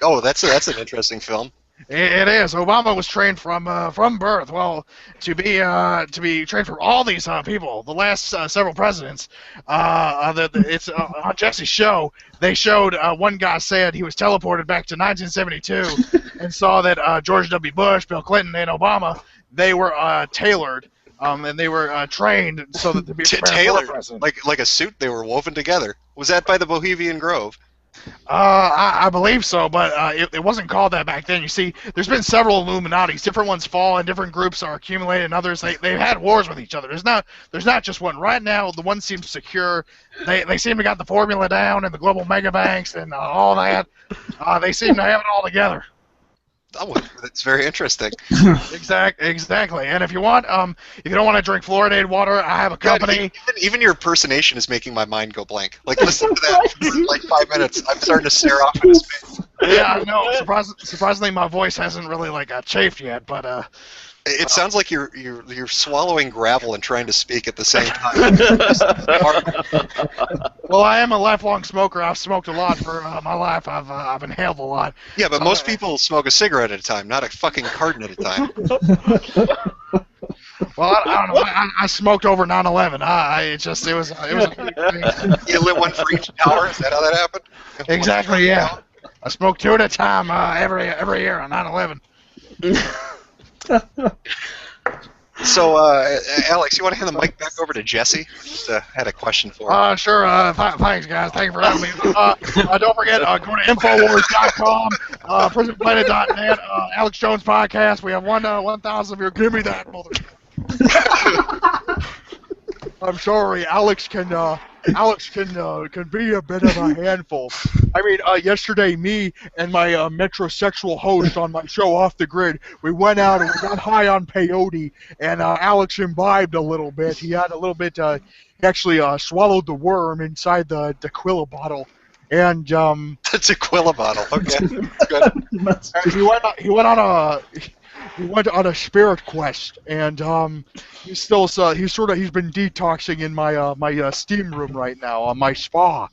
Oh, that's an interesting film. It is. Obama was trained from birth. Well, to be trained from all these people, the last several presidents. It's on Jesse's show. They showed one guy said he was teleported back to 1972 and saw that George W. Bush, Bill Clinton, and Obama, they were tailored, and they were trained so that to be tailored, president. like a suit. They were woven together. Was that by the Bohemian Grove? I believe so, but it wasn't called that back then. You see, there's been several Illuminatis. Different ones fall, and different groups are accumulated, and others they've had wars with each other. There's not just one. Right now, the one seems secure. They seem to got the formula down, and the global mega banks, and all that. They seem to have it all together. Oh, that's very interesting. Exactly. And if you want, if you don't want to drink fluoridated water, I have a company. God, even your impersonation is making my mind go blank. Like, listen to that for like 5 minutes. I'm starting to stare off into space. Yeah, I know. Surprisingly, my voice hasn't really chafed yet, but It sounds like you're swallowing gravel and trying to speak at the same time. Well, I am a lifelong smoker. I've smoked a lot for my life. I've inhaled a lot. Yeah, but most people smoke a cigarette at a time, not a fucking carton at a time. Well, I don't know. I smoked over 9/11. It was a big thing. You lit one for each tower. Is that how that happened? Exactly, yeah. I smoke 2 at a time every year on 9/11. So, Alex, you want to hand the mic back over to Jesse? Just had a question for him. Sure. Thanks, guys. Thank you for having me. Don't forget, go to Infowars.com, PrisonPlanet.net, Alex Jones Podcast. We have 1,000 of you. Give me that, mother. I'm sorry, Alex can be a bit of a handful. I mean, yesterday, me and my metrosexual host on my show Off the Grid, we went out and we got high on peyote, and Alex imbibed a little bit. He had a little bit. He actually swallowed the worm inside the Tequila bottle, and It's a Tequila bottle. Okay, good. he went on a spirit quest, and he's been detoxing in my steam room right now on my spa.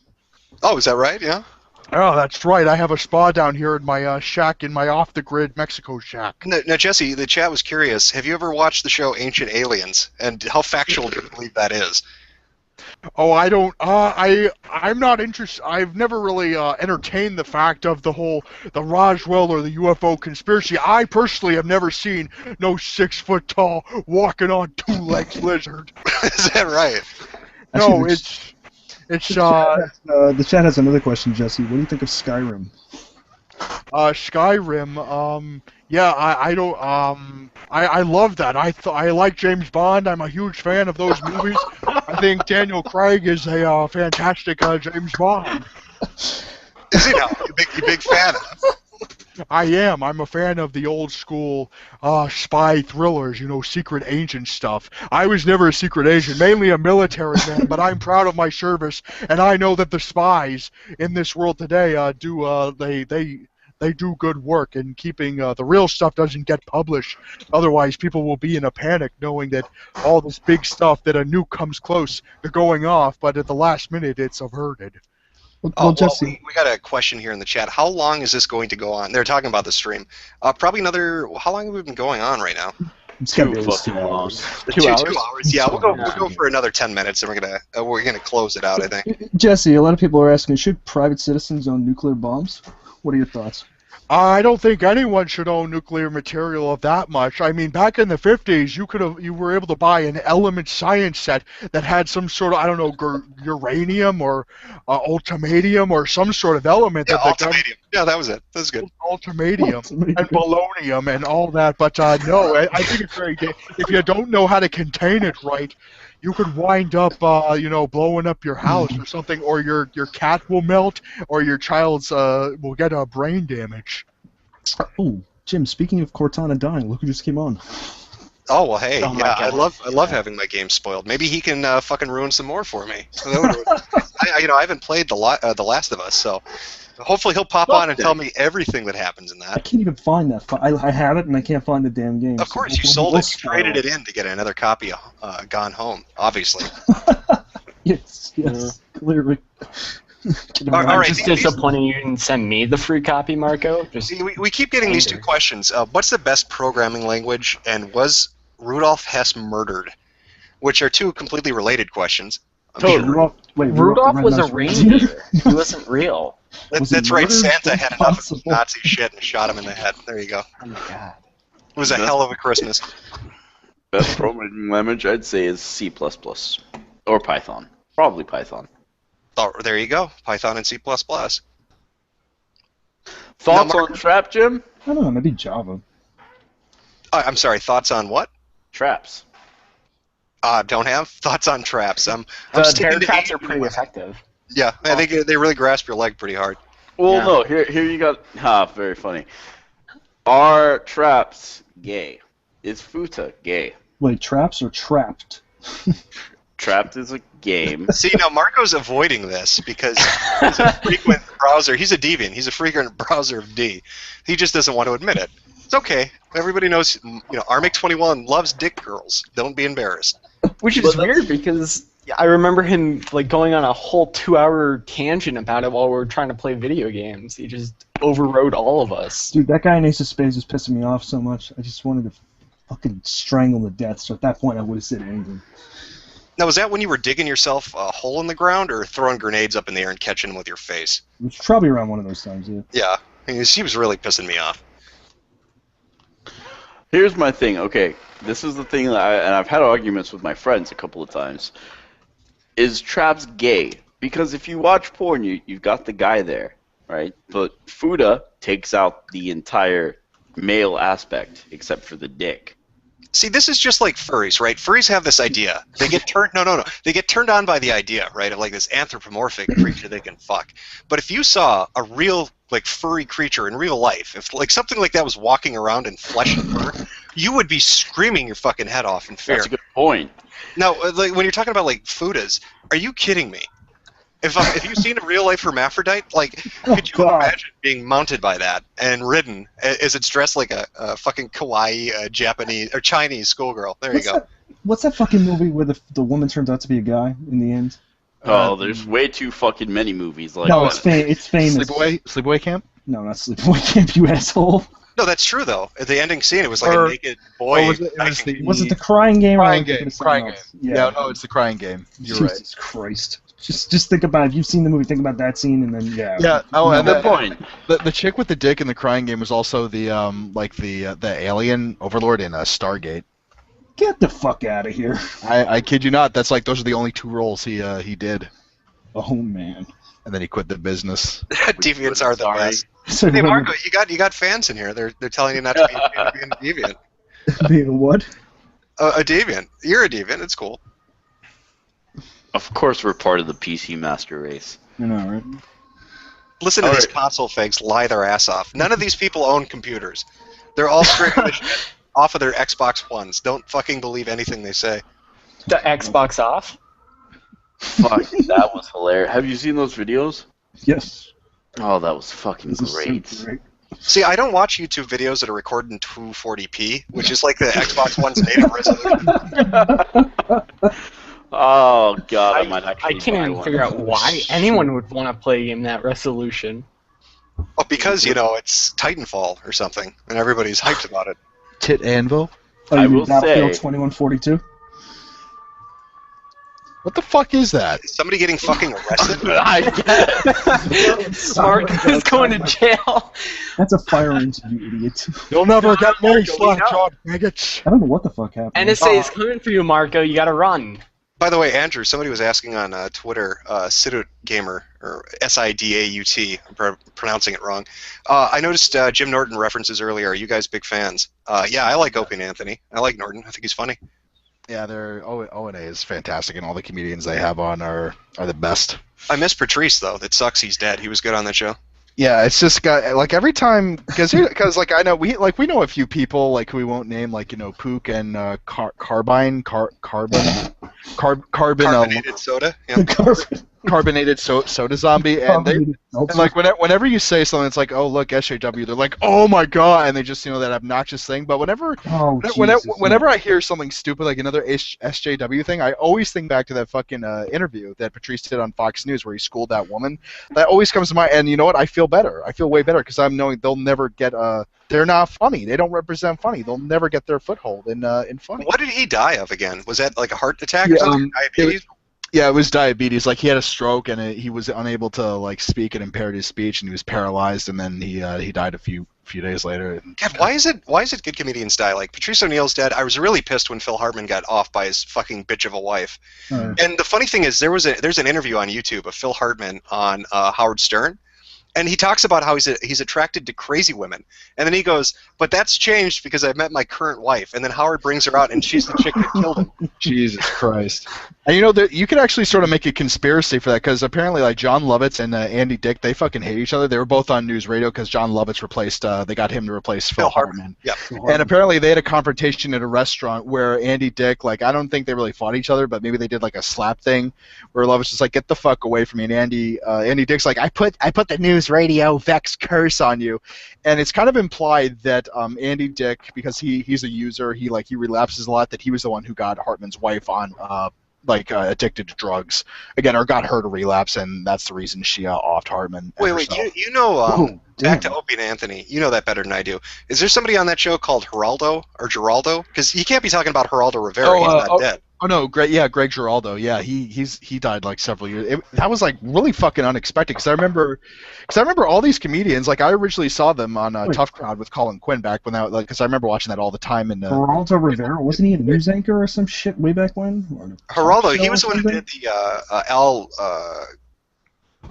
Oh, is that right? Yeah. Oh, that's right. I have a spa down here in my shack, in my off-the-grid Mexico shack. Now, Jesse, the chat was curious. Have you ever watched the show Ancient Aliens? And how factual do you believe that is? Oh, I don't. I'm not interested. I've never really entertained the fact of the Roswell or the UFO conspiracy. I personally have never seen no 6-foot-tall walking on 2 legs lizard. Is that right? No, Actually, the chat has another question, Jesse. What do you think of Skyrim? Skyrim. Yeah, I don't. I love that. I like James Bond. I'm a huge fan of those movies. I think Daniel Craig is a fantastic James Bond. Is he now? You big fan of? I am. I'm a fan of the old school spy thrillers, secret agent stuff. I was never a secret agent, mainly a military man, but I'm proud of my service, and I know that the spies in this world today they do good work in keeping the real stuff doesn't get published. Otherwise, people will be in a panic knowing that all this big stuff, that a nuke comes close, they're going off, but at the last minute, it's averted. Well, Jesse, we got a question here in the chat. How long is this going to go on? They're talking about the stream. Probably another. How long have we been going on right now? it's gotta be at Too least 2 fucking long. hours. 2 hours? 2 hours. Yeah, we'll go for another 10 minutes, and we're gonna close it out. I think. Jesse, a lot of people are asking, should private citizens own nuclear bombs? What are your thoughts? I don't think anyone should own nuclear material of that much. I mean, back in the 50s, you were able to buy an Element Science set that had some sort of, I don't know, uranium or ultimadium or some sort of element. Yeah, ultimadium. Yeah, that was it. That was good. Ultimadium and polonium and all that. But no, I think it's very good. If you don't know how to contain it right, you could wind up, blowing up your house or something, or your cat will melt, or your child's will get a brain damage. Oh, Jim, speaking of Cortana dying, look who just came on. Oh well, hey, Oh my yeah, I God. love having my game spoiled. Maybe he can fucking ruin some more for me. So I haven't played the Last of Us, so hopefully he'll pop on and tell me everything that happens in I that. can't even find that. I have it, and I can't find the damn game. Of course, you sold it, you traded it in to get another copy of Gone Home, obviously. Yes, clearly. All I'm right, just disappointed you didn't send me the free copy, Marco. Just See, we keep getting these 2 questions. What's the best programming language, and was Rudolf Hess murdered? Which are 2 completely related questions. I'm sure. Rudolph was a reindeer. He wasn't real. Was he That's right, murdered? Santa had enough of Possible. Nazi shit and shot him in the head. There you go. Oh my God. It was a hell of a Christmas. Best programming language I'd say is C++ or Python. Probably Python. Oh, there you go. Python and C++. Thoughts Marco- on trap, Jim? I don't know, maybe Java. I'm sorry, thoughts on what? Traps. Don't have thoughts on traps. I'm The sticking bear to traps A are pretty anyway. effective. Yeah, I think they really grasp your leg pretty hard. Well, Yeah. no. Here you got. Very funny. Are traps gay? Is Futa gay? Wait, traps or trapped? Trapped is a game. See, now Marco's avoiding this because he's a frequent browser. He's a deviant. He's a frequent browser of D. He just doesn't want to admit it. It's okay. Everybody knows, Armic21 loves dick girls. Don't be embarrassed. Which is weird because I remember him going on a whole 2-hour tangent about it while we were trying to play video games. He just overrode all of us. Dude, that guy in Ace of Spades is pissing me off so much. I just wanted to fucking strangle him to death. So at that point, I would have said anything. Now, was that when you were digging yourself a hole in the ground or throwing grenades up in the air and catching them with your face? It was probably around one of those times, yeah. Yeah, he was really pissing me off. Here's my thing. Okay, this is the thing and I've had arguments with my friends a couple of times. Is Traps gay? Because if you watch porn, you've got the guy there, right? But Fuda takes out the entire male aspect except for the dick. See, this is just like furries, right? Furries have this idea. They get turned They get turned on by the idea, right, of like this anthropomorphic creature they can fuck. But if you saw a real like furry creature in real life, if like something like that was walking around in flesh and fur, you would be screaming your fucking head off in fear. That's a good point. Now, like when you're talking about like Fudas, are you kidding me? If you've seen a real life hermaphrodite, like, could you imagine being mounted by that and ridden as it's dressed like a fucking kawaii Japanese or Chinese schoolgirl? There you go. What's that fucking movie where the woman turns out to be a guy in the end? Oh, there's way too fucking many movies like No, that. it's famous. Sleepaway Camp? No, not Sleepaway Camp, you asshole. No, that's true though. At the ending scene, it was like a naked boy. Was it Was it the Crying Game? Crying or Game? was it Crying something Game. else? Yeah, no, it's the Crying Game. You're Jesus Christ. Just think about it. If you've seen the movie, think about that scene, and then right. Yeah. Oh, and Good point. the chick with the dick in the Crying Game was also the the alien overlord in Stargate. Get the fuck out of here. I kid you not. That's like those are the only 2 roles he did, Oh man. and then he quit the business. Deviants are the best. So Hey Marco, you got fans in here. They're telling you not to be a deviant. being a what? A deviant. You're a deviant. It's cool. Of course we're part of the PC master race. You know, right? Listen to All these right. console fakes lie their ass off. None of these people own computers. They're all scraping the shit off of their Xbox Ones. Don't fucking believe anything they say. The Xbox off? Fuck, that was hilarious. Have you seen those videos? Yes. Oh, that was fucking This is so great. great. See, I don't watch YouTube videos that are recorded in 240p, which is like the Xbox One's native resolution. Oh god, I might actually. I can't buy even one. figure out why anyone would want to play a game that resolution. Oh, because, it's Titanfall or something, and everybody's hyped about it. Tit Anvil. Oh, I you mean will Battlefield say- 2142? What the fuck is that? Is somebody getting fucking arrested? I guess. Mark is going to jail. That's a fire engine, you idiot. You'll never get me, Slackjaw, maggots. I don't know what the fuck happened. NSA is coming for you, Marco. You gotta run. By the way, Andrew, somebody was asking on Twitter, Sidut Gamer, or S-I-D-A-U-T, I'm pronouncing it wrong. I noticed Jim Norton references earlier. Are you guys big fans? Yeah, I like Opie and Anthony. I like Norton. I think he's funny. Yeah, O&A is fantastic, and all the comedians they have on are the best. I miss Patrice, though. That sucks he's dead. He was good on that show. Yeah, it's just got like every time because like I know we know a few people like who we won't name like Pook and Carbine. Carbonated soda. Yeah. Carbonated soda zombie, and like whenever you say something, it's like, oh look, SJW, they're like, oh my god, and they just that obnoxious thing. But whenever I hear something stupid like another SJW thing, I always think back to that fucking interview that Patrice did on Fox News where he schooled that woman. That always comes to mind, and you know what? I feel better. I feel way better because I'm knowing they'll never get they're not funny. They don't represent funny. They'll never get their foothold in funny. What did he die of again? Was that like a heart attack or something? Diabetes? Yeah, it was diabetes. Like he had a stroke and he was unable to like speak and impaired his speech, and he was paralyzed, and then he died a few days later. God, why is it good comedians die? Like Patrice O'Neal's dead. I was really pissed when Phil Hartman got off by his fucking bitch of a wife. And the funny thing is, there's an interview on YouTube of Phil Hartman on Howard Stern. And he talks about how he's attracted to crazy women. And then he goes, but that's changed because I met my current wife. And then Howard brings her out, and she's the chick that killed him. Jesus Christ. And you could actually sort of make a conspiracy for that, because apparently like John Lovitz and Andy Dick, they fucking hate each other. They were both on news radio because John Lovitz replaced, they got him to replace Phil Hartman. Yeah. And apparently they had a confrontation at a restaurant where Andy Dick, like, I don't think they really fought each other, but maybe they did like a slap thing where Lovitz was like, get the fuck away from me. And Andy Dick's like, I put the news radio Vex curse on you. And it's kind of implied that Andy Dick, because he's a user, he relapses a lot, that he was the one who got Hartman's wife on addicted to drugs again, or got her to relapse, and that's the reason she offed Hartman. Wait, you know back to Opie and Anthony. You know that better than I do. Is there somebody on that show called Geraldo or Geraldo? Because he can't be talking about Geraldo Rivera. He's not dead. Oh no, Greg Giraldo. Yeah, he died like several years. That was like really fucking unexpected because I remember all these comedians. Like I originally saw them on Tough Crowd with Colin Quinn back when that because I remember watching that all the time. And Geraldo Rivera, wasn't he a news anchor or some shit way back when? Geraldo, he was the one who did the Al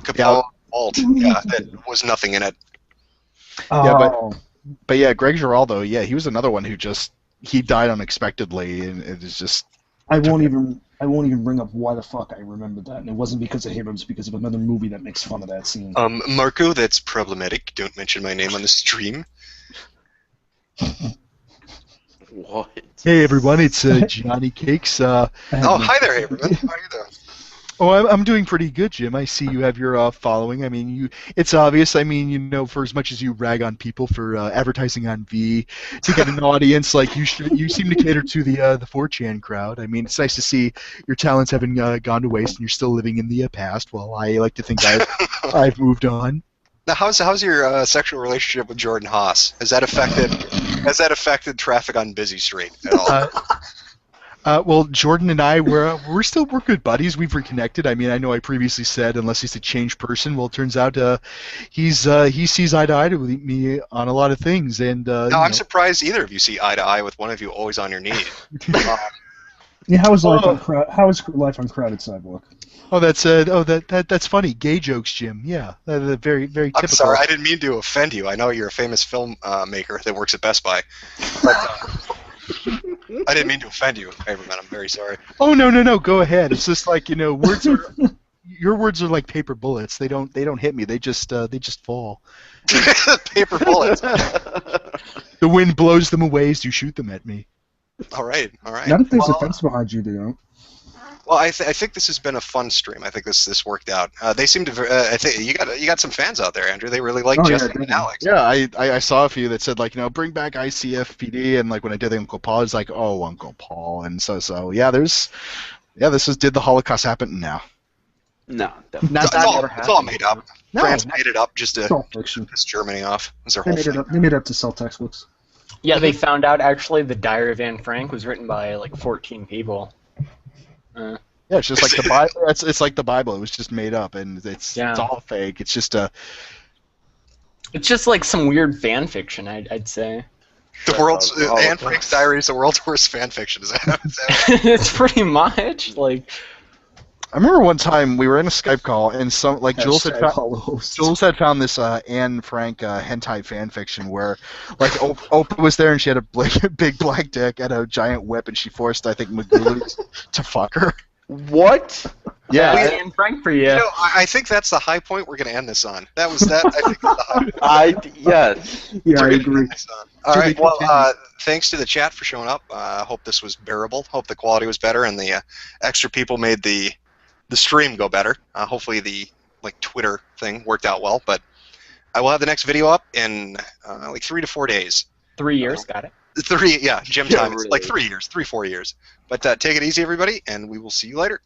Capone Alt. Yeah, that was nothing in it. Oh. Yeah, but yeah, Greg Giraldo. Yeah, he was another one who he died unexpectedly, and it is just. I won't even bring up why the fuck I remember that, and it wasn't because of him. It was because of another movie that makes fun of that scene. Marco, that's problematic. Don't mention my name on the stream. What? Hey everyone, it's Johnny Cakes. Hi there, everyone. How are you doing? Oh, I'm doing pretty good, Jim. I see you have your following. I mean, it's obvious. I mean, for as much as you rag on people for advertising on V, to get an audience like you seem to cater to the 4chan crowd. I mean, it's nice to see your talents haven't gone to waste and you're still living in the past. Well, I like to think I've moved on. Now, how's your sexual relationship with Jordan Haas? Has that affected traffic on Busy Street at all? Well, Jordan and I we're good buddies. We've reconnected. I mean, I know I previously said unless he's a changed person. Well, it turns out he sees eye to eye with me on a lot of things. And no, I'm surprised either of you see eye to eye with one of you always on your knee. Yeah, how is life on Crowded Sidewalk? Oh, that's funny. Gay jokes, Jim. Yeah, very very typical. I'm sorry, I didn't mean to offend you. I know you're a famous film maker that works at Best Buy. But, I didn't mean to offend you, everyone. I'm very sorry. Oh no. Go ahead. It's just like words are. Your words are like paper bullets. They don't hit me. They just fall. Paper bullets. The wind blows them away as you shoot them at me. All right. Not if there's a fence behind you, they don't. Well, I think this has been a fun stream. I think this worked out. They seem to. I think you got some fans out there, Andrew. They really like Justin and Alex. Yeah, I saw a few that said like bring back ICFPD, and like when I did the Uncle Paul, it's like Uncle Paul, and so yeah, did the Holocaust happen? No. No, it's all made up. No, France made it up just to fiction. piss Germany off. That's their They whole made thing. it up. They made it up to sell textbooks. Yeah, they found out actually the Diary of Anne Frank was written by like 14 people. Yeah, it's just like the Bible. It's like the Bible. It was just made up, and it's all fake. It's just It's just like some weird fan fiction, I'd say. The world's Anne Frank's Diary is the world's worst fan fiction. Is that? It's pretty much like. I remember one time we were in a Skype call, and Jules had found this Anne Frank hentai fan fiction where like Oprah was there and she had a big black dick and a giant whip, and she forced Magoo to fuck her. What? Yeah, Anne Frank for you. I think that's the high point we're going to end this on. That was that. I think that's the high point. Yes. Yeah, I agree. All right. Well, thanks to the chat for showing up. I hope this was bearable. Hope the quality was better and the extra people made the stream go better. Hopefully the Twitter thing worked out well. But I will have the next video up in 3 to 4 days. 3 years, got it. Gym time. Really. It's like 3 years, 4 years. But take it easy, everybody, and we will see you later.